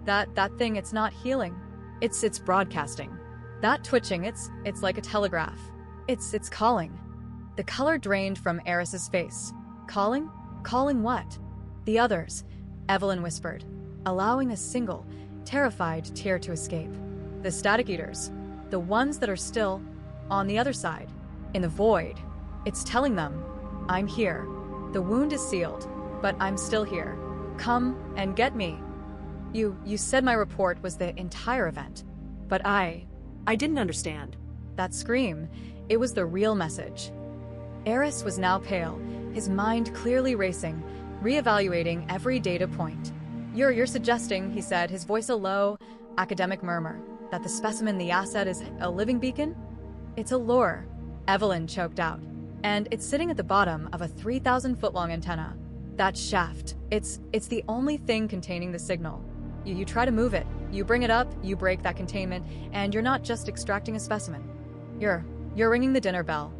That thing, it's not healing. It's broadcasting. That twitching, it's like a telegraph. It's calling. The color drained from Eris's face. Calling? Calling what? The others, Evelyn whispered, allowing a single, terrified tear to escape. The static eaters. The ones that are still on the other side, in the void. It's telling them, I'm here. The wound is sealed, but I'm still here. Come and get me. You said my report was the entire event, but I didn't understand. That scream, it was the real message. Eris was now pale, his mind clearly racing, reevaluating every data point. You're suggesting, he said, his voice a low, academic murmur, that the specimen, the asset, is a living beacon? It's a lure, Evelyn choked out. And it's sitting at the bottom of a 3,000-foot-long antenna. That shaft, it's the only thing containing the signal. You try to move it, you bring it up, you break that containment, and you're not just extracting a specimen. You're ringing the dinner bell.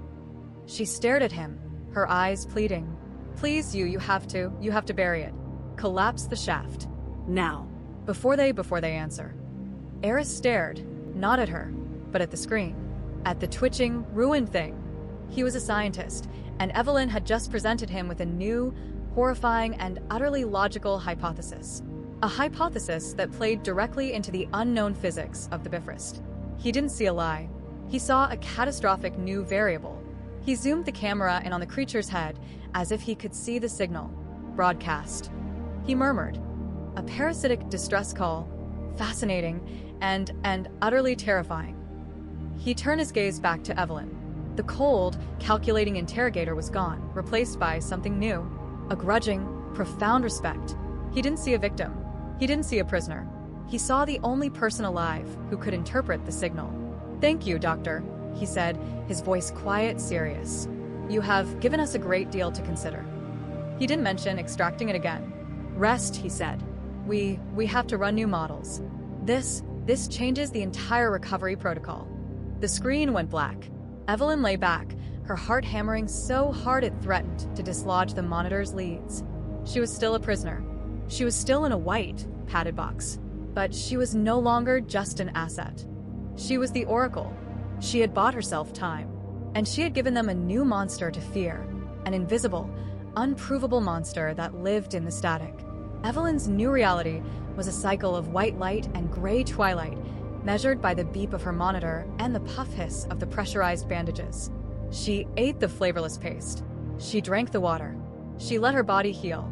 She stared at him, her eyes pleading. Please, you have to bury it. Collapse the shaft. Now. Before they answer. Eris stared, not at her, but at the screen. At the twitching, ruined thing. He was a scientist, and Evelyn had just presented him with a new, horrifying, and utterly logical hypothesis. A hypothesis that played directly into the unknown physics of the Bifrost. He didn't see a lie. He saw a catastrophic new variable. He zoomed the camera in on the creature's head, as if he could see the signal. Broadcast. He murmured. A parasitic distress call. Fascinating, and utterly terrifying. He turned his gaze back to Evelyn. The cold, calculating interrogator was gone, replaced by something new. A grudging, profound respect. He didn't see a victim. He didn't see a prisoner. He saw the only person alive who could interpret the signal. Thank you, Doctor, he said, his voice quiet, serious. You have given us a great deal to consider. He didn't mention extracting it again. Rest, he said. We have to run new models. This changes the entire recovery protocol. The screen went black. Evelyn lay back, her heart hammering so hard it threatened to dislodge the monitor's leads. She was still a prisoner. She was still in a white, padded box. But she was no longer just an asset. She was the Oracle. She had bought herself time. And she had given them a new monster to fear. An invisible, unprovable monster that lived in the static. Evelyn's new reality was a cycle of white light and gray twilight, measured by the beep of her monitor and the puff hiss of the pressurized bandages. She ate the flavorless paste. She drank the water. She let her body heal,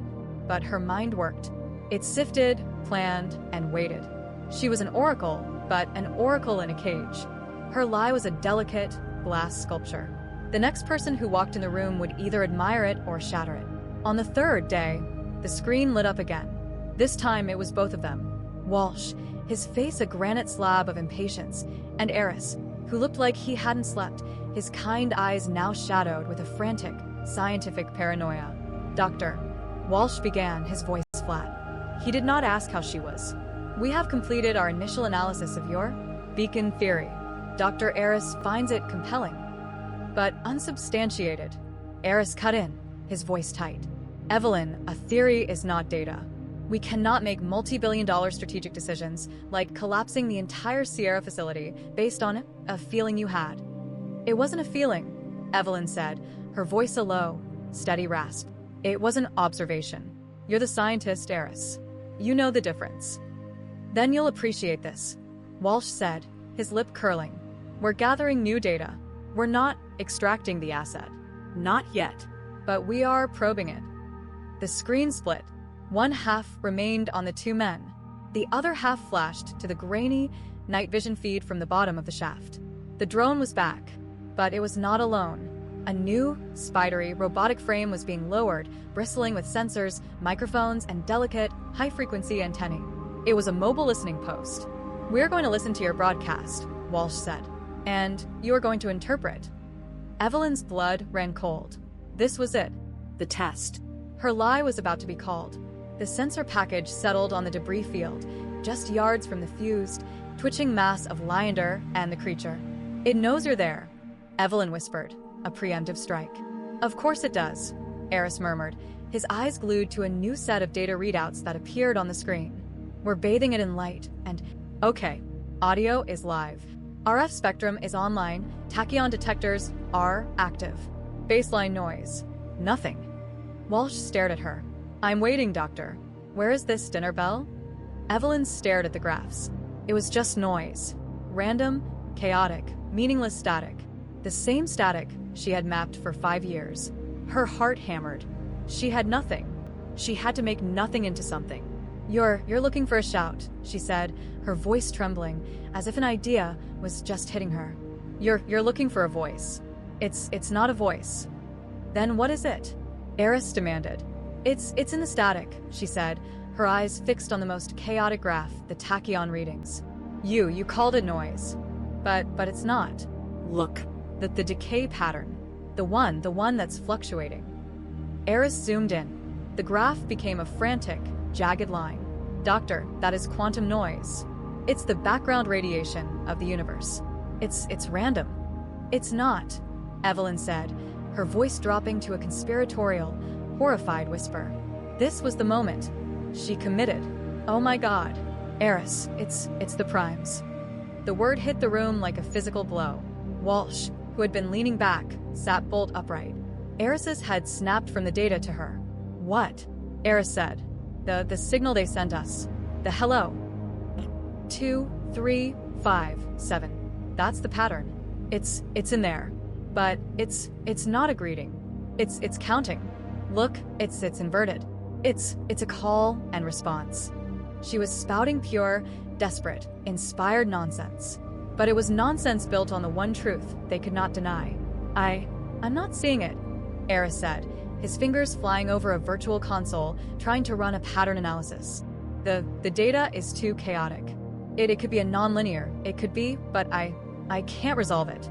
but her mind worked. It sifted, planned, and waited. She was an oracle, but an oracle in a cage. Her lie was a delicate, glass sculpture. The next person who walked in the room would either admire it or shatter it. On the third day, the screen lit up again. This time it was both of them. Walsh, his face a granite slab of impatience, and Eris, who looked like he hadn't slept, his kind eyes now shadowed with a frantic, scientific paranoia. "Doctor," Walsh began, his voice flat. He did not ask how she was. "We have completed our initial analysis of your beacon theory." Dr. Eris finds it compelling, but unsubstantiated. Eris cut in, his voice tight. "Evelyn, a theory is not data. We cannot make multi-billion-dollar strategic decisions, like collapsing the entire Sierra facility, based on a feeling you had." "It wasn't a feeling," Evelyn said, her voice a low, steady rasp. "It was an observation. You're the scientist, Eris. You know the difference." "Then you'll appreciate this," Walsh said, his lip curling. "We're gathering new data. We're not extracting the asset. Not yet. But we are probing it." The screen split. One half remained on the two men. The other half flashed to the grainy night vision feed from the bottom of the shaft. The drone was back, but it was not alone. A new, spidery, robotic frame was being lowered, bristling with sensors, microphones, and delicate, high-frequency antennae. It was a mobile listening post. "We're going to listen to your broadcast," Walsh said, "and you are going to interpret." Evelyn's blood ran cold. This was it. The test. Her lie was about to be called. The sensor package settled on the debris field, just yards from the fused, twitching mass of Heimdallr and the creature. "It knows you're there," Evelyn whispered. "A preemptive strike." "Of course it does," Eris murmured, his eyes glued to a new set of data readouts that appeared on the screen. "We're bathing it in light, and okay, audio is live. RF spectrum is online, tachyon detectors are active. Baseline noise, nothing." Walsh stared at her. "I'm waiting, Doctor. Where is this dinner bell?" Evelyn stared at the graphs. It was just noise. Random, chaotic, meaningless static. The same static she had mapped for 5 years. Her heart hammered. She had nothing. She had to make nothing into something. You're looking for a shout," she said, her voice trembling, as if an idea was just hitting her. You're looking for a voice. It's not a voice." "Then what is it?" Eris demanded. It's in the static," she said, her eyes fixed on the most chaotic graph, the tachyon readings. You called it noise. But it's not. Look. The decay pattern. The one that's fluctuating. Eris zoomed in. The graph became a frantic, jagged line. "Doctor, that is quantum noise. It's the background radiation of the universe. It's random." "It's not," Evelyn said, her voice dropping to a conspiratorial, horrified whisper. This was the moment. She committed. "Oh my God. Eris, it's the primes." The word hit the room like a physical blow. Walsh, who had been leaning back, sat bolt upright. Eris's head snapped from the data to her. "What?" Eris said. The signal they sent us. The hello. 2, 3, 5, 7. That's the pattern. It's in there. But it's not a greeting. It's counting. Look, it's inverted. It's a call and response." She was spouting pure, desperate, inspired nonsense. But it was nonsense built on the one truth they could not deny. I'm not seeing it," Eris said, his fingers flying over a virtual console, trying to run a pattern analysis. The data is too chaotic. It could be a nonlinear, it could be, but I can't resolve it.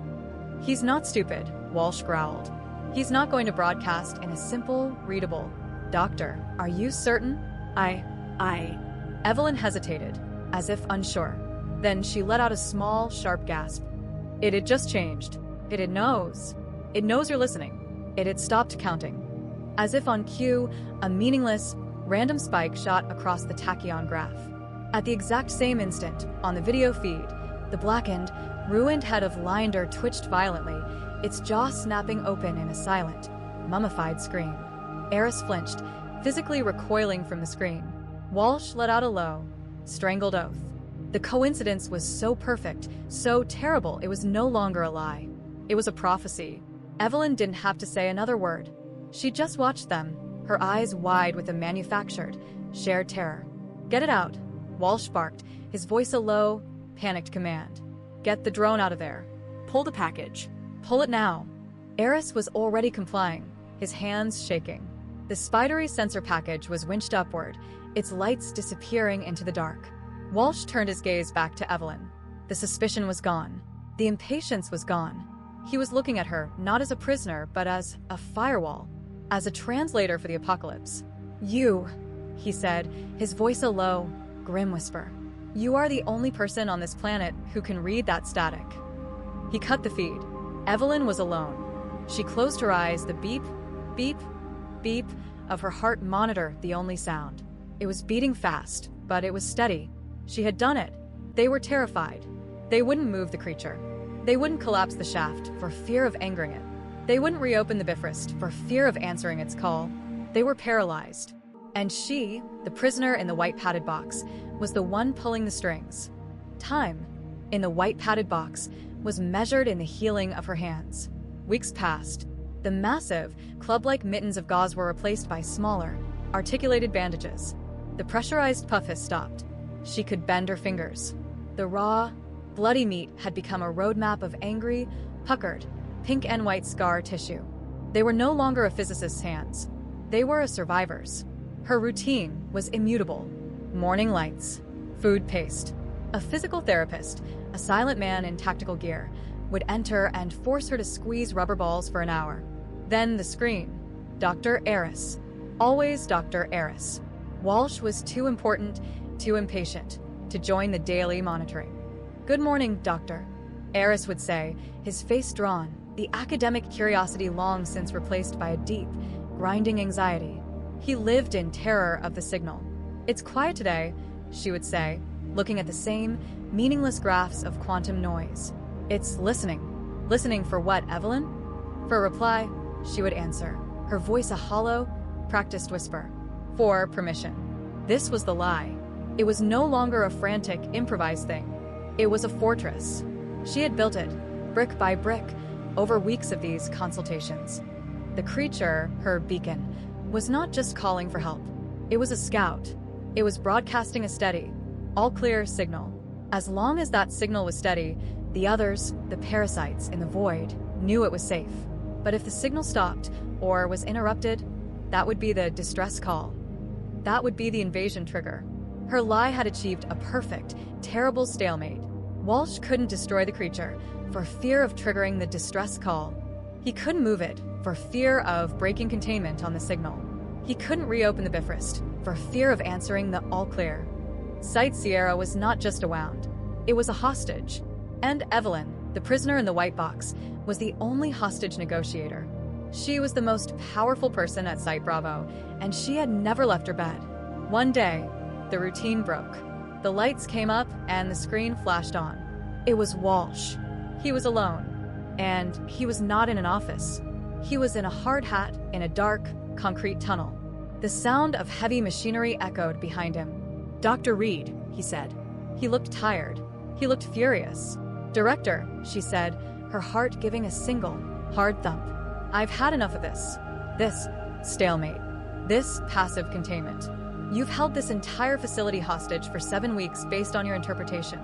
"He's not stupid," Walsh growled. "He's not going to broadcast in a simple, readable, Doctor, are you certain?" I... Evelyn hesitated, as if unsure. Then she let out a small, sharp gasp. It had just changed. It knows. It knows you're listening. It had stopped counting. As if on cue, a meaningless, random spike shot across the tachyon graph. At the exact same instant, on the video feed, the blackened, ruined head of Heimdallr twitched violently, its jaw snapping open in a silent, mummified scream. Eris flinched, physically recoiling from the screen. Walsh let out a low, strangled oath. The coincidence was so perfect, so terrible, it was no longer a lie. It was a prophecy. Evelyn didn't have to say another word. She just watched them, her eyes wide with a manufactured, shared terror. "Get it out," Walsh barked, his voice a low, panicked command. "Get the drone out of there. Pull the package." Pull it now." Eris was already complying, his hands shaking. The spidery sensor package was winched upward, its lights disappearing into the dark. Walsh turned his gaze back to Evelyn. The suspicion was gone. The impatience was gone. He was looking at her not as a prisoner, but as a firewall, as a translator for the apocalypse. "You," he said, his voice a low, grim whisper. "You are the only person on this planet who can read that static." He cut the feed. Evelyn was alone. She closed her eyes, the beep, beep, beep of her heart monitor the only sound. It was beating fast, but it was steady. She had done it. They were terrified. They wouldn't move the creature. They wouldn't collapse the shaft for fear of angering it. They wouldn't reopen the Bifrost for fear of answering its call. They were paralyzed. And she, the prisoner in the white padded box, was the one pulling the strings. Time, in the white padded box, was measured in the healing of her hands. Weeks passed. The massive, club-like mittens of gauze were replaced by smaller, articulated bandages. The pressurized puff had stopped. She could bend her fingers. The raw, bloody meat had become a roadmap of angry, puckered, pink and white scar tissue. They were no longer a physicist's hands. They were a survivor's. Her routine was immutable. Morning lights, food paced. A physical therapist, a silent man in tactical gear, would enter and force her to squeeze rubber balls for an hour. Then the screen. Dr. Eris. Always Dr. Eris. Walsh was too important, too impatient, to join the daily monitoring. "Good morning, Doctor," Eris would say, his face drawn, the academic curiosity long since replaced by a deep, grinding anxiety. He lived in terror of the signal. "It's quiet today," she would say, looking at the same meaningless graphs of quantum noise. "It's listening." "Listening for what, Evelyn?" For reply, she would answer, her voice a hollow, practiced whisper. "For permission." This was the lie. It was no longer a frantic, improvised thing. It was a fortress. She had built it, brick by brick, over weeks of these consultations. The creature, her beacon, was not just calling for help. It was a scout. It was broadcasting a steady, all-clear signal. As long as that signal was steady, the others, the parasites in the void, knew it was safe. But if the signal stopped or was interrupted, that would be the distress call. That would be the invasion trigger. Her lie had achieved a perfect, terrible stalemate. Walsh couldn't destroy the creature for fear of triggering the distress call. He couldn't move it for fear of breaking containment on the signal. He couldn't reopen the Bifrost for fear of answering the all-clear. Site Sierra was not just a wound. It was a hostage. And Evelyn, the prisoner in the white box, was the only hostage negotiator. She was the most powerful person at Site Bravo, and she had never left her bed. One day, the routine broke. The lights came up and the screen flashed on. It was Walsh. He was alone. And he was not in an office. He was in a hard hat in a dark, concrete tunnel. The sound of heavy machinery echoed behind him. "Dr. Reed," he said. He looked tired. He looked furious. "Director," she said, her heart giving a single, hard thump. "I've had enough of this. This stalemate. This passive containment. You've held this entire facility hostage for 7 weeks based on your interpretation.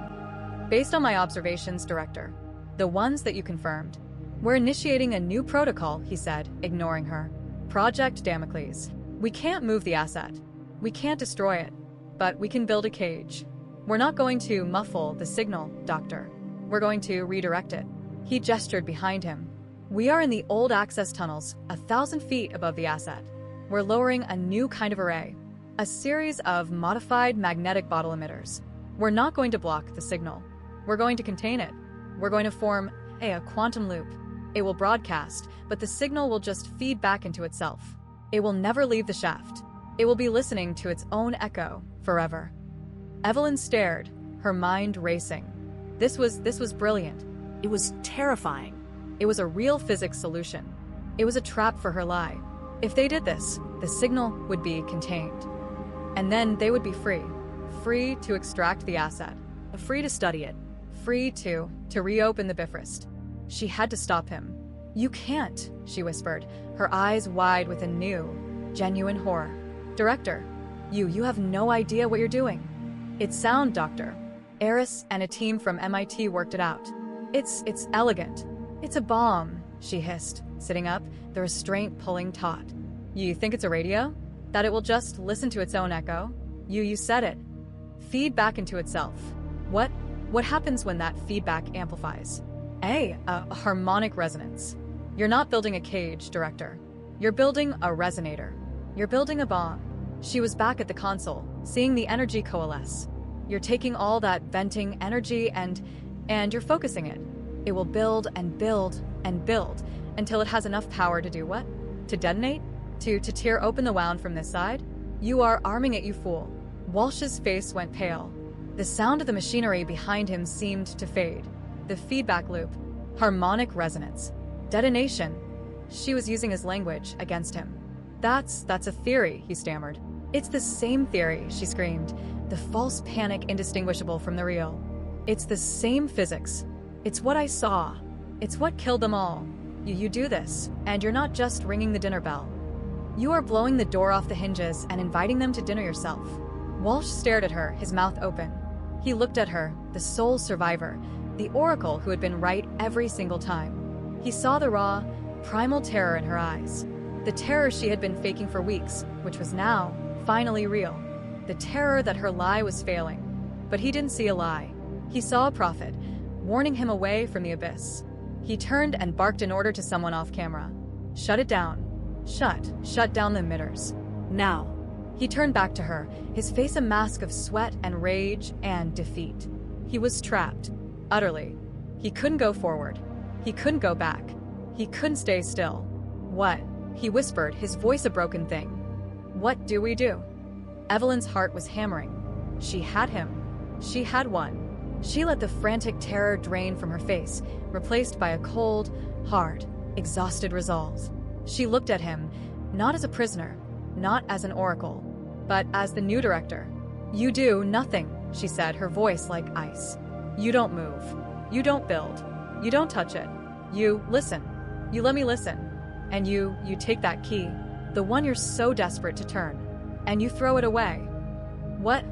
Based on my observations, Director. The ones that you confirmed. We're initiating a new protocol," he said, ignoring her. "Project Damocles. We can't move the asset. We can't destroy it. But we can build a cage. We're not going to muffle the signal, Doctor. We're going to redirect it." He gestured behind him. "We are in the old access tunnels, 1,000 feet above the asset. We're lowering a new kind of array. A series of modified magnetic bottle emitters. We're not going to block the signal. We're going to contain it. We're going to form a quantum loop. It will broadcast, but the signal will just feed back into itself. It will never leave the shaft. It will be listening to its own echo forever." Evelyn stared, her mind racing. This was brilliant. It was terrifying. It was a real physics solution. It was a trap for her lie. If they did this, the signal would be contained. And then they would be free. Free to extract the asset. Free to study it. Free to reopen the Bifrost. She had to stop him. "You can't," she whispered, her eyes wide with a new, genuine horror. Director, you have no idea what you're doing. It's sound, Doctor. Eris and a team from MIT worked it out. It's elegant. It's a bomb, she hissed, sitting up, the restraint pulling taut. You think it's a radio? That it will just listen to its own echo? You said it. Feed back into itself. What happens when that feedback amplifies? A harmonic resonance. You're not building a cage, Director. You're building a resonator. You're building a bomb. She was back at the console, seeing the energy coalesce. You're taking all that venting energy and you're focusing it. It will build and build and build until it has enough power to do what? To detonate? To tear open the wound from this side? You are arming it, you fool. Walsh's face went pale. The sound of the machinery behind him seemed to fade. The feedback loop. Harmonic resonance. Detonation. She was using his language against him. That's a theory, he stammered. It's the same theory, she screamed. The false panic indistinguishable from the real. It's the same physics. It's what I saw. It's what killed them all. You do this, and you're not just ringing the dinner bell. You are blowing the door off the hinges and inviting them to dinner yourself. Walsh stared at her, his mouth open. He looked at her, the sole survivor, the oracle who had been right every single time. He saw the raw, primal terror in her eyes. The terror she had been faking for weeks, which was now finally real. The terror that her lie was failing. But he didn't see a lie. He saw a prophet, warning him away from the abyss. He turned and barked an order to someone off camera. Shut it down. Shut down the emitters. Now. He turned back to her, his face a mask of sweat and rage and defeat. He was trapped. Utterly. He couldn't go forward. He couldn't go back. He couldn't stay still. What? He whispered, his voice a broken thing. What do we do? Evelyn's heart was hammering. She had him. She had won. She let the frantic terror drain from her face, replaced by a cold, hard, exhausted resolve. She looked at him, not as a prisoner, not as an oracle, but as the new director. You do nothing, she said, her voice like ice. You don't move. You don't build. You don't touch it. You listen. You let me listen. And you take that key, the one you're so desperate to turn, and you throw it away. What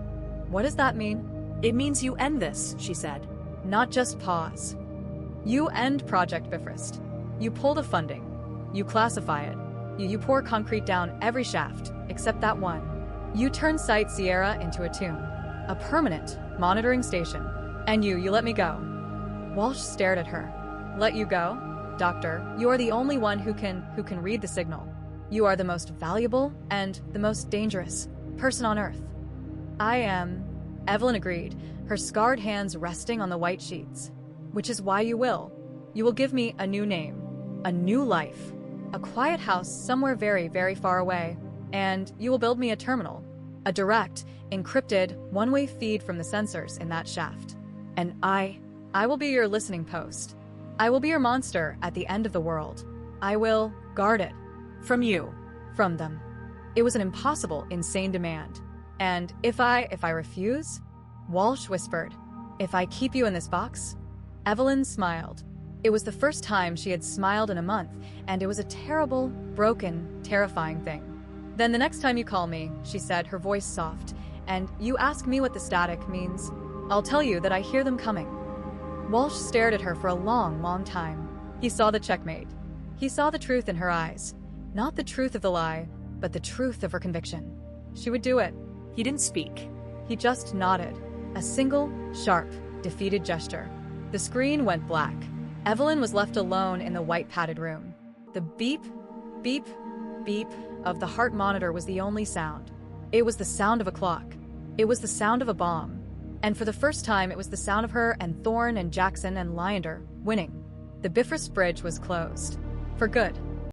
does that mean? It means you end this, she said. Not just pause. You end Project Bifrost. You pull the funding. You classify it. You pour concrete down every shaft, except that one. You turn Site Sierra into a tomb, a permanent monitoring station. And you let me go. Walsh stared at her. Let you go? Doctor, you are the only one who can read the signal. You are the most valuable and the most dangerous person on Earth. I am, Evelyn agreed, her scarred hands resting on the white sheets. Which is why you will. You will give me a new name, a new life, a quiet house somewhere very, very far away, and you will build me a terminal, a direct, encrypted, one-way feed from the sensors in that shaft. And I will be your listening post. I will be your monster at the end of the world. I will guard it. From you. From them. It was an impossible, insane demand. And if I refuse? Walsh whispered. If I keep you in this box? Evelyn smiled. It was the first time she had smiled in a month, and it was a terrible, broken, terrifying thing. Then the next time you call me, she said, her voice soft, and you ask me what the static means, I'll tell you that I hear them coming. Walsh stared at her for a long, long time. He saw the checkmate. He saw the truth in her eyes. Not the truth of the lie, but the truth of her conviction. She would do it. He didn't speak. He just nodded. A single, sharp, defeated gesture. The screen went black. Evelyn was left alone in the white padded room. The beep, beep, beep of the heart monitor was the only sound. It was the sound of a clock. It was the sound of a bomb. And for the first time, it was the sound of her and Thorne and Jackson and Leander winning. The Bifrost bridge was closed. For good.